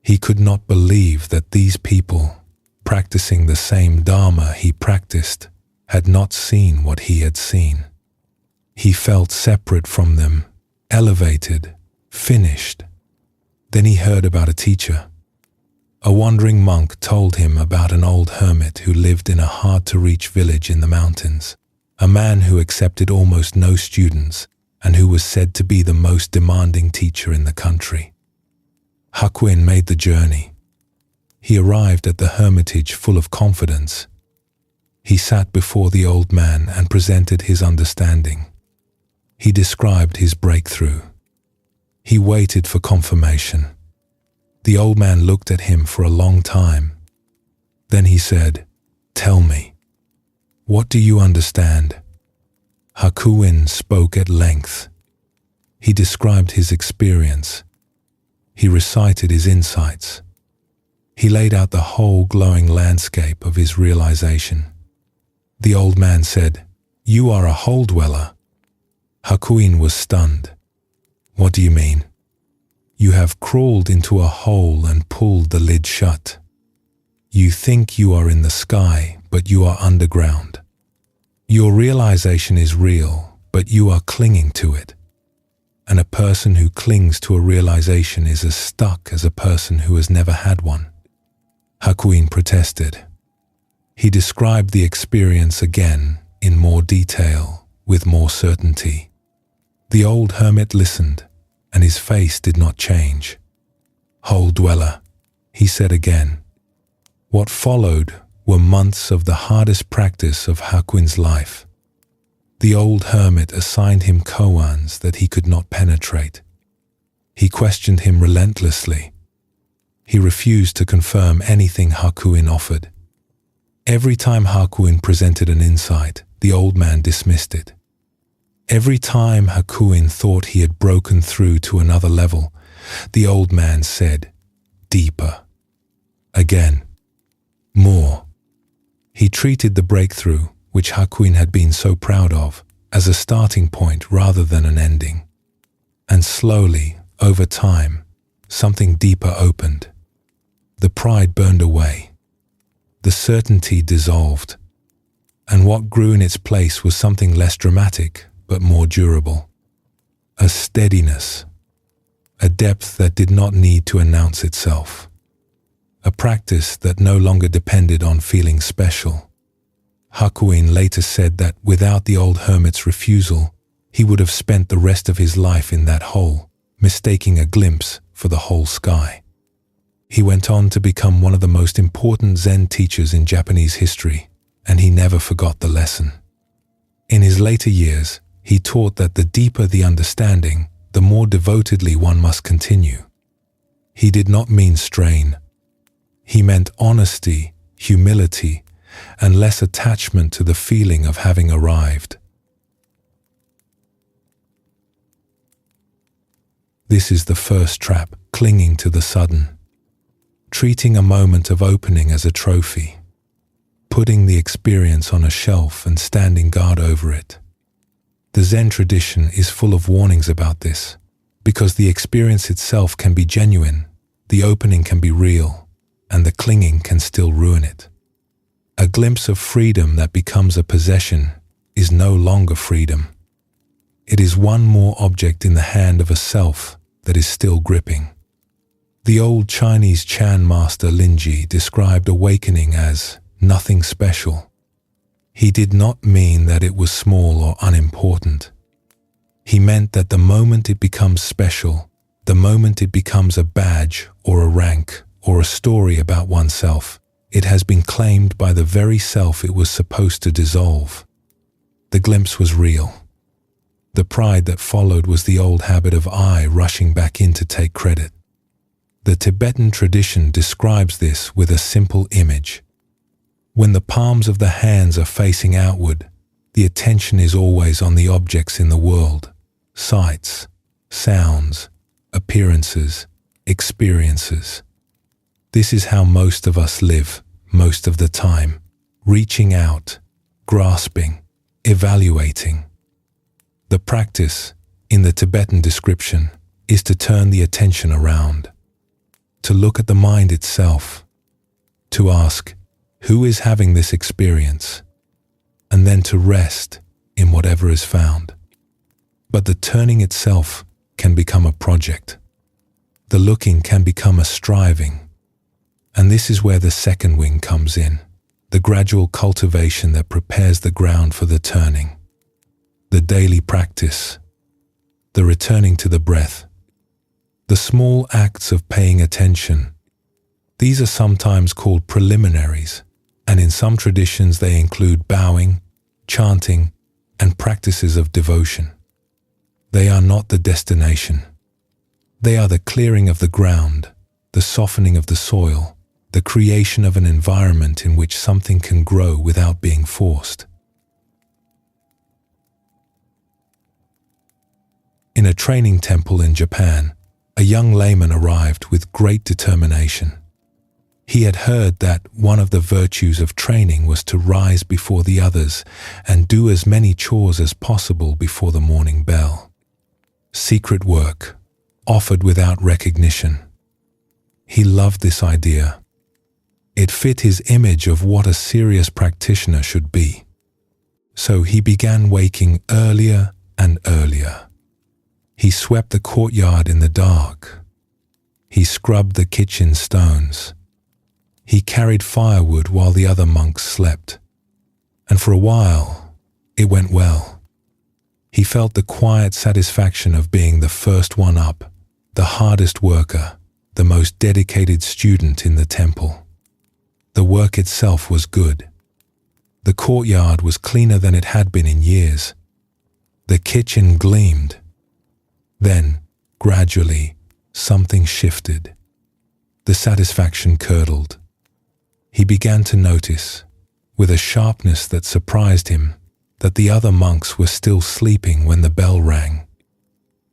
He could not believe that these people, practicing the same Dharma he practiced, had not seen what he had seen. He felt separate from them, elevated, finished. Then he heard about a teacher. A wandering monk told him about an old hermit who lived in a hard-to-reach village in the mountains, a man who accepted almost no students and who was said to be the most demanding teacher in the country. Hakuin made the journey. He arrived at the hermitage full of confidence. He sat before the old man and presented his understanding. He described his breakthrough. He waited for confirmation. The old man looked at him for a long time. Then he said, "Tell me, what do you understand?" Hakuin spoke at length. He described his experience. He recited his insights. He laid out the whole glowing landscape of his realization. The old man said, "You are a hole dweller." Hakuin was stunned. "What do you mean?" You have crawled into a hole and pulled the lid shut. You think you are in the sky, but you are underground. Your realization is real, but you are clinging to it. And a person who clings to a realization is as stuck as a person who has never had one. Hakuin protested. He described the experience again in more detail, with more certainty. The old hermit listened, and his face did not change. "Hole dweller," he said again. What followed were months of the hardest practice of Hakuin's life. The old hermit assigned him koans that he could not penetrate. He questioned him relentlessly. He refused to confirm anything Hakuin offered. Every time Hakuin presented an insight, the old man dismissed it. Every time Hakuin thought he had broken through to another level, the old man said, "Deeper." Again. More. He treated the breakthrough, which Hakuin had been so proud of, as a starting point rather than an ending. And slowly, over time, something deeper opened. The pride burned away. The certainty dissolved. And what grew in its place was something less dramatic, but more durable. A steadiness. A depth that did not need to announce itself. A practice that no longer depended on feeling special. Hakuin later said that without the old hermit's refusal, he would have spent the rest of his life in that hole, mistaking a glimpse for the whole sky. He went on to become one of the most important Zen teachers in Japanese history, and he never forgot the lesson. In his later years, he taught that the deeper the understanding, the more devotedly one must continue. He did not mean strain. He meant honesty, humility, and less attachment to the feeling of having arrived. This is the first trap, clinging to the sudden. Treating a moment of opening as a trophy. Putting the experience on a shelf and standing guard over it. The Zen tradition is full of warnings about this, because the experience itself can be genuine, the opening can be real, and the clinging can still ruin it. A glimpse of freedom that becomes a possession is no longer freedom. It is one more object in the hand of a self that is still gripping. The old Chinese Chan master Linji described awakening as nothing special. He did not mean that it was small or unimportant. He meant that the moment it becomes special, the moment it becomes a badge or a rank or a story about oneself, it has been claimed by the very self it was supposed to dissolve. The glimpse was real. The pride that followed was the old habit of I rushing back in to take credit. The Tibetan tradition describes this with a simple image. When the palms of the hands are facing outward, the attention is always on the objects in the world, sights, sounds, appearances, experiences. This is how most of us live, most of the time, reaching out, grasping, evaluating. The practice, in the Tibetan description, is to turn the attention around, to look at the mind itself, to ask, who is having this experience? And then to rest in whatever is found. But the turning itself can become a project. The looking can become a striving. And this is where the second wing comes in, the gradual cultivation that prepares the ground for the turning. The daily practice, the returning to the breath, the small acts of paying attention. These are sometimes called preliminaries, and in some traditions they include bowing, chanting, and practices of devotion. They are not the destination. They are the clearing of the ground, the softening of the soil, the creation of an environment in which something can grow without being forced. In a training temple in Japan, a young layman arrived with great determination. He had heard that one of the virtues of training was to rise before the others and do as many chores as possible before the morning bell. Secret work, offered without recognition. He loved this idea. It fit his image of what a serious practitioner should be. So he began waking earlier and earlier. He swept the courtyard in the dark. He scrubbed the kitchen stones. He carried firewood while the other monks slept. And for a while, it went well. He felt the quiet satisfaction of being the first one up, the hardest worker, the most dedicated student in the temple. The work itself was good. The courtyard was cleaner than it had been in years. The kitchen gleamed. Then, gradually, something shifted. The satisfaction curdled. He began to notice, with a sharpness that surprised him, that the other monks were still sleeping when the bell rang.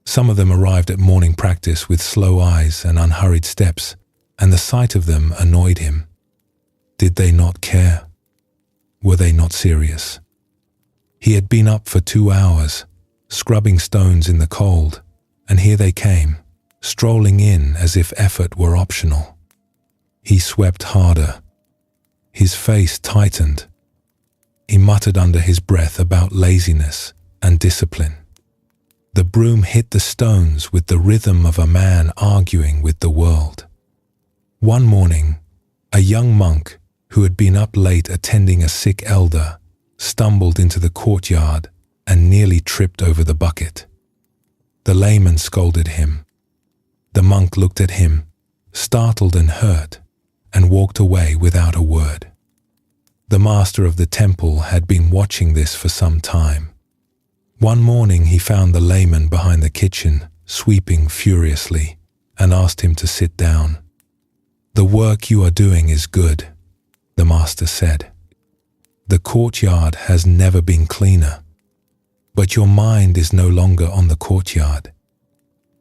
Some of them arrived at morning practice with slow eyes and unhurried steps, and the sight of them annoyed him. Did they not care? Were they not serious? He had been up for 2 hours, scrubbing stones in the cold, and here they came, strolling in as if effort were optional. He swept harder. His face tightened. He muttered under his breath about laziness and discipline. The broom hit the stones with the rhythm of a man arguing with the world. One morning, a young monk who had been up late attending a sick elder stumbled into the courtyard and nearly tripped over the bucket. The layman scolded him. The monk looked at him, startled and hurt, and walked away without a word. The master of the temple had been watching this for some time. One morning he found the layman behind the kitchen, sweeping furiously, and asked him to sit down. "The work you are doing is good," the master said. "The courtyard has never been cleaner. But your mind is no longer on the courtyard.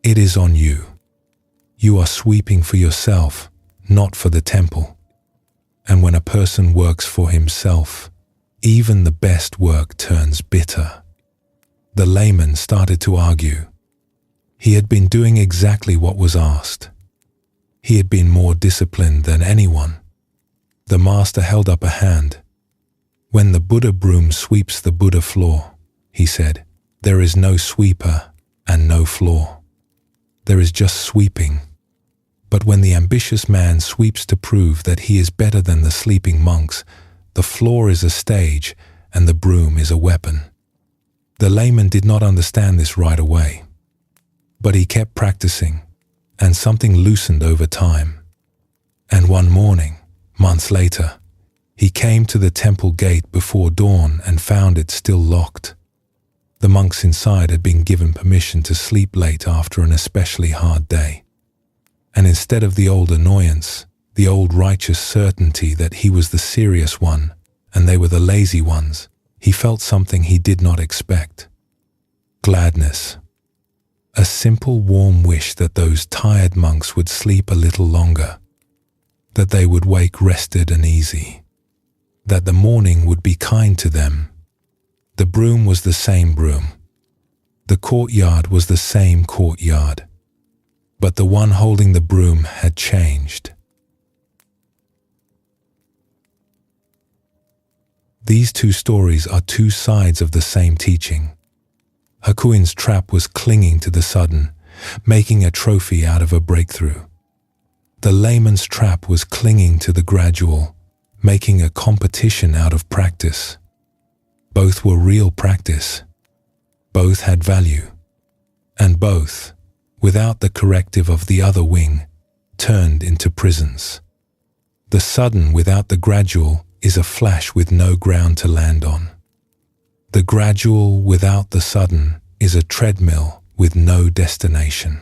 It is on you. You are sweeping for yourself, not for the temple. And when a person works for himself, even the best work turns bitter." The layman started to argue. He had been doing exactly what was asked. He had been more disciplined than anyone. The master held up a hand. "When the Buddha broom sweeps the Buddha floor," he said, "there is no sweeper and no floor. There is just sweeping. But when the ambitious man sweeps to prove that he is better than the sleeping monks, the floor is a stage and the broom is a weapon." The layman did not understand this right away. But he kept practicing, and something loosened over time. And one morning, months later, he came to the temple gate before dawn and found it still locked. The monks inside had been given permission to sleep late after an especially hard day. And instead of the old annoyance, the old righteous certainty that he was the serious one and they were the lazy ones, he felt something he did not expect. Gladness. A simple warm wish that those tired monks would sleep a little longer, that they would wake rested and easy, that the morning would be kind to them. The broom was the same broom. The courtyard was the same courtyard. But the one holding the broom had changed. These two stories are two sides of the same teaching. Hakuin's trap was clinging to the sudden, making a trophy out of a breakthrough. The layman's trap was clinging to the gradual, making a competition out of practice. Both were real practice. Both had value. And both, without the corrective of the other wing, turned into prisons. The sudden without the gradual is a flash with no ground to land on. The gradual without the sudden is a treadmill with no destination.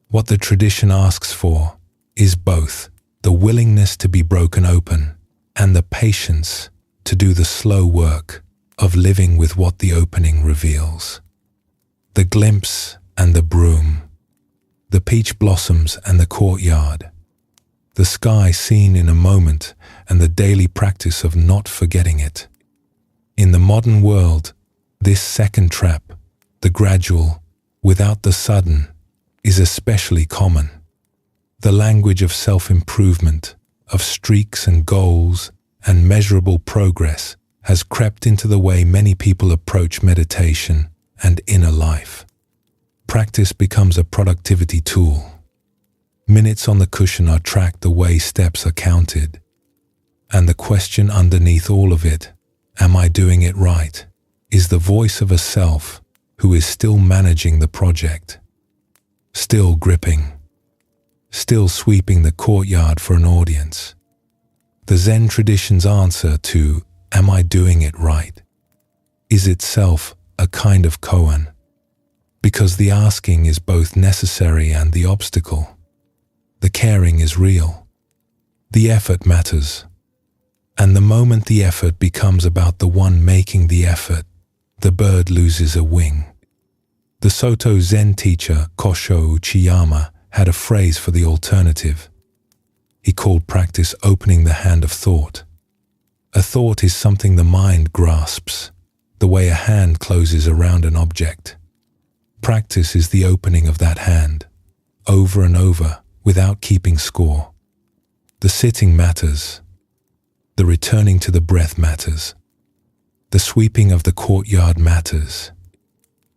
What the tradition asks for is both the willingness to be broken open and the patience to do the slow work of living with what the opening reveals. The glimpse and the broom, the peach blossoms and the courtyard, the sky seen in a moment and the daily practice of not forgetting it. In the modern world, this second trap, the gradual, without the sudden, is especially common. The language of self-improvement, of streaks and goals and measurable progress has crept into the way many people approach meditation and inner life. Practice becomes a productivity tool. Minutes on the cushion are tracked the way steps are counted. And the question underneath all of it, am I doing it right, is the voice of a self who is still managing the project, still gripping, still sweeping the courtyard for an audience. The Zen tradition's answer to, am I doing it right, is itself a kind of koan, because the asking is both necessary and the obstacle. The caring is real. The effort matters. And the moment the effort becomes about the one making the effort, the bird loses a wing. The Soto Zen teacher Kosho Uchiyama had a phrase for the alternative. He called practice opening the hand of thought. A thought is something the mind grasps, the way a hand closes around an object. Practice is the opening of that hand, over and over, without keeping score. The sitting matters. The returning to the breath matters. The sweeping of the courtyard matters.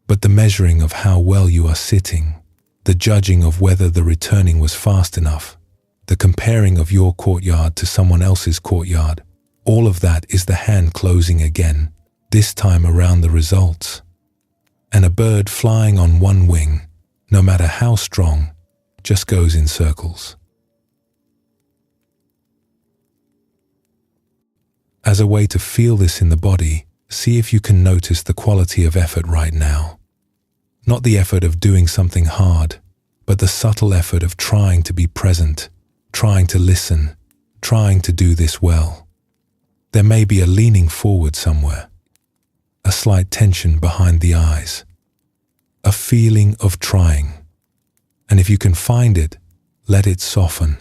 But the measuring of how well you are sitting, the judging of whether the returning was fast enough, the comparing of your courtyard to someone else's courtyard, all of that is the hand closing again, this time around the results. And a bird flying on one wing, no matter how strong, just goes in circles. As a way to feel this in the body, see if you can notice the quality of effort right now. Not the effort of doing something hard, but the subtle effort of trying to be present, trying to listen, trying to do this well. There may be a leaning forward somewhere, a slight tension behind the eyes, a feeling of trying. And if you can find it, let it soften,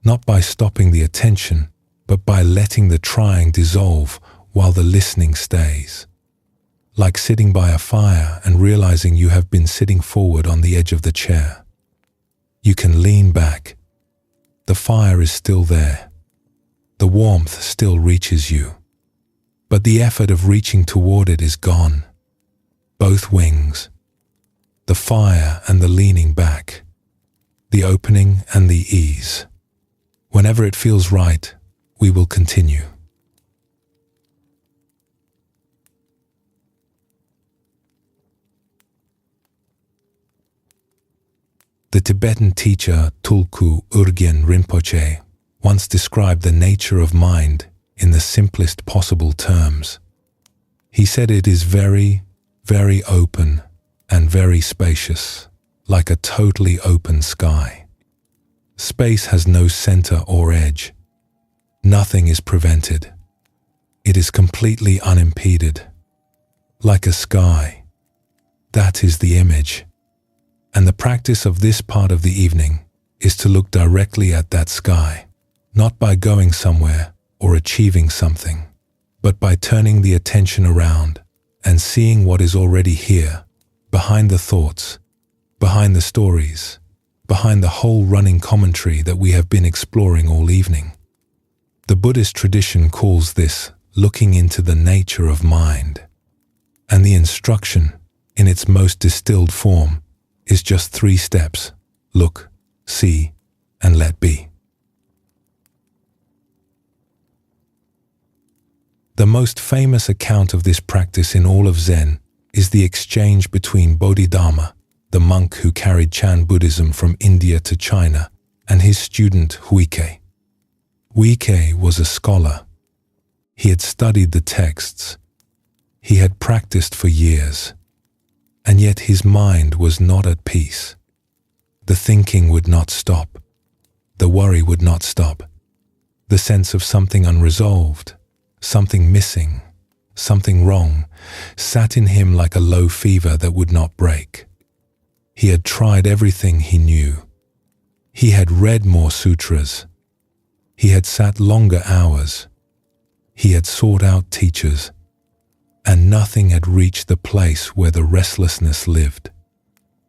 not by stopping the attention, but by letting the trying dissolve while the listening stays. Like sitting by a fire and realizing you have been sitting forward on the edge of the chair. You can lean back. The fire is still there. The warmth still reaches you. But the effort of reaching toward it is gone. Both wings. The fire and the leaning back. The opening and the ease. Whenever it feels right, we will continue. The Tibetan teacher Tulku Urgyen Rinpoche once described the nature of mind in the simplest possible terms. He said it is very, very open and very spacious, like a totally open sky. Space has no center or edge. Nothing is prevented. It is completely unimpeded. Like a sky. That is the image. And the practice of this part of the evening is to look directly at that sky, not by going somewhere or achieving something, but by turning the attention around and seeing what is already here, behind the thoughts, behind the stories, behind the whole running commentary that we have been exploring all evening. The Buddhist tradition calls this looking into the nature of mind, and the instruction, in its most distilled form, is just 3 steps: look, see, and let be. The most famous account of this practice in all of Zen is the exchange between Bodhidharma, the monk who carried Chan Buddhism from India to China, and his student Huike. Huike was a scholar. He had studied the texts. He had practiced for years. And yet his mind was not at peace. The thinking would not stop. The worry would not stop. The sense of something unresolved, something missing, something wrong, sat in him like a low fever that would not break. He had tried everything he knew. He had read more sutras. He had sat longer hours. He had sought out teachers. And nothing had reached the place where the restlessness lived.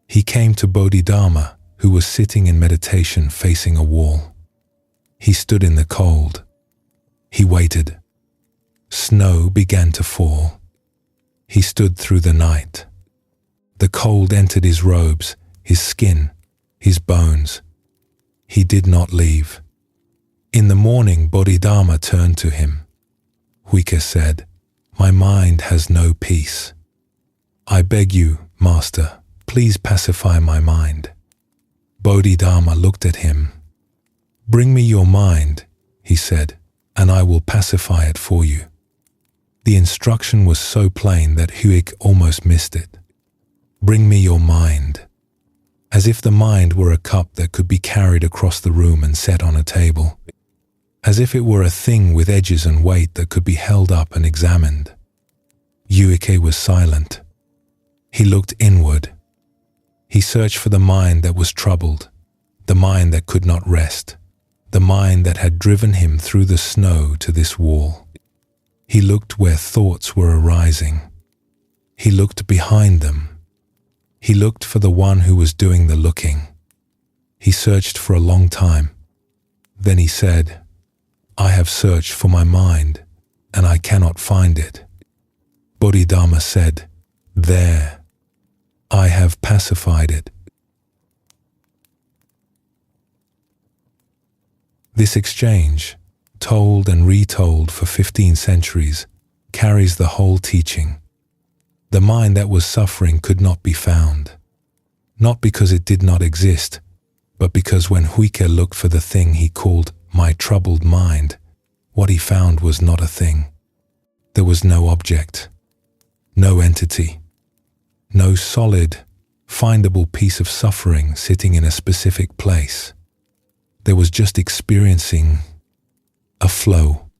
He came to Bodhidharma, who was sitting in meditation facing a wall. He stood in the cold. He waited. Snow began to fall. He stood through the night. The cold entered his robes, his skin, his bones. He did not leave. In the morning, Bodhidharma turned to him. Huike said, "My mind has no peace. I beg you, Master, please pacify my mind." Bodhidharma looked at him. "Bring me your mind," he said, "and I will pacify it for you." The instruction was so plain that Huike almost missed it. Bring me your mind. As if the mind were a cup that could be carried across the room and set on a table. As if it were a thing with edges and weight that could be held up and examined. Huike was silent. He looked inward. He searched for the mind that was troubled, the mind that could not rest, the mind that had driven him through the snow to this wall. He looked where thoughts were arising. He looked behind them. He looked for the one who was doing the looking. He searched for a long time. Then he said, "I have searched for my mind, and I cannot find it." Bodhidharma said, "There, I have pacified it." This exchange, told and retold for 15 centuries, carries the whole teaching. The mind that was suffering could not be found, not because it did not exist, but because when Huike looked for the thing he called my troubled mind, what he found was not a thing. There was no object, no entity, no solid, findable piece of suffering sitting in a specific place. There was just experiencing a flow,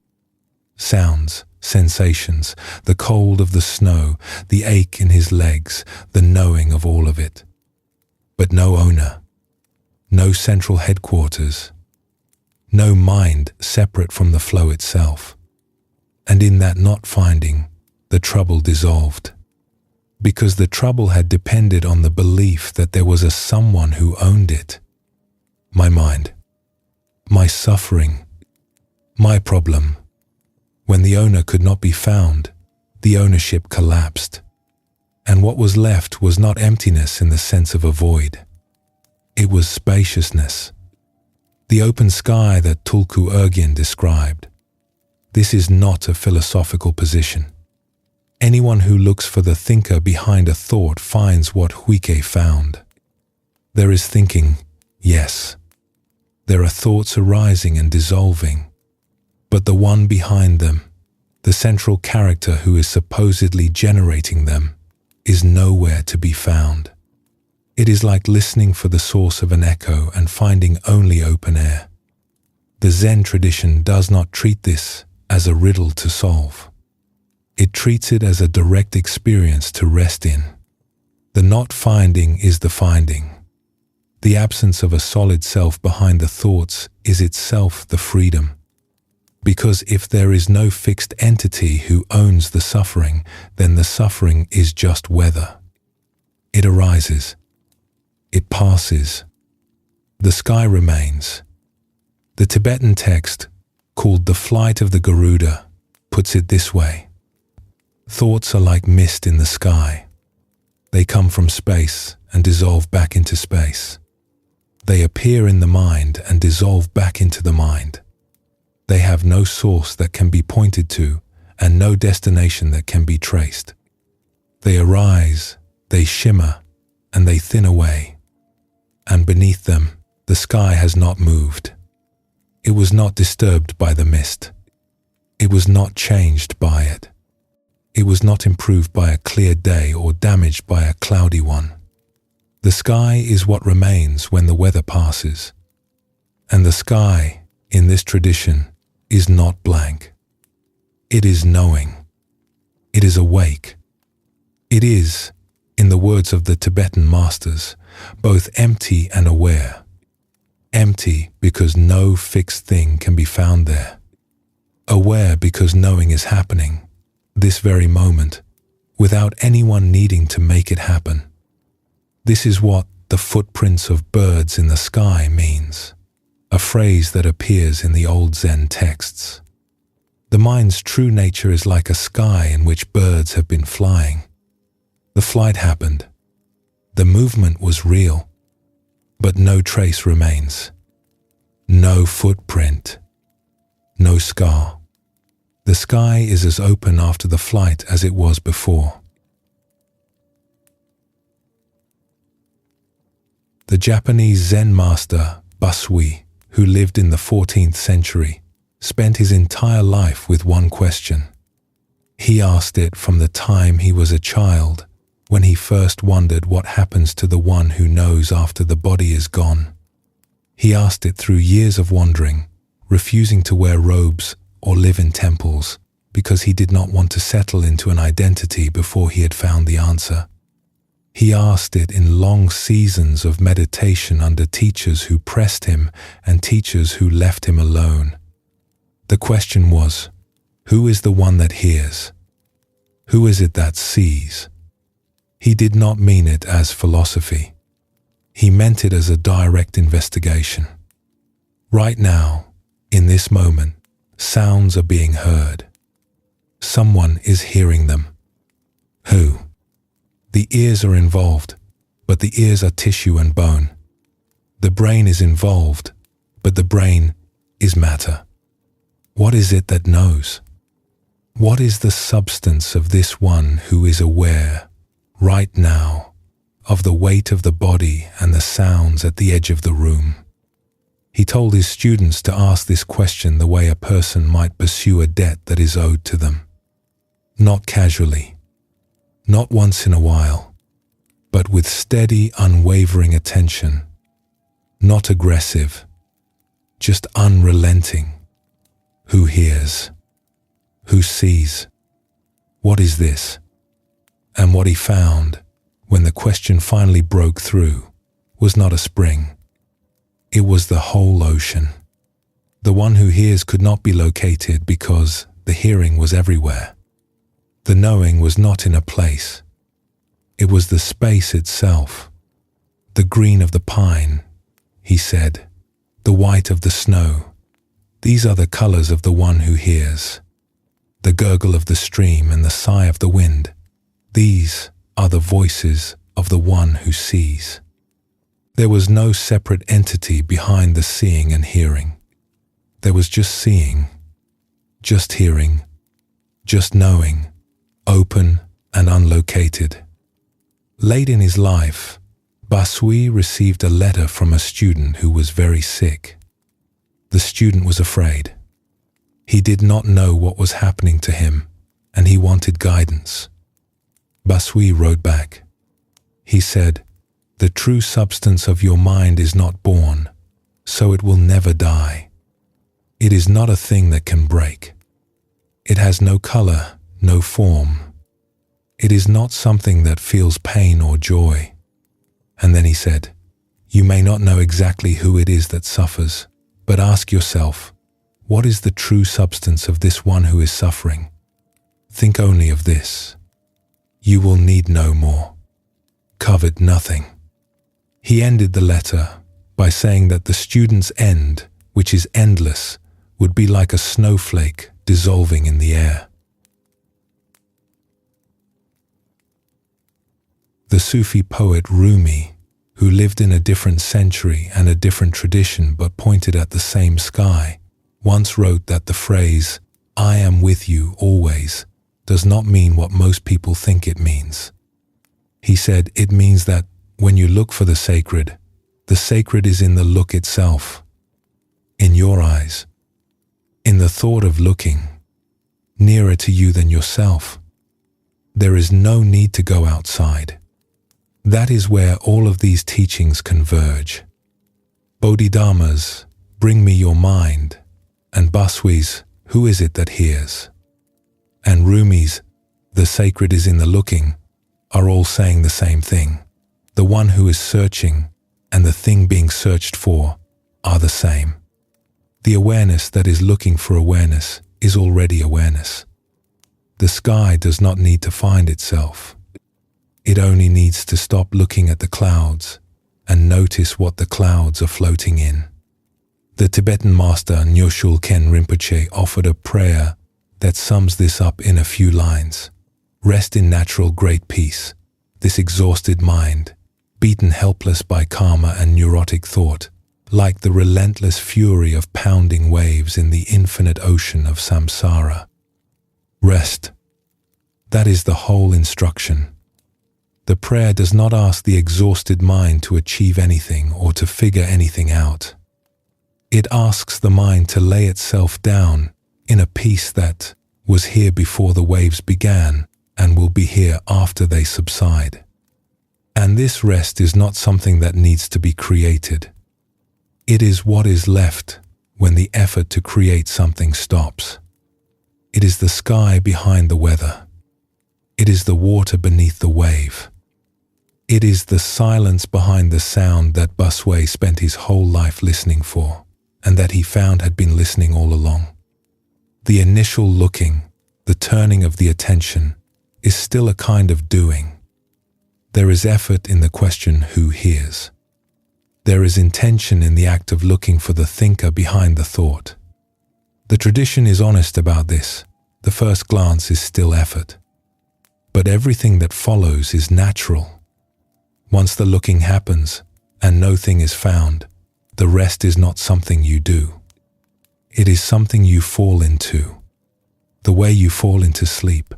sounds, sensations, the cold of the snow, the ache in his legs, the knowing of all of it. But no owner, no central headquarters, no mind separate from the flow itself. And in that not finding, the trouble dissolved. Because the trouble had depended on the belief that there was a someone who owned it. My mind, my suffering, my problem. When the owner could not be found, the ownership collapsed. And what was left was not emptiness in the sense of a void. It was spaciousness. The open sky that Tulku Urgyen described. This is not a philosophical position. Anyone who looks for the thinker behind a thought finds what Huike found. There is thinking, yes. There are thoughts arising and dissolving. But the one behind them, the central character who is supposedly generating them, is nowhere to be found. It is like listening for the source of an echo and finding only open air. The Zen tradition does not treat this as a riddle to solve. It treats it as a direct experience to rest in. The not finding is the finding. The absence of a solid self behind the thoughts is itself the freedom. Because if there is no fixed entity who owns the suffering, then the suffering is just weather. It arises. It passes. The sky remains. The Tibetan text, called The Flight of the Garuda, puts it this way. Thoughts are like mist in the sky. They come from space and dissolve back into space. They appear in the mind and dissolve back into the mind. They have no source that can be pointed to and no destination that can be traced. They arise, they shimmer, and they thin away. And beneath them, the sky has not moved. It was not disturbed by the mist. It was not changed by it. It was not improved by a clear day or damaged by a cloudy one. The sky is what remains when the weather passes. And the sky, in this tradition, is not blank. It is knowing. It is awake. It is, in the words of the Tibetan masters, both empty and aware. Empty because no fixed thing can be found there. Aware because knowing is happening, this very moment, without anyone needing to make it happen. This is what the footprints of birds in the sky means, a phrase that appears in the old Zen texts. The mind's true nature is like a sky in which birds have been flying. The flight happened. The movement was real, but no trace remains. No footprint. No scar. The sky is as open after the flight as it was before. The Japanese Zen master Busui, who lived in the 14th century, spent his entire life with one question. He asked it from the time he was a child, when he first wondered what happens to the one who knows after the body is gone. He asked it through years of wandering, refusing to wear robes or live in temples, because he did not want to settle into an identity before he had found the answer. He asked it in long seasons of meditation under teachers who pressed him and teachers who left him alone. The question was, who is the one that hears? Who is it that sees? He did not mean it as philosophy. He meant it as a direct investigation. Right now, in this moment, sounds are being heard. Someone is hearing them. Who? The ears are involved, but the ears are tissue and bone. The brain is involved, but the brain is matter. What is it that knows? What is the substance of this one who is aware, right now, of the weight of the body and the sounds at the edge of the room? He told his students to ask this question the way a person might pursue a debt that is owed to them. Not casually, not once in a while, but with steady, unwavering attention. Not aggressive, just unrelenting. Who hears? Who sees? What is this? And what he found, when the question finally broke through, was not a spring. It was the whole ocean. The one who hears could not be located because the hearing was everywhere. The knowing was not in a place. It was the space itself. The green of the pine, he said, the white of the snow. These are the colors of the one who hears. The gurgle of the stream and the sigh of the wind. These are the voices of the one who sees. There was no separate entity behind the seeing and hearing. There was just seeing, just hearing, just knowing, open and unlocated. Late in his life, Busui received a letter from a student who was very sick. The student was afraid. He did not know what was happening to him, and he wanted guidance. Busui wrote back. He said, "The true substance of your mind is not born, so it will never die. It is not a thing that can break. It has no color, no form. It is not something that feels pain or joy." And then he said, "You may not know exactly who it is that suffers, but ask yourself, what is the true substance of this one who is suffering? Think only of this. You will need no more. Covet nothing." He ended the letter by saying that the student's end, which is endless, would be like a snowflake dissolving in the air. The Sufi poet Rumi, who lived in a different century and a different tradition but pointed at the same sky, once wrote that the phrase, "I am with you always," does not mean what most people think it means. He said it means that when you look for the sacred is in the look itself, in your eyes, in the thought of looking, nearer to you than yourself. There is no need to go outside. That is where all of these teachings converge. Bodhidharma's, "Bring me your mind," and Busui's, "Who is it that hears?" and Rumi's, "The sacred is in the looking," are all saying the same thing. The one who is searching and the thing being searched for are the same. The awareness that is looking for awareness is already awareness. The sky does not need to find itself. It only needs to stop looking at the clouds and notice what the clouds are floating in. The Tibetan master Nyoshul Ken Rinpoche offered a prayer that sums this up in a few lines. Rest in natural great peace, this exhausted mind, beaten helpless by karma and neurotic thought, like the relentless fury of pounding waves in the infinite ocean of samsara. Rest. That is the whole instruction. The prayer does not ask the exhausted mind to achieve anything or to figure anything out. It asks the mind to lay itself down in a peace that was here before the waves began and will be here after they subside. And this rest is not something that needs to be created. It is what is left when the effort to create something stops. It is the sky behind the weather. It is the water beneath the wave. It is the silence behind the sound that Busway spent his whole life listening for, and that he found had been listening all along. The initial looking, the turning of the attention, is still a kind of doing. There is effort in the question who hears. There is intention in the act of looking for the thinker behind the thought. The tradition is honest about this. The first glance is still effort. But everything that follows is natural. Once the looking happens and no thing is found, the rest is not something you do. It is something you fall into. The way you fall into sleep.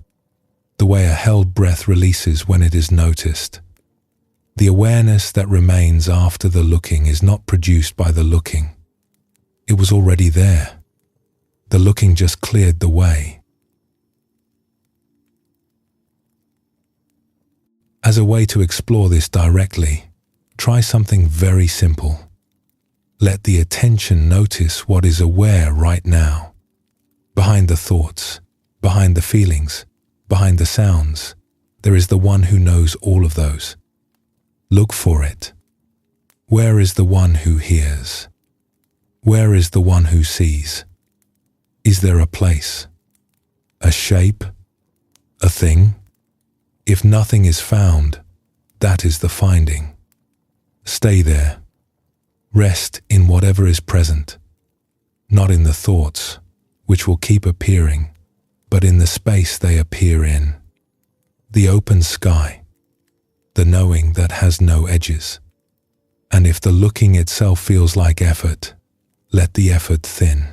The way a held breath releases when it is noticed. The awareness that remains after the looking is not produced by the looking. It was already there. The looking just cleared the way. As a way to explore this directly, try something very simple. Let the attention notice what is aware right now. Behind the thoughts, behind the feelings, behind the sounds, there is the one who knows all of those. Look for it. Where is the one who hears? Where is the one who sees? Is there a place? A shape? A thing? If nothing is found, that is the finding. Stay there. Rest in whatever is present, not in the thoughts, which will keep appearing, but in the space they appear in. The open sky, the knowing that has no edges. And if the looking itself feels like effort, let the effort thin.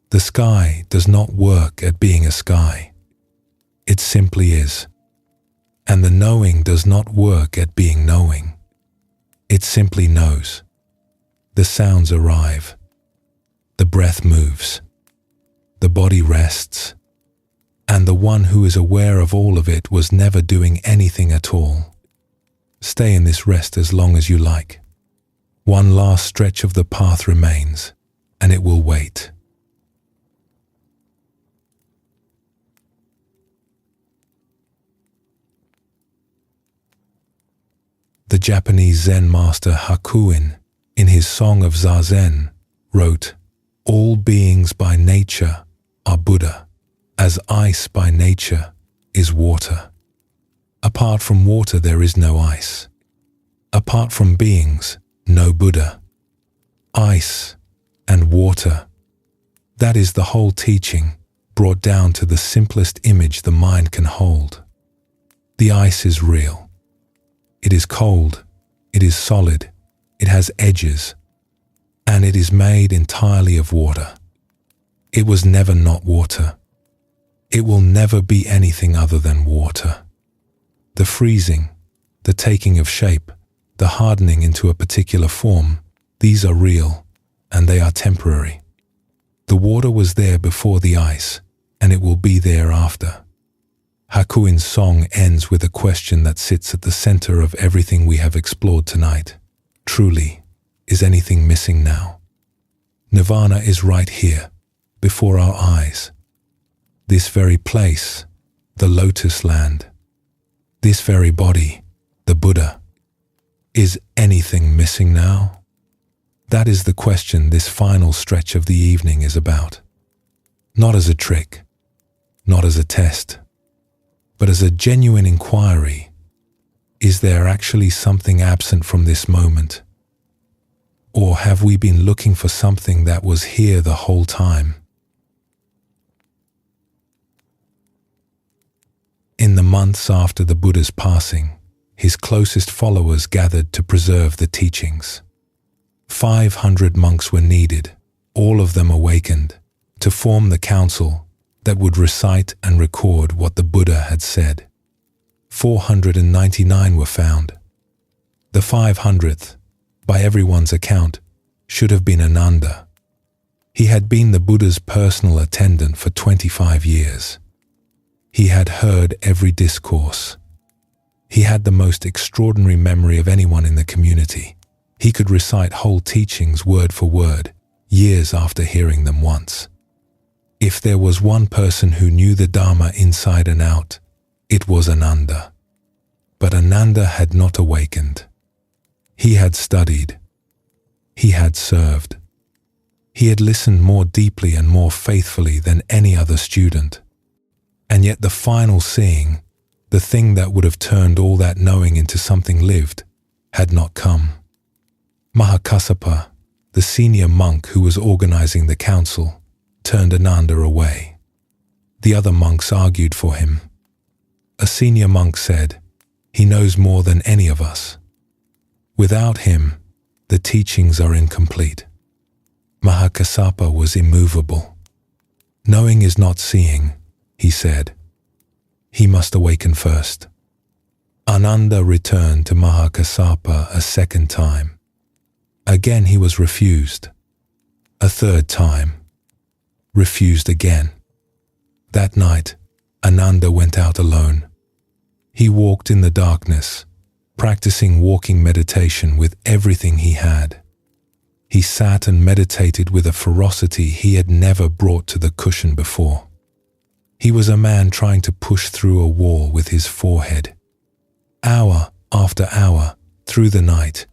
The sky does not work at being a sky. It simply is. And the knowing does not work at being knowing. It simply knows. The sounds arrive. The breath moves. The body rests. And the one who is aware of all of it was never doing anything at all. Stay in this rest as long as you like. One last stretch of the path remains, and it will wait. The Japanese Zen master Hakuin, in his Song of Zazen, wrote, "All beings by nature are Buddha, as ice by nature is water. Apart from water there is no ice. Apart from beings, no Buddha. Ice and water. That is the whole teaching, brought down to the simplest image the mind can hold. The ice is real. It is cold, it is solid, it has edges, and it is made entirely of water. It was never not water. It will never be anything other than water. The freezing, the taking of shape, the hardening into a particular form, these are real, and they are temporary. The water was there before the ice, and it will be there after." Hakuin's song ends with a question that sits at the center of everything we have explored tonight. Truly, is anything missing now? Nirvana is right here, before our eyes. This very place, the lotus land. This very body, the Buddha. Is anything missing now? That is the question this final stretch of the evening is about. Not as a trick, not as a test, but as a genuine inquiry Is there actually something absent from this moment? Or have we been looking for something that was here the whole time? In the months after the Buddha's passing, his closest followers gathered to preserve the teachings. 500 monks were needed, all of them awakened, to form the council that would recite and record what the Buddha had said. 499 were found. The 500th, by everyone's account, should have been Ananda. He had been the Buddha's personal attendant for 25 years. He had heard every discourse. He had the most extraordinary memory of anyone in the community. He could recite whole teachings word for word, years after hearing them once. If there was one person who knew the Dharma inside and out, it was Ananda. But Ananda had not awakened. He had studied. He had served. He had listened more deeply and more faithfully than any other student. And yet the final seeing, the thing that would have turned all that knowing into something lived, had not come. Mahakassapa, the senior monk who was organizing the council, turned Ananda away. The other monks argued for him. A senior monk said, "He knows more than any of us. Without him, the teachings are incomplete." Mahakassapa was immovable. "Knowing is not seeing," he said. "He must awaken first." Ananda returned to Mahakassapa a second time. Again he was refused. A third time. Refused again. That night, Ananda went out alone. He walked in the darkness, practicing walking meditation with everything he had. He sat and meditated with a ferocity he had never brought to the cushion before. He was a man trying to push through a wall with his forehead. Hour after hour, through the night,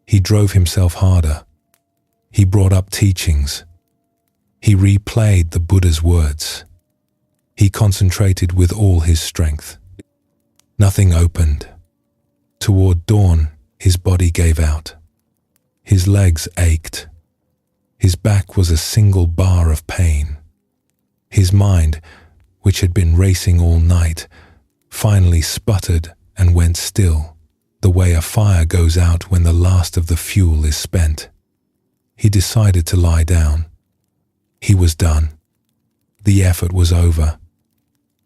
he drove himself harder. He brought up teachings. He replayed the Buddha's words. He concentrated with all his strength. Nothing opened. Toward dawn, his body gave out. His legs ached. His back was a single bar of pain. His mind, which had been racing all night, finally sputtered and went still, the way a fire goes out when the last of the fuel is spent. He decided to lie down. He was done. The effort was over.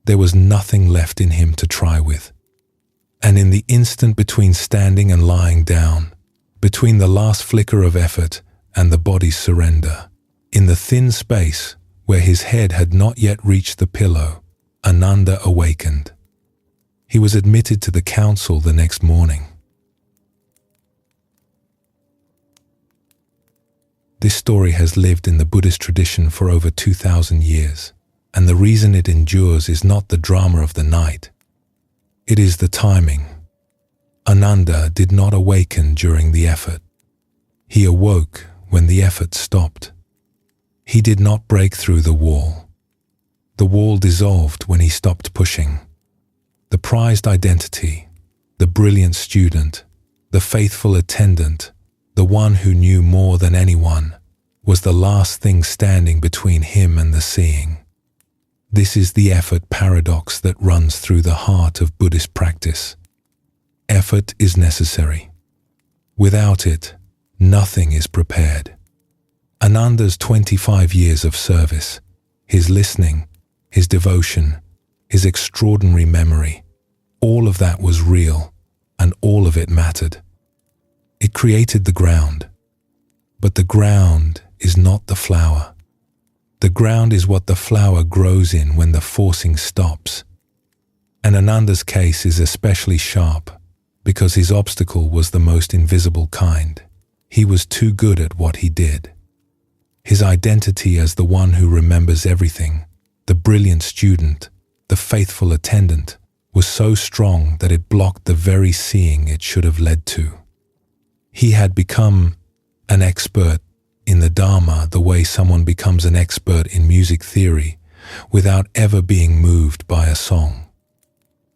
There was nothing left in him to try with. And in the instant between standing and lying down, between the last flicker of effort and the body's surrender, in the thin space where his head had not yet reached the pillow, Ananda awakened. He was admitted to the council the next morning. This story has lived in the Buddhist tradition for over 2,000 years, and the reason it endures is not the drama of the night. It is the timing. Ananda did not awaken during the effort. He awoke when the effort stopped. He did not break through the wall. The wall dissolved when he stopped pushing. The prized identity, the brilliant student, the faithful attendant, the one who knew more than anyone, was the last thing standing between him and the seeing. This is the effort paradox that runs through the heart of Buddhist practice. Effort is necessary. Without it, nothing is prepared. Ananda's 25 years of service, his listening, his devotion, his extraordinary memory, all of that was real, and all of it mattered. It created the ground. But the ground is not the flower. The ground is what the flower grows in when the forcing stops. And Ananda's case is especially sharp because his obstacle was the most invisible kind. He was too good at what he did. His identity as the one who remembers everything, the brilliant student, the faithful attendant, was so strong that it blocked the very seeing it should have led to. He had become an expert in the Dharma the way someone becomes an expert in music theory without ever being moved by a song.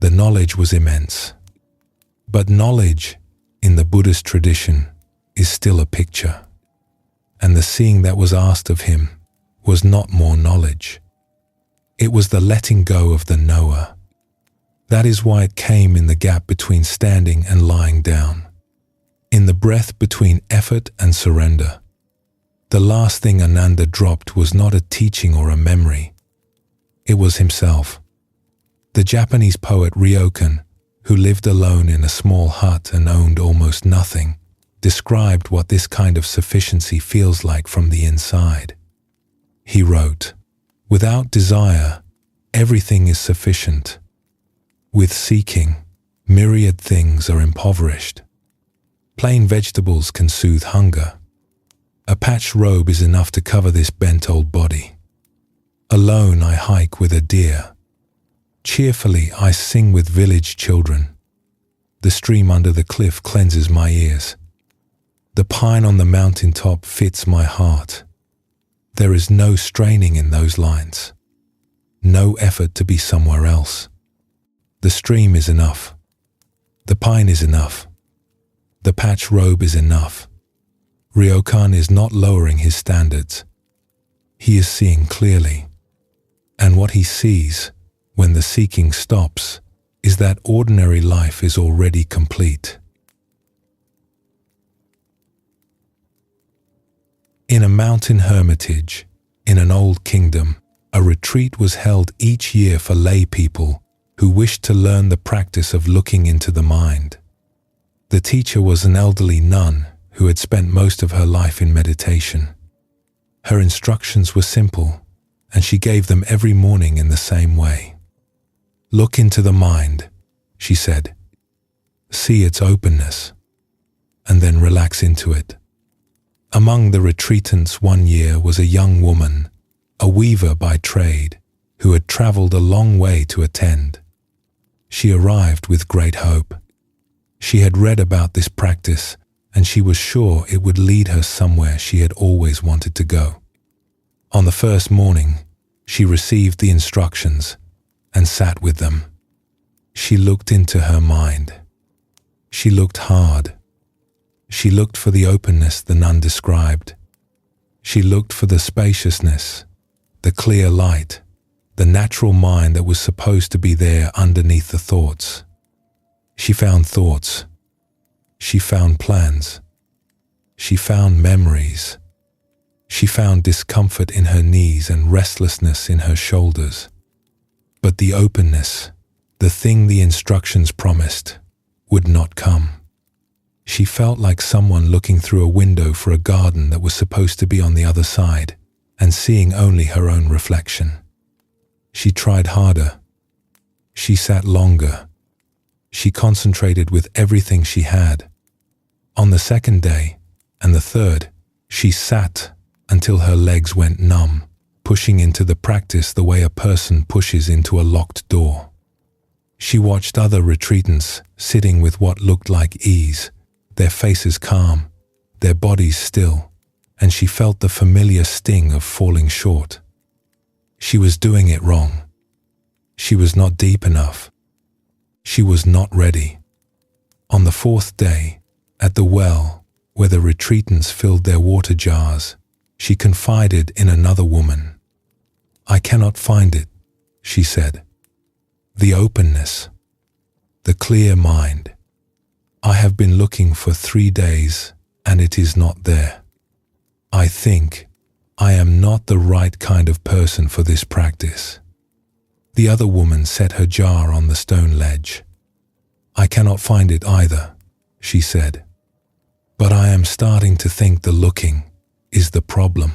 The knowledge was immense, But knowledge, in the Buddhist tradition, is still a picture. And the seeing that was asked of him was not more knowledge. It was the letting go of the knower. That is why it came in the gap between standing and lying down, in the breath between effort and surrender. The last thing Ananda dropped was not a teaching or a memory. It was himself. The Japanese poet Ryokan, who lived alone in a small hut and owned almost nothing, described what this kind of sufficiency feels like from the inside. He wrote, "Without desire, everything is sufficient. With seeking, myriad things are impoverished. Plain vegetables can soothe hunger. A patched robe is enough to cover this bent old body. Alone I hike with a deer. Cheerfully I sing with village children. The stream under the cliff cleanses my ears. The pine on the mountain top fits my heart. There is no straining in those lines. No effort to be somewhere else. The stream is enough. The pine is enough. The patched robe is enough." Ryokan is not lowering his standards. He is seeing clearly. And what he sees, when the seeking stops, is that ordinary life is already complete. In a mountain hermitage, in an old kingdom, a retreat was held each year for lay people who wished to learn the practice of looking into the mind. The teacher was an elderly nun who had spent most of her life in meditation. Her instructions were simple, and she gave them every morning in the same way. "Look into the mind," she said. "See its openness, and then relax into it." Among the retreatants one year was a young woman, a weaver by trade, who had traveled a long way to attend. She arrived with great hope. She had read about this practice, and she was sure it would lead her somewhere she had always wanted to go. On the first morning, she received the instructions and sat with them. She looked into her mind. She looked hard. She looked for the openness the nun described. She looked for the spaciousness, the clear light, the natural mind that was supposed to be there underneath the thoughts. She found thoughts. She found plans. She found memories. She found discomfort in her knees and restlessness in her shoulders. But the openness, the thing the instructions promised, would not come. She felt like someone looking through a window for a garden that was supposed to be on the other side and seeing only her own reflection. She tried harder. She sat longer. She concentrated with everything she had. On the second day and the third, she sat until her legs went numb, pushing into the practice the way a person pushes into a locked door. She watched other retreatants sitting with what looked like ease, their faces calm, their bodies still, and she felt the familiar sting of falling short. She was doing it wrong. She was not deep enough. She was not ready. On the fourth day, at the well, where the retreatants filled their water jars, she confided in another woman. "I cannot find it," she said. "The openness, the clear mind. I have been looking for 3 days and it is not there. I think I am not the right kind of person for this practice." The other woman set her jar on the stone ledge. "I cannot find it either," she said. "But I am starting to think the looking is the problem."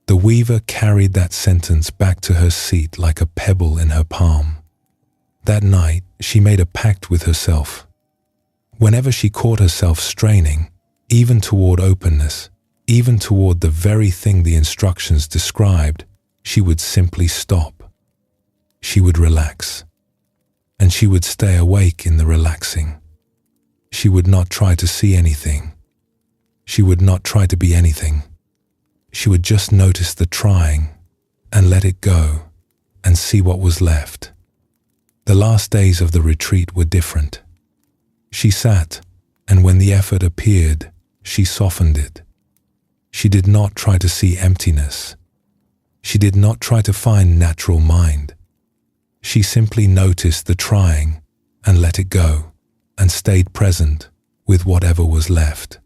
The weaver carried that sentence back to her seat like a pebble in her palm. That night, she made a pact with herself. Whenever she caught herself straining, even toward openness, even toward the very thing the instructions described, she would simply stop. She would relax, and she would stay awake in the relaxing. She would not try to see anything. She would not try to be anything. She would just notice the trying and let it go and see what was left. The last days of the retreat were different. She sat, and when the effort appeared, she softened it. She did not try to see emptiness. She did not try to find natural mind. She simply noticed the trying and let it go, and stayed present with whatever was left.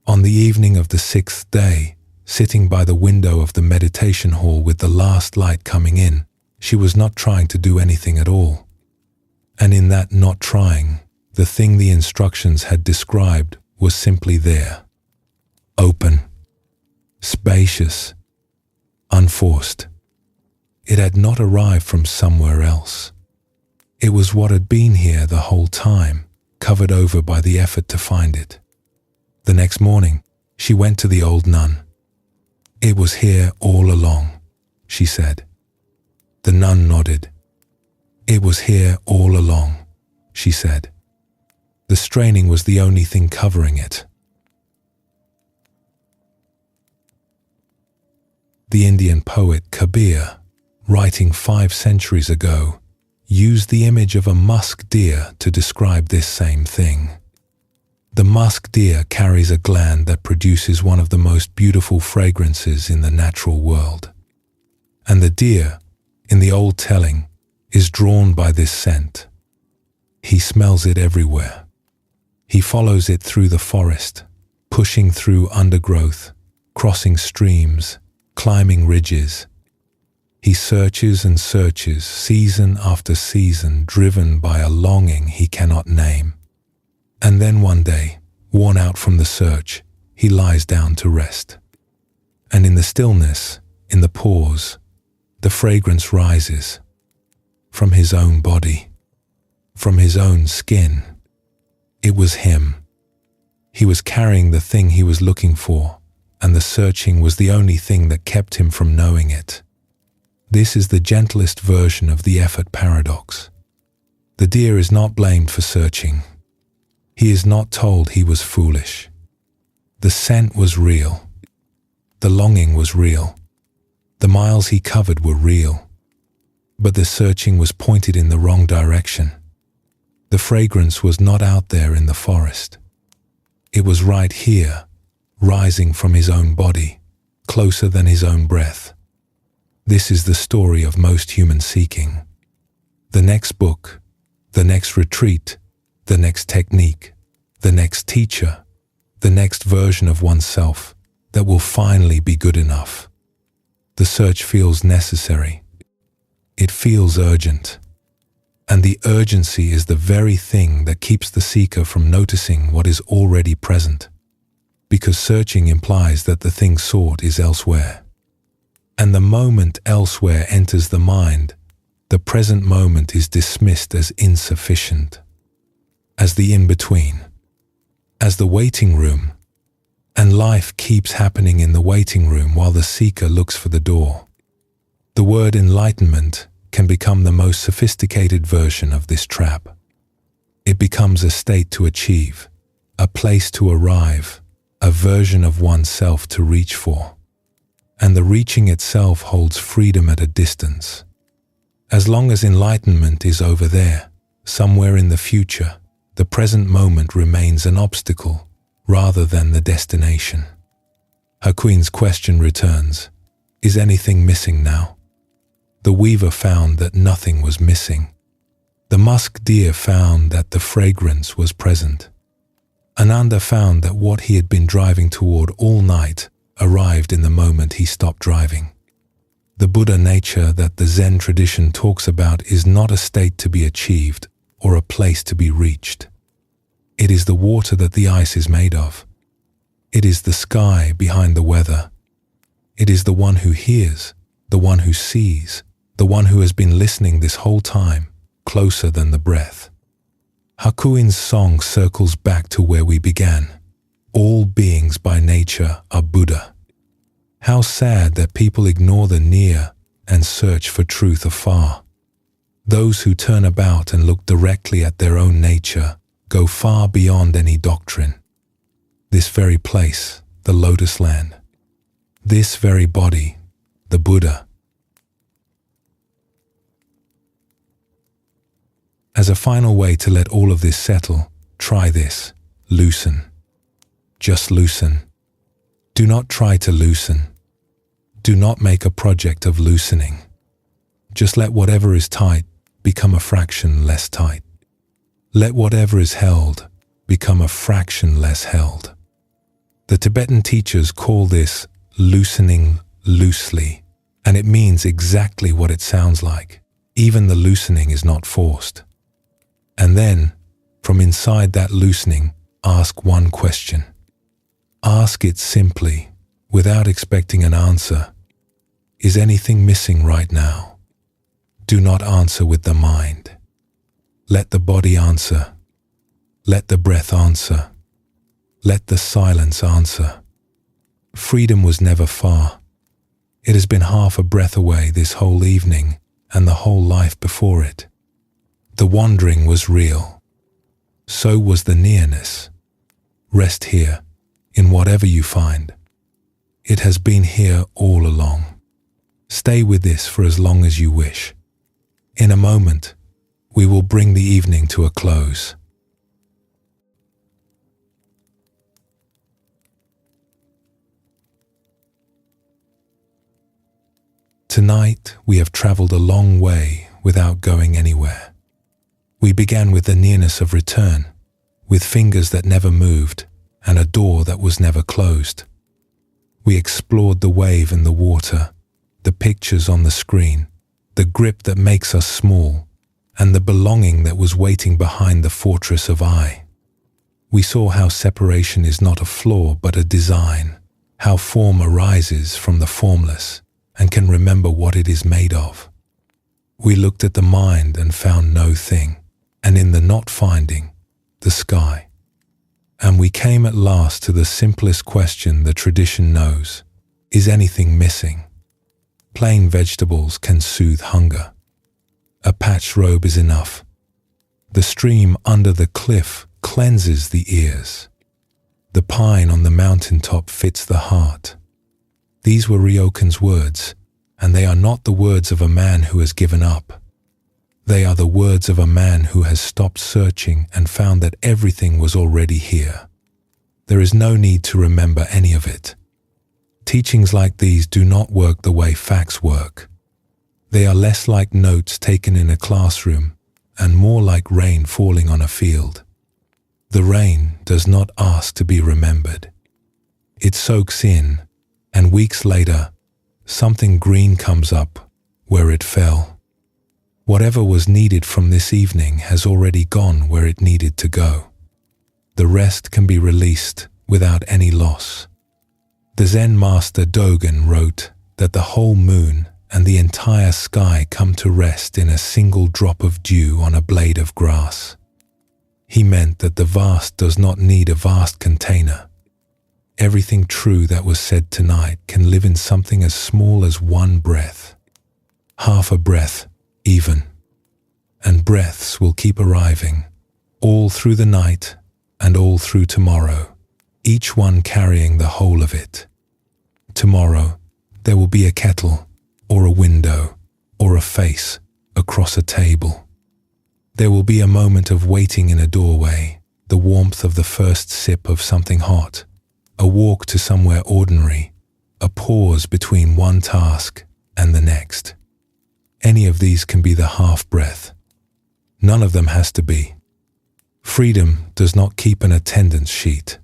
On the evening of the 6th day, sitting by the window of the meditation hall with the last light coming in, she was not trying to do anything at all. And in that not trying, the thing the instructions had described was simply there. Open, spacious, unforced. It had not arrived from somewhere else. It was what had been here the whole time, covered over by the effort to find it. The next morning, she went to the old nun. "It was here all along," she said. The nun nodded. "It was here all along," she said. The straining was the only thing covering it. The Indian poet Kabir, writing 5 centuries ago, used the image of a musk deer to describe this same thing. The musk deer carries a gland that produces one of the most beautiful fragrances in the natural world. And the deer, in the old telling, is drawn by this scent. He smells it everywhere. He follows it through the forest, pushing through undergrowth, crossing streams, climbing ridges. He searches and searches, season after season, driven by a longing he cannot name. And then one day, worn out from the search, he lies down to rest. And in the stillness, in the pause, the fragrance rises from his own body, from his own skin. It was him. He was carrying the thing he was looking for, and the searching was the only thing that kept him from knowing it. This is the gentlest version of the effort paradox. The deer is not blamed for searching. He is not told he was foolish. The scent was real. The longing was real. The miles he covered were real. But the searching was pointed in the wrong direction. The fragrance was not out there in the forest. It was right here, rising from his own body, closer than his own breath. This is the story of most human seeking. The next book, the next retreat, the next technique, the next teacher, the next version of oneself that will finally be good enough. The search feels necessary. It feels urgent. And the urgency is the very thing that keeps the seeker from noticing what is already present, because searching implies that the thing sought is elsewhere. And the moment elsewhere enters the mind, the present moment is dismissed as insufficient, as the in-between, as the waiting room, and life keeps happening in the waiting room while the seeker looks for the door. The word enlightenment can become the most sophisticated version of this trap. It becomes a state to achieve, a place to arrive, a version of oneself to reach for. And the reaching itself holds freedom at a distance. As long as enlightenment is over there, somewhere in the future, the present moment remains an obstacle rather than the destination. Her queen's question returns, is anything missing now? The weaver found that nothing was missing. The musk deer found that the fragrance was present. Ananda found that what he had been driving toward all night arrived in the moment he stopped driving. The Buddha nature that the Zen tradition talks about is not a state to be achieved or a place to be reached. It is the water that the ice is made of. It is the sky behind the weather. It is the one who hears, the one who sees, the one who has been listening this whole time, closer than the breath. Hakuin's song circles back to where we began. All beings by nature are Buddha. How sad that people ignore the near and search for truth afar. Those who turn about and look directly at their own nature go far beyond any doctrine. This very place, the Lotus Land. This very body, the Buddha. As a final way to let all of this settle, Try this. Loosen. Just loosen. Do not try to loosen. Do not make a project of loosening. Just let whatever is tight become a fraction less tight. Let whatever is held become a fraction less held. The Tibetan teachers call this loosening loosely, and it means exactly what it sounds like. Even the loosening is not forced. And then, from inside that loosening, ask one question. Ask it simply, without expecting an answer. Is anything missing right now? Do not answer with the mind. Let the body answer. Let the breath answer. Let the silence answer. Freedom was never far. It has been half a breath away this whole evening and the whole life before it. The wandering was real. So was the nearness. Rest here, in whatever you find. It has been here all along. Stay with this for as long as you wish. In a moment, we will bring the evening to a close. Tonight, we have traveled a long way without going anywhere. We began with the nearness of return, with fingers that never moved and a door that was never closed. We explored the wave and the water, the pictures on the screen, the grip that makes us small, and the belonging that was waiting behind the fortress of I. We saw how separation is not a flaw but a design, how form arises from the formless and can remember what it is made of. We looked at the mind and found no thing, and in the not finding, the sky. And we came at last to the simplest question the tradition knows. Is anything missing? Plain vegetables can soothe hunger. A patched robe is enough. The stream under the cliff cleanses the ears. The pine on the mountaintop fits the heart. These were Ryokan's words, and they are not the words of a man who has given up. They are the words of a man who has stopped searching and found that everything was already here. There is no need to remember any of it. Teachings like these do not work the way facts work. They are less like notes taken in a classroom and more like rain falling on a field. The rain does not ask to be remembered. It soaks in, and weeks later, something green comes up where it fell. Whatever was needed from this evening has already gone where it needed to go. The rest can be released without any loss. The Zen master Dogen wrote that the whole moon and the entire sky come to rest in a single drop of dew on a blade of grass. He meant that the vast does not need a vast container. Everything true that was said tonight can live in something as small as one breath. Half a breath, even. And breaths will keep arriving, all through the night and all through tomorrow, each one carrying the whole of it. Tomorrow, there will be a kettle, or a window, or a face across a table. There will be a moment of waiting in a doorway, the warmth of the first sip of something hot, a walk to somewhere ordinary, a pause between one task and the next. Any of these can be the half-breath. None of them has to be. Freedom does not keep an attendance sheet.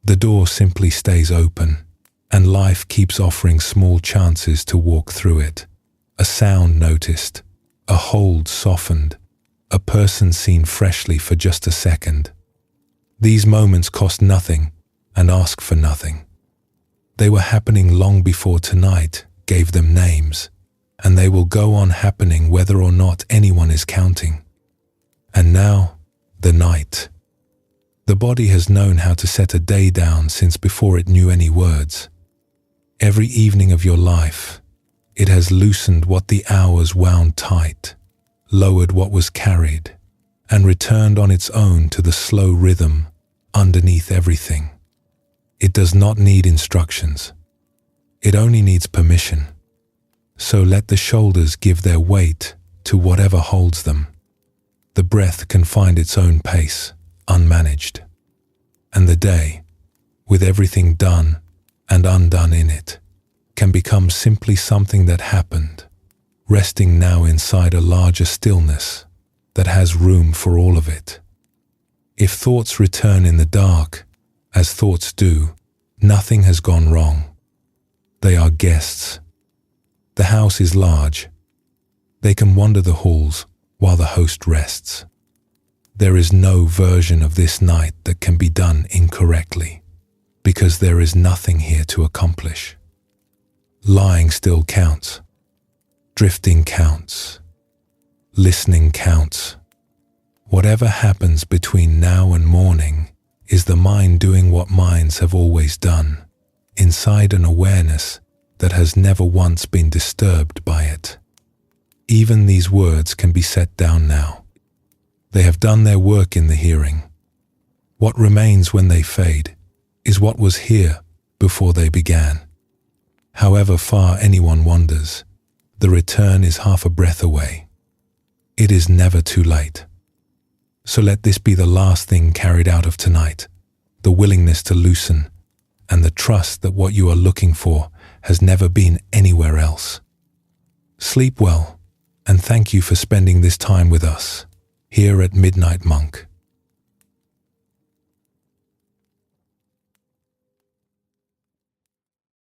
The door simply stays open, and life keeps offering small chances to walk through it. A sound noticed, a hold softened, a person seen freshly for just a second. These moments cost nothing and ask for nothing. They were happening long before tonight gave them names, and they will go on happening whether or not anyone is counting. And now, the night. The body has known how to set a day down since before it knew any words. Every evening of your life, it has loosened what the hours wound tight, lowered what was carried, and returned on its own to the slow rhythm underneath everything. It does not need instructions. It only needs permission. So let the shoulders give their weight to whatever holds them. The breath can find its own pace, unmanaged. And the day, with everything done and undone in it, can become simply something that happened, resting now inside a larger stillness that has room for all of it. If thoughts return in the dark, as thoughts do, nothing has gone wrong. They are guests. The house is large. They can wander the halls while the host rests. There is no version of this night that can be done incorrectly, because there is nothing here to accomplish. Lying still counts. Drifting counts. Listening counts. Whatever happens between now and morning is the mind doing what minds have always done, inside an awareness that has never once been disturbed by it. Even these words can be set down now. They have done their work in the hearing. What remains when they fade is what was here before they began. However far anyone wanders, the return is half a breath away. It is never too late. So let this be the last thing carried out of tonight, the willingness to loosen and the trust that what you are looking for has never been anywhere else. Sleep well, and thank you for spending this time with us here at Midnight Monk.